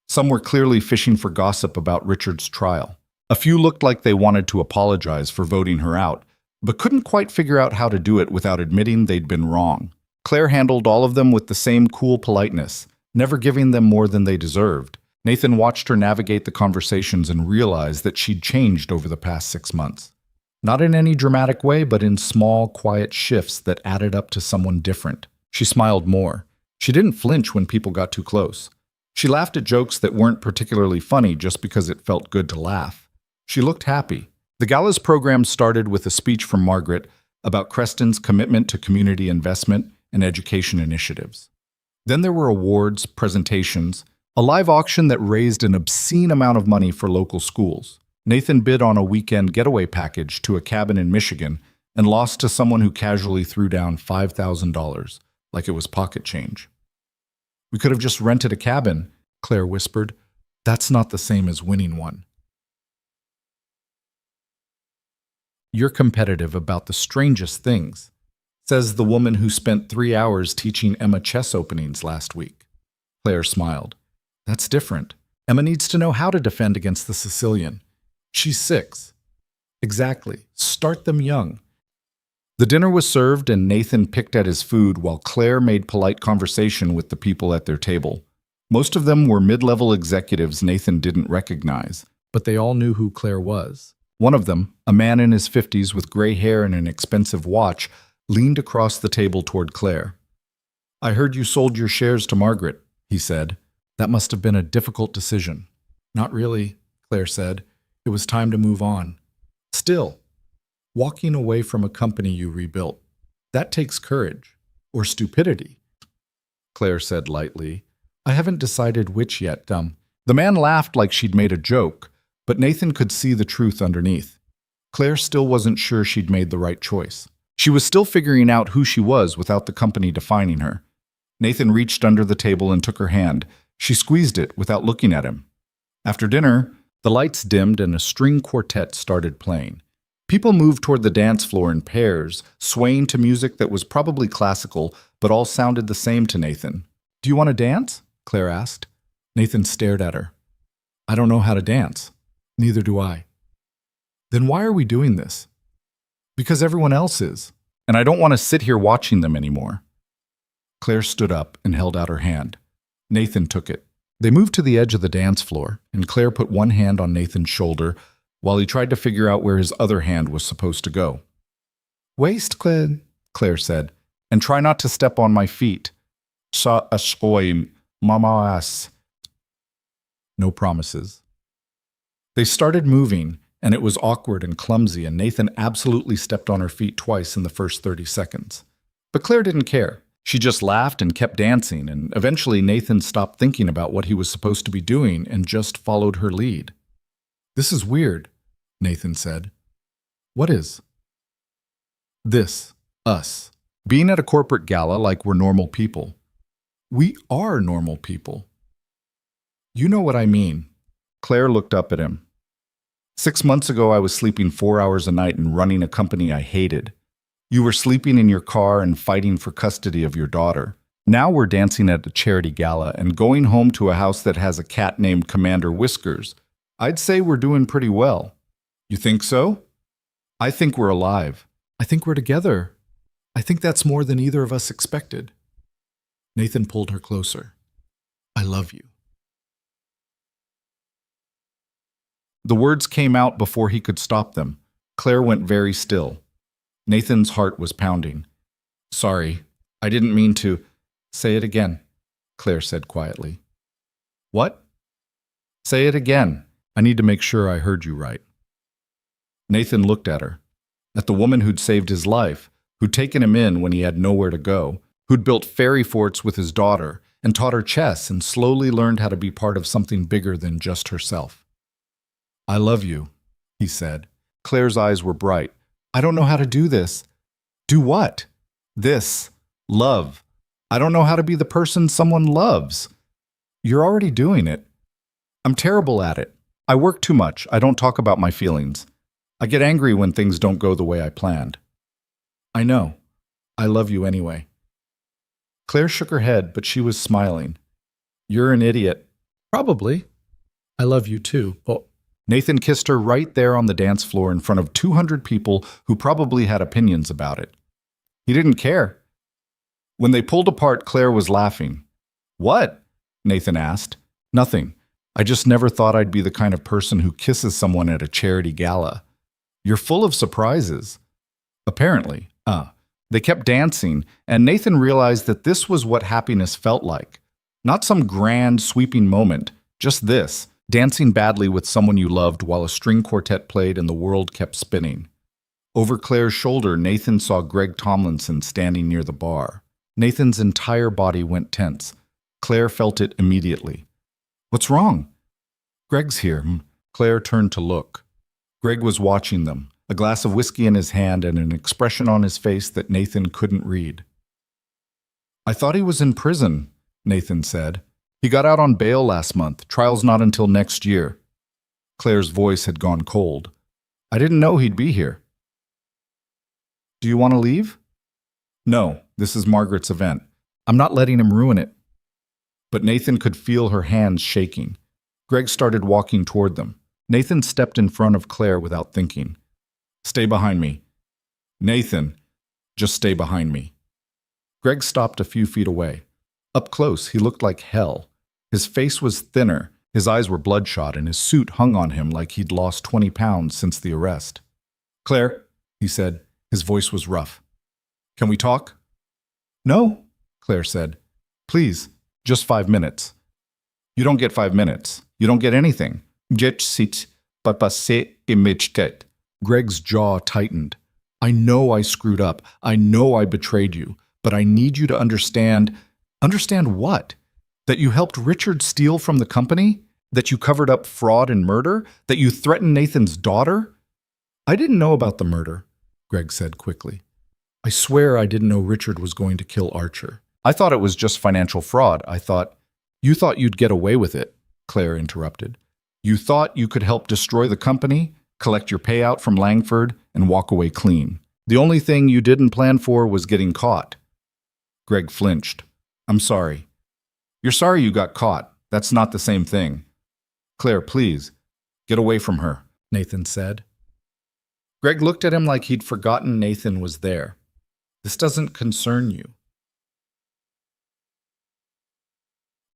Some were clearly fishing for gossip about Richard's trial. A few looked like they wanted to apologize for voting her out, but couldn't quite figure out how to do it without admitting they'd been wrong. Claire handled all of them with the same cool politeness, never giving them more than they deserved. Nathan watched her navigate the conversations and realized that she'd changed over the past 6 months. Not in any dramatic way, but in small, quiet shifts that added up to someone different. She smiled more. She didn't flinch when people got too close. She laughed at jokes that weren't particularly funny just because it felt good to laugh. She looked happy. The gala's program started with a speech from Margaret about Creston's commitment to community investment and education initiatives. Then there were awards, presentations, a live auction that raised an obscene amount of money for local schools. Nathan bid on a weekend getaway package to a cabin in Michigan and lost to someone who casually threw down $5,000, like it was pocket change. "We could have just rented a cabin," Claire whispered. "That's not the same as winning one." "You're competitive about the strangest things," says the woman who spent 3 hours teaching Emma chess openings last week. Claire smiled. "That's different. Emma needs to know how to defend against the Sicilian. She's 6. Exactly. Start them young." The dinner was served and Nathan picked at his food while Claire made polite conversation with the people at their table. Most of them were mid-level executives Nathan didn't recognize, but they all knew who Claire was. One of them, a man in his 50s with gray hair and an expensive watch, leaned across the table toward Claire. "I heard you sold your shares to Margaret," he said. "That must have been a difficult decision." "Not really," Claire said. "It was time to move on." "Still, walking away from a company you rebuilt, that takes courage. Or stupidity," Claire said lightly. "I haven't decided which yet, The man laughed like she'd made a joke, but Nathan could see the truth underneath. Claire still wasn't sure she'd made the right choice. She was still figuring out who she was without the company defining her. Nathan reached under the table and took her hand. She squeezed it without looking at him. After dinner, the lights dimmed and a string quartet started playing. People moved toward the dance floor in pairs, swaying to music that was probably classical, but all sounded the same to Nathan. "Do you want to dance?" Claire asked. Nathan stared at her. "I don't know how to dance." "Neither do I." "Then why are we doing this?" "Because everyone else is, and I don't want to sit here watching them anymore." Claire stood up and held out her hand. Nathan took it. They moved to the edge of the dance floor, and Claire put one hand on Nathan's shoulder while he tried to figure out where his other hand was supposed to go. "Waist, Claire said, "and try not to step on my feet." "Sa askoy, mamaas." No promises. They started moving, and it was awkward and clumsy, and Nathan absolutely stepped on her feet twice in the first 30 seconds. But Claire didn't care. She just laughed and kept dancing, and eventually Nathan stopped thinking about what he was supposed to be doing and just followed her lead. "This is weird," Nathan said. "What is?" "This. Us. Being at a corporate gala like we're normal people. We are normal people." "You know what I mean." Claire looked up at him. 6 months ago, I was sleeping 4 hours a night and running a company I hated. You were sleeping in your car and fighting for custody of your daughter. Now we're dancing at a charity gala and going home to a house that has a cat named Commander Whiskers. I'd say we're doing pretty well. You think so? I think we're alive. I think we're together. I think that's more than either of us expected. Nathan pulled her closer. I love you. The words came out before he could stop them. Claire went very still. Nathan's heart was pounding. Sorry, I didn't mean to. Say it again, Claire said quietly. What? Say it again. I need to make sure I heard you right. Nathan looked at her, at the woman who'd saved his life, who'd taken him in when he had nowhere to go, who'd built fairy forts with his daughter and taught her chess and slowly learned how to be part of something bigger than just herself. I love you, he said. Claire's eyes were bright. I don't know how to do this. Do what? This. Love. I don't know how to be the person someone loves. You're already doing it. I'm terrible at it. I work too much. I don't talk about my feelings. I get angry when things don't go the way I planned. I know. I love you anyway. Claire shook her head, but she was smiling. You're an idiot. Probably. I love you too. Oh. Nathan kissed her right there on the dance floor in front of 200 people who probably had opinions about it. He didn't care. When they pulled apart, Claire was laughing. What? Nathan asked. Nothing. I just never thought I'd be the kind of person who kisses someone at a charity gala. You're full of surprises. Apparently. They kept dancing, and Nathan realized that this was what happiness felt like. Not some grand, sweeping moment, just this, dancing badly with someone you loved while a string quartet played and the world kept spinning. Over Claire's shoulder, Nathan saw Greg Tomlinson standing near the bar. Nathan's entire body went tense. Claire felt it immediately. What's wrong? Greg's here. Claire turned to look. Greg was watching them, a glass of whiskey in his hand and an expression on his face that Nathan couldn't read. I thought he was in prison, Nathan said. He got out on bail last month. Trial's not until next year. Claire's voice had gone cold. I didn't know he'd be here. Do you want to leave? No, this is Margaret's event. I'm not letting him ruin it. But Nathan could feel her hands shaking. Greg started walking toward them. Nathan stepped in front of Claire without thinking. Stay behind me. Nathan, just stay behind me. Greg stopped a few feet away. Up close, he looked like hell. His face was thinner, his eyes were bloodshot, and his suit hung on him like he'd lost 20 pounds since the arrest. Claire, he said. His voice was rough. Can we talk? No, Claire said. Please, just 5 minutes. You don't get 5 minutes. You don't get anything. Greg's jaw tightened. I know I screwed up. I know I betrayed you. But I need you to understand. Understand what? That you helped Richard steal from the company? That you covered up fraud and murder? That you threatened Nathan's daughter? I didn't know about the murder, Greg said quickly. I swear I didn't know Richard was going to kill Archer. I thought it was just financial fraud. You thought you'd get away with it, Claire interrupted. You thought you could help destroy the company, collect your payout from Langford, and walk away clean. The only thing you didn't plan for was getting caught. Greg flinched. I'm sorry. You're sorry you got caught. That's not the same thing. Claire, please, get away from her, Nathan said. Greg looked at him like he'd forgotten Nathan was there. This doesn't concern you.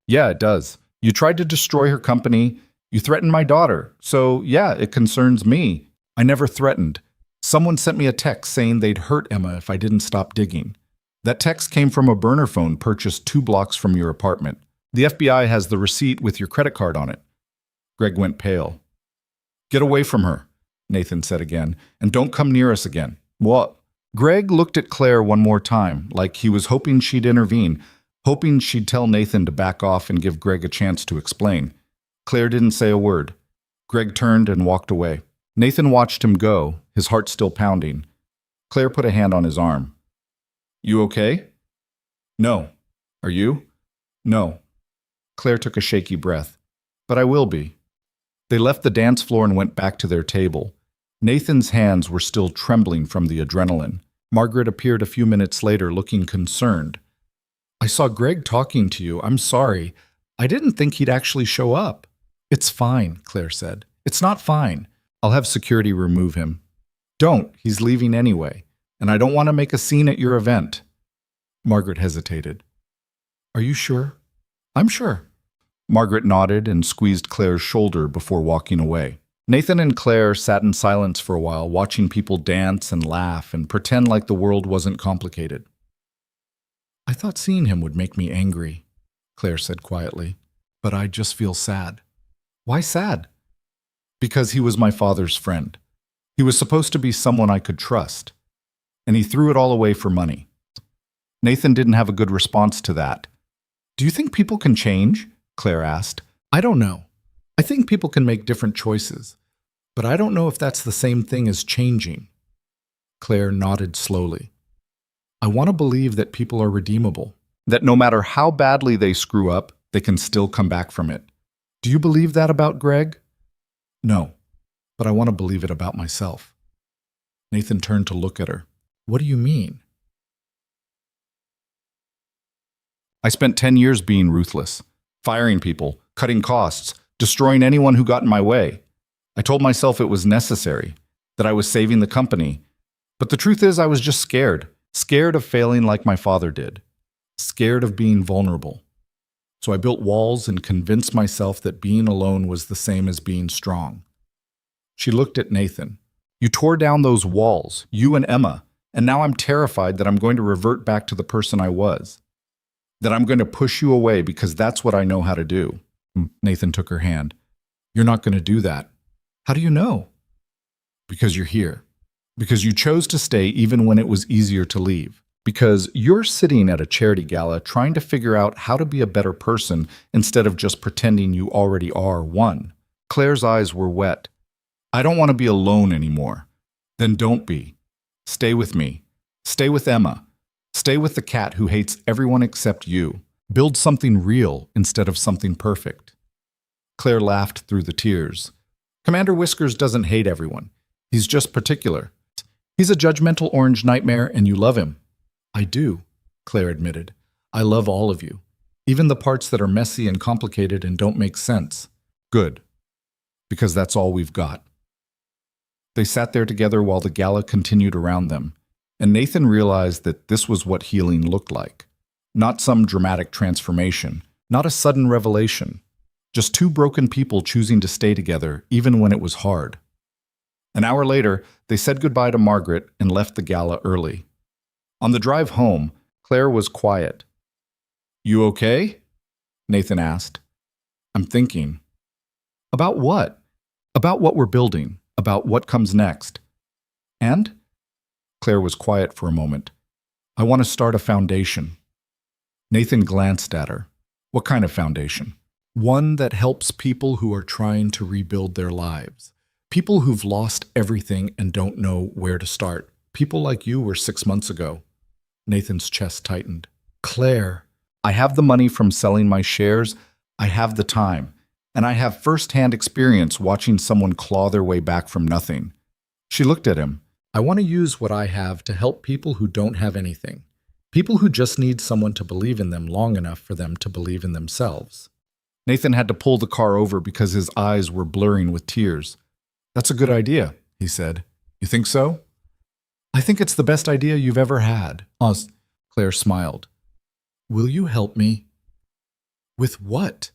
Yeah, it does. You tried to destroy her company. You threatened my daughter. So, yeah, it concerns me. I never threatened. Someone sent me a text saying they'd hurt Emma if I didn't stop digging. That text came from a burner phone purchased 2 blocks from your apartment. The FBI has the receipt with your credit card on it. Greg went pale. Get away from her, Nathan said again, and don't come near us again. What? Greg looked at Claire one more time, like he was hoping she'd intervene, hoping she'd tell Nathan to back off and give Greg a chance to explain. Claire didn't say a word. Greg turned and walked away. Nathan watched him go, his heart still pounding. Claire put a hand on his arm. "You okay?" "No." "Are you?" "No." Claire took a shaky breath. "But I will be." They left the dance floor and went back to their table. Nathan's hands were still trembling from the adrenaline. Margaret appeared a few minutes later, looking concerned. "I saw Greg talking to you. I'm sorry. I didn't think he'd actually show up." "It's fine," Claire said. "It's not fine. I'll have security remove him." "Don't. He's leaving anyway. And I don't want to make a scene at your event." Margaret hesitated. "Are you sure?" "I'm sure." Margaret nodded and squeezed Claire's shoulder before walking away. Nathan and Claire sat in silence for a while, watching people dance and laugh and pretend like the world wasn't complicated. "I thought seeing him would make me angry," Claire said quietly, "but I just feel sad." "Why sad?" "Because he was my father's friend. He was supposed to be someone I could trust. And he threw it all away for money." Nathan didn't have a good response to that. "Do you think people can change?" Claire asked. "I don't know. I think people can make different choices. But I don't know if that's the same thing as changing." Claire nodded slowly. "I want to believe that people are redeemable, that no matter how badly they screw up, they can still come back from it. Do you believe that about Greg?" "No, but I want to believe it about myself." Nathan turned to look at her. "What do you mean?" "I spent 10 years being ruthless, firing people, cutting costs, destroying anyone who got in my way. I told myself it was necessary, that I was saving the company. But the truth is I was just scared of failing like my father did, scared of being vulnerable. So I built walls and convinced myself that being alone was the same as being strong." She looked at Nathan. "You tore down those walls, you and Emma, and now I'm terrified that I'm going to revert back to the person I was. That I'm going to push you away because that's what I know how to do." Nathan took her hand. "You're not going to do that." "How do you know?" "Because you're here. Because you chose to stay even when it was easier to leave. Because you're sitting at a charity gala trying to figure out how to be a better person instead of just pretending you already are one." Claire's eyes were wet. "I don't want to be alone anymore." "Then don't be. Stay with me. Stay with Emma. Stay with the cat who hates everyone except you. Build something real instead of something perfect." Claire laughed through the tears. "Commander Whiskers doesn't hate everyone. He's just particular. He's a judgmental orange nightmare and you love him." "I do," Claire admitted. "I love all of you. Even the parts that are messy and complicated and don't make sense." "Good. Because that's all we've got." They sat there together while the gala continued around them, and Nathan realized that this was what healing looked like. Not some dramatic transformation, not a sudden revelation, just two broken people choosing to stay together even when it was hard. An hour later, they said goodbye to Margaret and left the gala early. On the drive home, Claire was quiet. "You okay?" Nathan asked. "I'm thinking." "About what?" "About what we're building, about what comes next." "And?" Claire was quiet for a moment. "I want to start a foundation." Nathan glanced at her. "What kind of foundation?" "One that helps people who are trying to rebuild their lives. People who've lost everything and don't know where to start. People like you were 6 months ago." Nathan's chest tightened. "Claire, I have the money from selling my shares, I have the time, and I have first-hand experience watching someone claw their way back from nothing." She looked at him. "I want to use what I have to help people who don't have anything. People who just need someone to believe in them long enough for them to believe in themselves." Nathan had to pull the car over because his eyes were blurring with tears. "That's a good idea," he said. "You think so?" "I think it's the best idea you've ever had." Claire smiled. "Will you help me?" "With what?"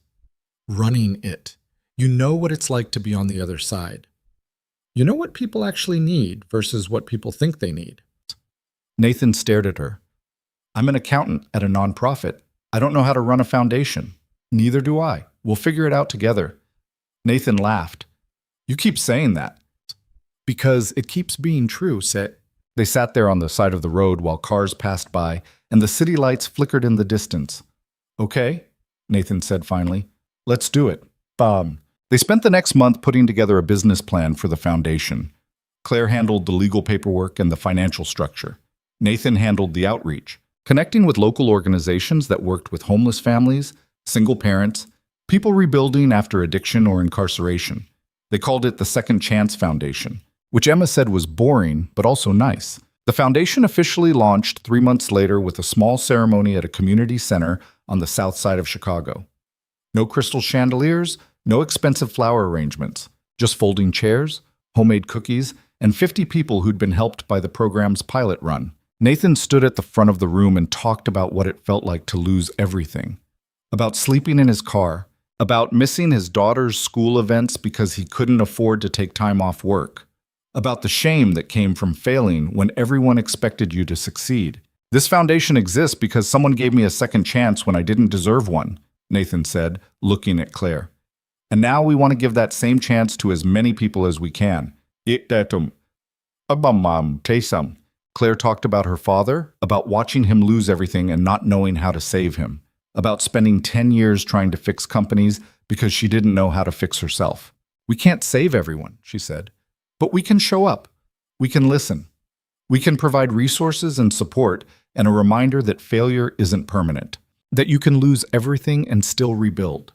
"Running it. You know what it's like to be on the other side. You know what people actually need versus what people think they need." Nathan stared at her. "I'm an accountant at a nonprofit. I don't know how to run a foundation." "Neither do I. We'll figure it out together." Nathan laughed. "You keep saying that." "Because it keeps being true, They sat there on the side of the road while cars passed by and the city lights flickered in the distance. "Okay," Nathan said finally. "Let's do it." They spent the next month putting together a business plan for the foundation. Claire handled the legal paperwork and the financial structure. Nathan handled the outreach, connecting with local organizations that worked with homeless families, single parents, people rebuilding after addiction or incarceration. They called it the Second Chance Foundation, which Emma said was boring but also nice. The foundation officially launched 3 months later with a small ceremony at a community center on the south side of Chicago. No crystal chandeliers, no expensive flower arrangements, just folding chairs, homemade cookies, and 50 people who'd been helped by the program's pilot run. Nathan stood at the front of the room and talked about what it felt like to lose everything. About sleeping in his car, about missing his daughter's school events because he couldn't afford to take time off work, about the shame that came from failing when everyone expected you to succeed. "This foundation exists because someone gave me a second chance when I didn't deserve one," Nathan said, looking at Claire. "And now we want to give that same chance to as many people as we can." Claire talked about her father, about watching him lose everything and not knowing how to save him, about spending 10 years trying to fix companies because she didn't know how to fix herself. "We can't save everyone," she said, "but we can show up. We can listen. We can provide resources and support and a reminder that failure isn't permanent, that you can lose everything and still rebuild."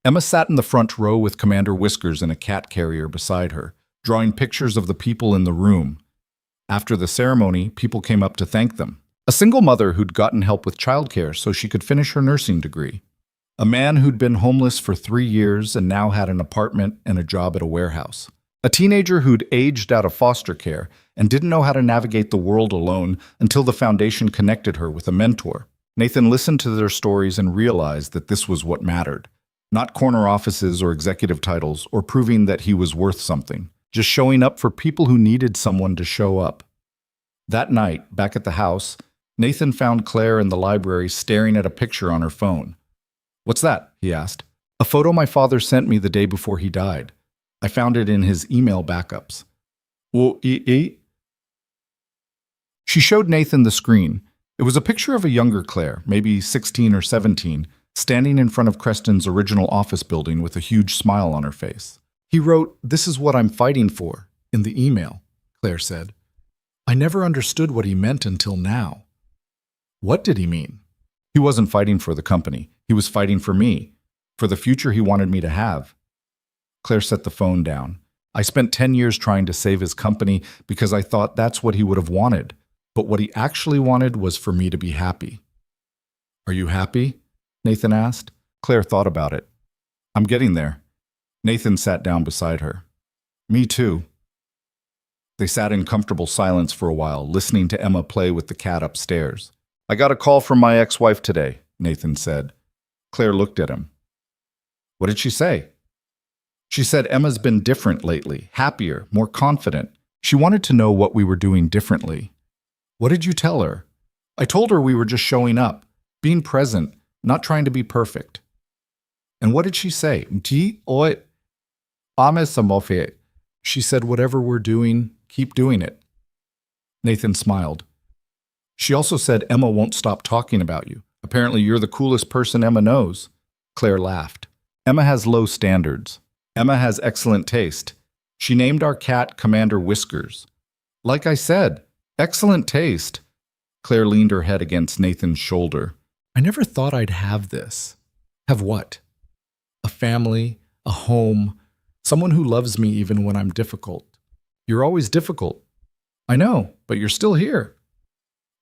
Emma sat in the front row with Commander Whiskers and a cat carrier beside her, drawing pictures of the people in the room. After the ceremony, people came up to thank them. A single mother who'd gotten help with childcare so she could finish her nursing degree. A man who'd been homeless for 3 years and now had an apartment and a job at a warehouse. A teenager who'd aged out of foster care and didn't know how to navigate the world alone until the foundation connected her with a mentor. Nathan listened to their stories and realized that this was what mattered. Not corner offices or executive titles or proving that he was worth something. Just showing up for people who needed someone to show up. That night, back at the house, Nathan found Claire in the library staring at a picture on her phone. "What's that?" he asked. "A photo my father sent me the day before he died. I found it in his email backups." She showed Nathan the screen. It was a picture of a younger Claire, maybe 16 or 17, standing in front of Creston's original office building with a huge smile on her face. "He wrote, 'This is what I'm fighting for,' in the email," Claire said. "I never understood what he meant until now." "What did he mean?" "He wasn't fighting for the company. He was fighting for me, for the future he wanted me to have." Claire set the phone down. "I spent 10 years trying to save his company because I thought that's what he would have wanted. But what he actually wanted was for me to be happy." "Are you happy?" Nathan asked. Claire thought about it. "I'm getting there." Nathan sat down beside her. "Me too." They sat in comfortable silence for a while, listening to Emma play with the cat upstairs. "I got a call from my ex-wife today," Nathan said. Claire looked at him. "What did she say?" "She said Emma's been different lately, happier, more confident. She wanted to know what we were doing differently." "What did you tell her?" "I told her we were just showing up, being present, not trying to be perfect." "And what did she say?" "She said, whatever we're doing, keep doing it." Nathan smiled. "She also said Emma won't stop talking about you. Apparently you're the coolest person Emma knows." Claire laughed. "Emma has low standards. Emma has excellent taste. She named our cat Commander Whiskers." "Like I said, excellent taste." Claire leaned her head against Nathan's shoulder. "I never thought I'd have this." "Have what?" "A family, a home, someone who loves me even when I'm difficult." "You're always difficult." "I know, but you're still here."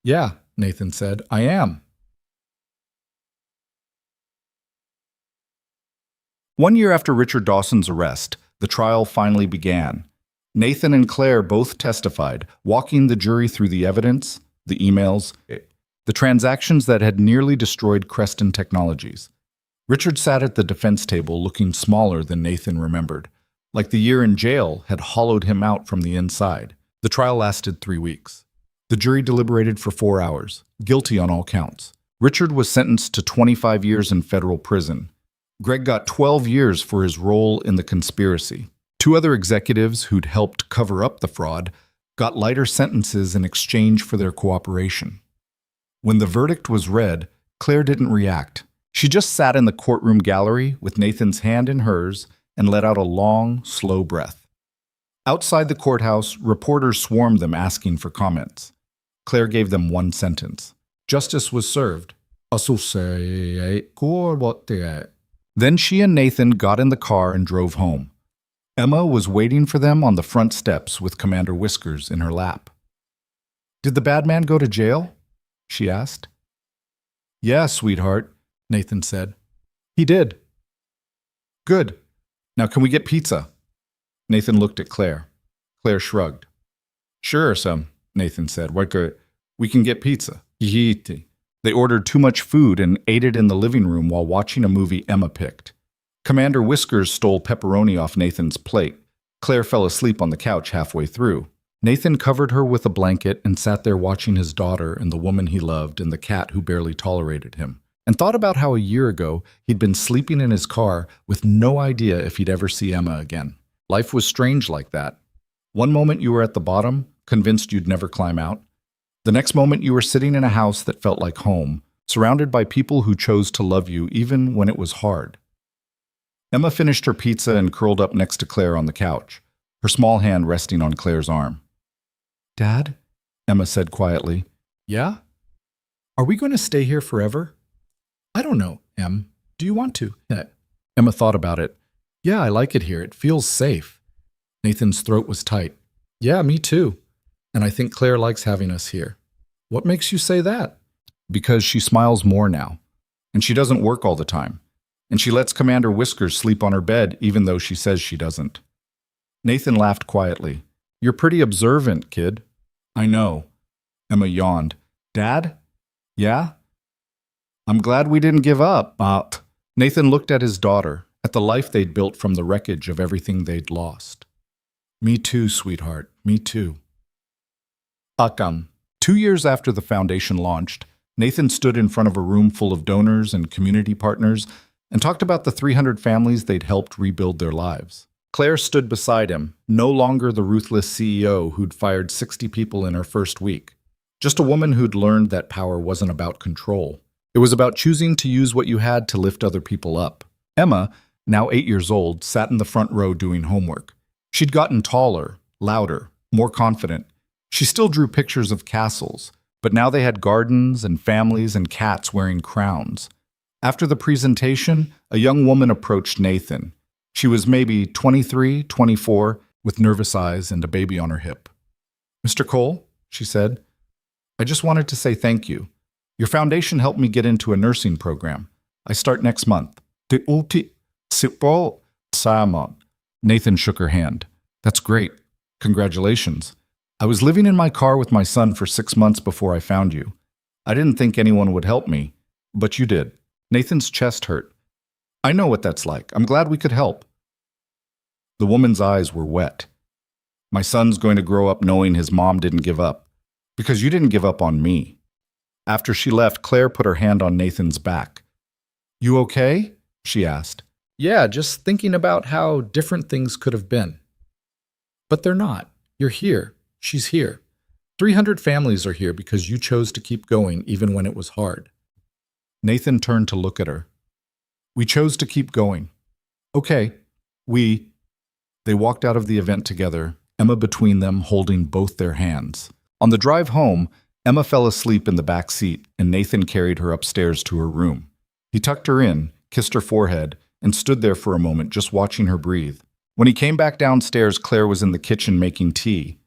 "Yeah," Nathan said, "I am." 1 year after Richard Dawson's arrest, the trial finally began. Nathan and Claire both testified, walking the jury through the evidence, the emails, the transactions that had nearly destroyed Creston Technologies. Richard sat at the defense table looking smaller than Nathan remembered, like the year in jail had hollowed him out from the inside. The trial lasted 3 weeks. The jury deliberated for 4 hours, guilty on all counts. Richard was sentenced to 25 years in federal prison. Greg got 12 years for his role in the conspiracy. Two other executives who'd helped cover up the fraud got lighter sentences in exchange for their cooperation. When the verdict was read, Claire didn't react. She just sat in the courtroom gallery with Nathan's hand in hers and let out a long, slow breath. Outside the courthouse, reporters swarmed them asking for comments. Claire gave them one sentence. Justice was served. Then she and Nathan got in the car and drove home. Emma was waiting for them on the front steps with Commander Whiskers in her lap. "Did the bad man go to jail?" she asked. "Yeah, sweetheart," Nathan said. "He did." "Good. Now can we get pizza?" Nathan looked at Claire. Claire shrugged. "Sure, Nathan said. We can get pizza." They ordered too much food and ate it in the living room while watching a movie Emma picked. Commander Whiskers stole pepperoni off Nathan's plate. Claire fell asleep on the couch halfway through. Nathan covered her with a blanket and sat there watching his daughter and the woman he loved and the cat who barely tolerated him, and thought about how a year ago he'd been sleeping in his car with no idea if he'd ever see Emma again. Life was strange like that. One moment you were at the bottom, convinced you'd never climb out. The next moment you were sitting in a house that felt like home, surrounded by people who chose to love you even when it was hard. Emma finished her pizza and curled up next to Claire on the couch, her small hand resting on Claire's arm. "Dad?" Emma said quietly. "Yeah? Are we going to stay here forever?" "I don't know, Em. Do you want to?" Emma thought about it. "Yeah, I like it here. It feels safe." Nathan's throat was tight. "Yeah, me too. And I think Claire likes having us here." "What makes you say that?" "Because she smiles more now. And she doesn't work all the time. And she lets Commander Whiskers sleep on her bed even though she says she doesn't." Nathan laughed quietly. "You're pretty observant, kid." "I know." Emma yawned. "Dad? Yeah? I'm glad we didn't give up." Nathan looked at his daughter, at the life they'd built from the wreckage of everything they'd lost. "Me too, sweetheart. Me too." 2 years after the foundation launched, Nathan stood in front of a room full of donors and community partners and talked about the 300 families they'd helped rebuild their lives. Claire stood beside him, no longer the ruthless CEO who'd fired 60 people in her first week. Just a woman who'd learned that power wasn't about control. It was about choosing to use what you had to lift other people up. Emma, now 8 years old, sat in the front row doing homework. She'd gotten taller, louder, more confident. She still drew pictures of castles, but now they had gardens and families and cats wearing crowns. After the presentation, a young woman approached Nathan. She was maybe 23, 24, with nervous eyes and a baby on her hip. "Mr. Cole," she said, "I just wanted to say thank you. Your foundation helped me get into a nursing program. I start next month." Nathan shook her hand. "That's great. Congratulations. I was living in my car with my son for 6 months before I found you. I didn't think anyone would help me, but you did." Nathan's chest hurt. "I know what that's like. I'm glad we could help." The woman's eyes were wet. "My son's going to grow up knowing his mom didn't give up, because you didn't give up on me." After she left, Claire put her hand on Nathan's back. "You okay?" she asked. "Yeah, just thinking about how different things could have been." "But they're not. You're here. She's here. 300 families are here because you chose to keep going even when it was hard." Nathan turned to look at her. "We chose to keep going." "Okay, They walked out of the event together, Emma between them holding both their hands. On the drive home, Emma fell asleep in the back seat and Nathan carried her upstairs to her room. He tucked her in, kissed her forehead, and stood there for a moment just watching her breathe. When he came back downstairs, Claire was in the kitchen making tea.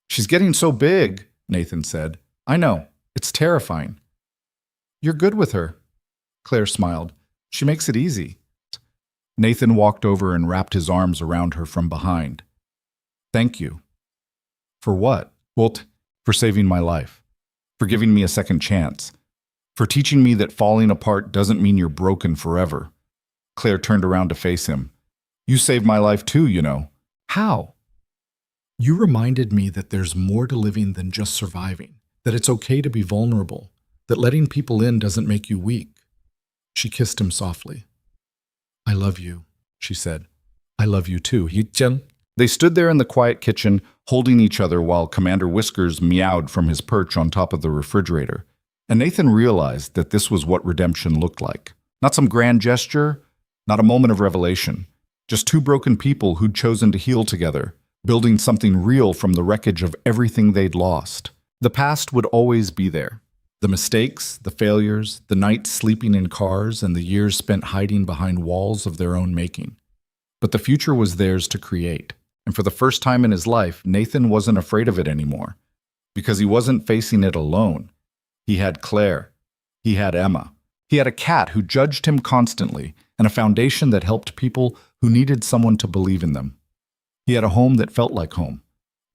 "She's getting so big," Nathan said. "I know. It's terrifying." "You're good with her." Claire smiled. "She makes it easy." Nathan walked over and wrapped his arms around her from behind. "Thank you." "For what?" "Well, for saving my life. For giving me a second chance. For teaching me that falling apart doesn't mean you're broken forever." Claire turned around to face him. "You saved my life too, you know." "How?" "You reminded me that there's more to living than just surviving, that it's okay to be vulnerable, that letting people in doesn't make you weak." She kissed him softly. "I love you," she said. I love you too, Yi-chan. They stood there in the quiet kitchen, holding each other while Commander Whiskers meowed from his perch on top of the refrigerator. And Nathan realized that this was what redemption looked like. Not some grand gesture, not a moment of revelation. Just two broken people who'd chosen to heal together, building something real from the wreckage of everything they'd lost. The past would always be there. The mistakes, the failures, the nights sleeping in cars, and the years spent hiding behind walls of their own making. But the future was theirs to create. And for the first time in his life, Nathan wasn't afraid of it anymore. Because he wasn't facing it alone. He had Claire. He had Emma. He had a cat who judged him constantly, and a foundation that helped people who needed someone to believe in them. He had a home that felt like home.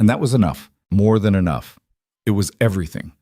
And that was enough, more than enough. It was everything.